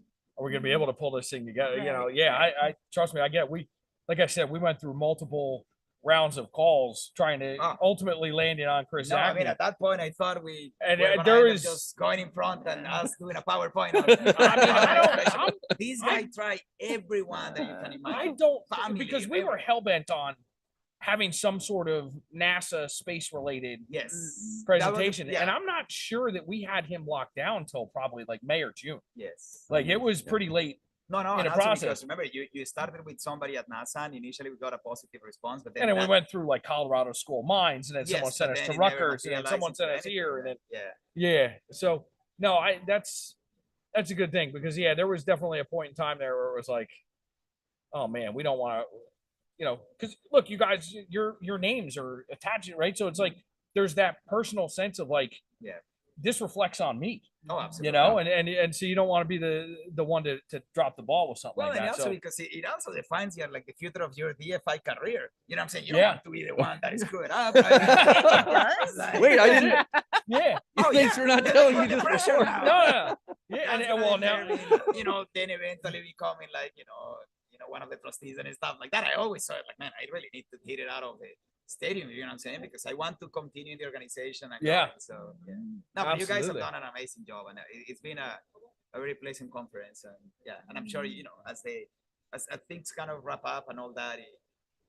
be able to pull this thing together? You know, I trust me, like I said, we went through multiple rounds of calls trying to ultimately land it on Chris. No, I mean at that point I thought we and were there was just going in front and us doing a PowerPoint. These guys try everyone that you can imagine. I don't Family, because we were hell bent on having some sort of NASA space related presentation. And I'm not sure that we had him locked down until probably like May or June. Yes. Like it was pretty late. No, in the also process. because remember you started with somebody at NASA and initially we got a positive response, but then we went through like Colorado School of Mines, and then someone sent us to Rutgers, and then someone sent us here, and then So no, that's a good thing because there was definitely a point in time there where it was like, oh man, we don't want to, you know, because look, you guys, your names are attached, right? So it's like there's that personal sense of like, this reflects on me. Oh, absolutely. You know, and so you don't want to be the one to drop the ball with something like that. And also so because it also defines your like the future of your DFI career. You know what I'm saying? You don't want to be the one that is screwed up. Right? Wait, I didn't. Yeah. Thanks for not telling me this pressure before. now. No. Yeah, and well now, you know, then eventually becoming like you know one of the trustees and stuff like that. I always saw it like, man, I really need to hit it out of the stadium, you know what I'm saying? Because I want to continue the organization. And so no, but you guys have done an amazing job, and it's been a very pleasant conference, and I'm sure you know as things kind of wrap up and all that,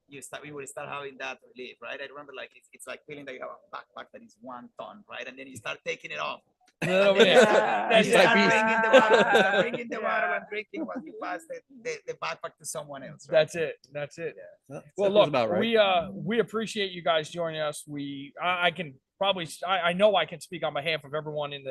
we will start having that relief, right? I remember like it's like feeling that you have a backpack that is 1 ton, right? And then you start taking it off. You start bringing the water and drinking while you pass the backpack to someone else. Right? That's it. Yeah. Well, look, about right. we appreciate you guys joining us. I can probably I know I can speak on behalf of everyone in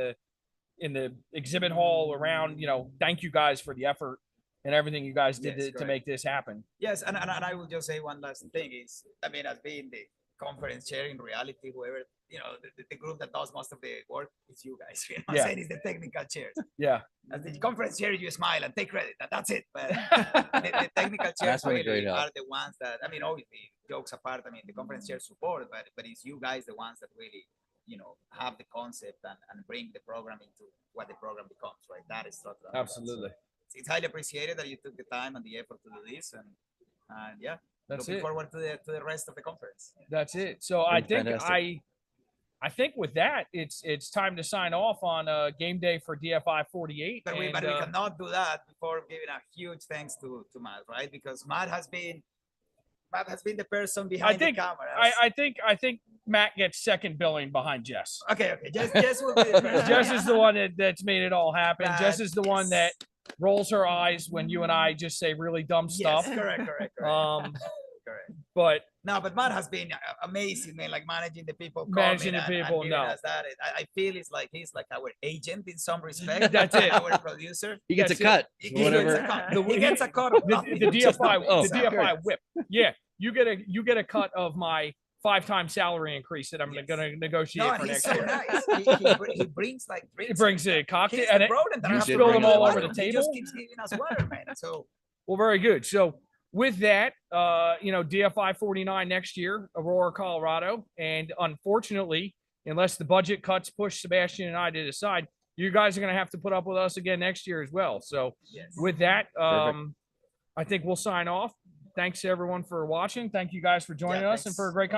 the exhibit hall around. You know, thank you guys for the effort and everything you guys did to make this happen. Yes, and I will just say one last thing is, I mean, as being the conference chair in reality, whoever, you know, the group that does most of the work is you guys. You know what I'm saying? It's the technical chairs. Yeah. As the conference chair, you smile and take credit, and that's it. But the technical chairs really are the ones that, I mean, obviously, jokes apart, I mean, the conference chair support, but it's you guys the ones that really, you know, have the concept and bring the program into what the program becomes, right? That is totally absolutely. So it's highly appreciated that you took the time and the effort to do this, and yeah. That's looking forward to the rest of the conference. That's it. So I think with that, it's time to sign off on game day for DFI 48. But we cannot do that before giving a huge thanks to Matt, right? Because Matt has been the person behind the camera. I think Matt gets second billing behind Jess. Okay. Jess will be the first. Jess is the one that's made it all happen. Jess is the one that rolls her eyes when you and I just say really dumb stuff. Yes, correct. Correct. But Matt has been amazing, man. Like managing the people, I feel it's like he's like our agent in some respect. That's it. Our producer. He gets a cut. He gets a cut. The DFI whip. Yeah, you get a cut of my 5-time salary increase that I'm going to negotiate for next year. Nice. He brings like drinks. He brings a cocktail and you spill them all over the table. He just keeps giving us water, man. So well, very good. So with that, DFI 49 next year, Aurora, Colorado. And unfortunately, unless the budget cuts push Sebastian and I to decide, you guys are going to have to put up with us again next year as well. So with that, I think we'll sign off. Thanks everyone for watching. Thank you guys for joining us and for a great conversation.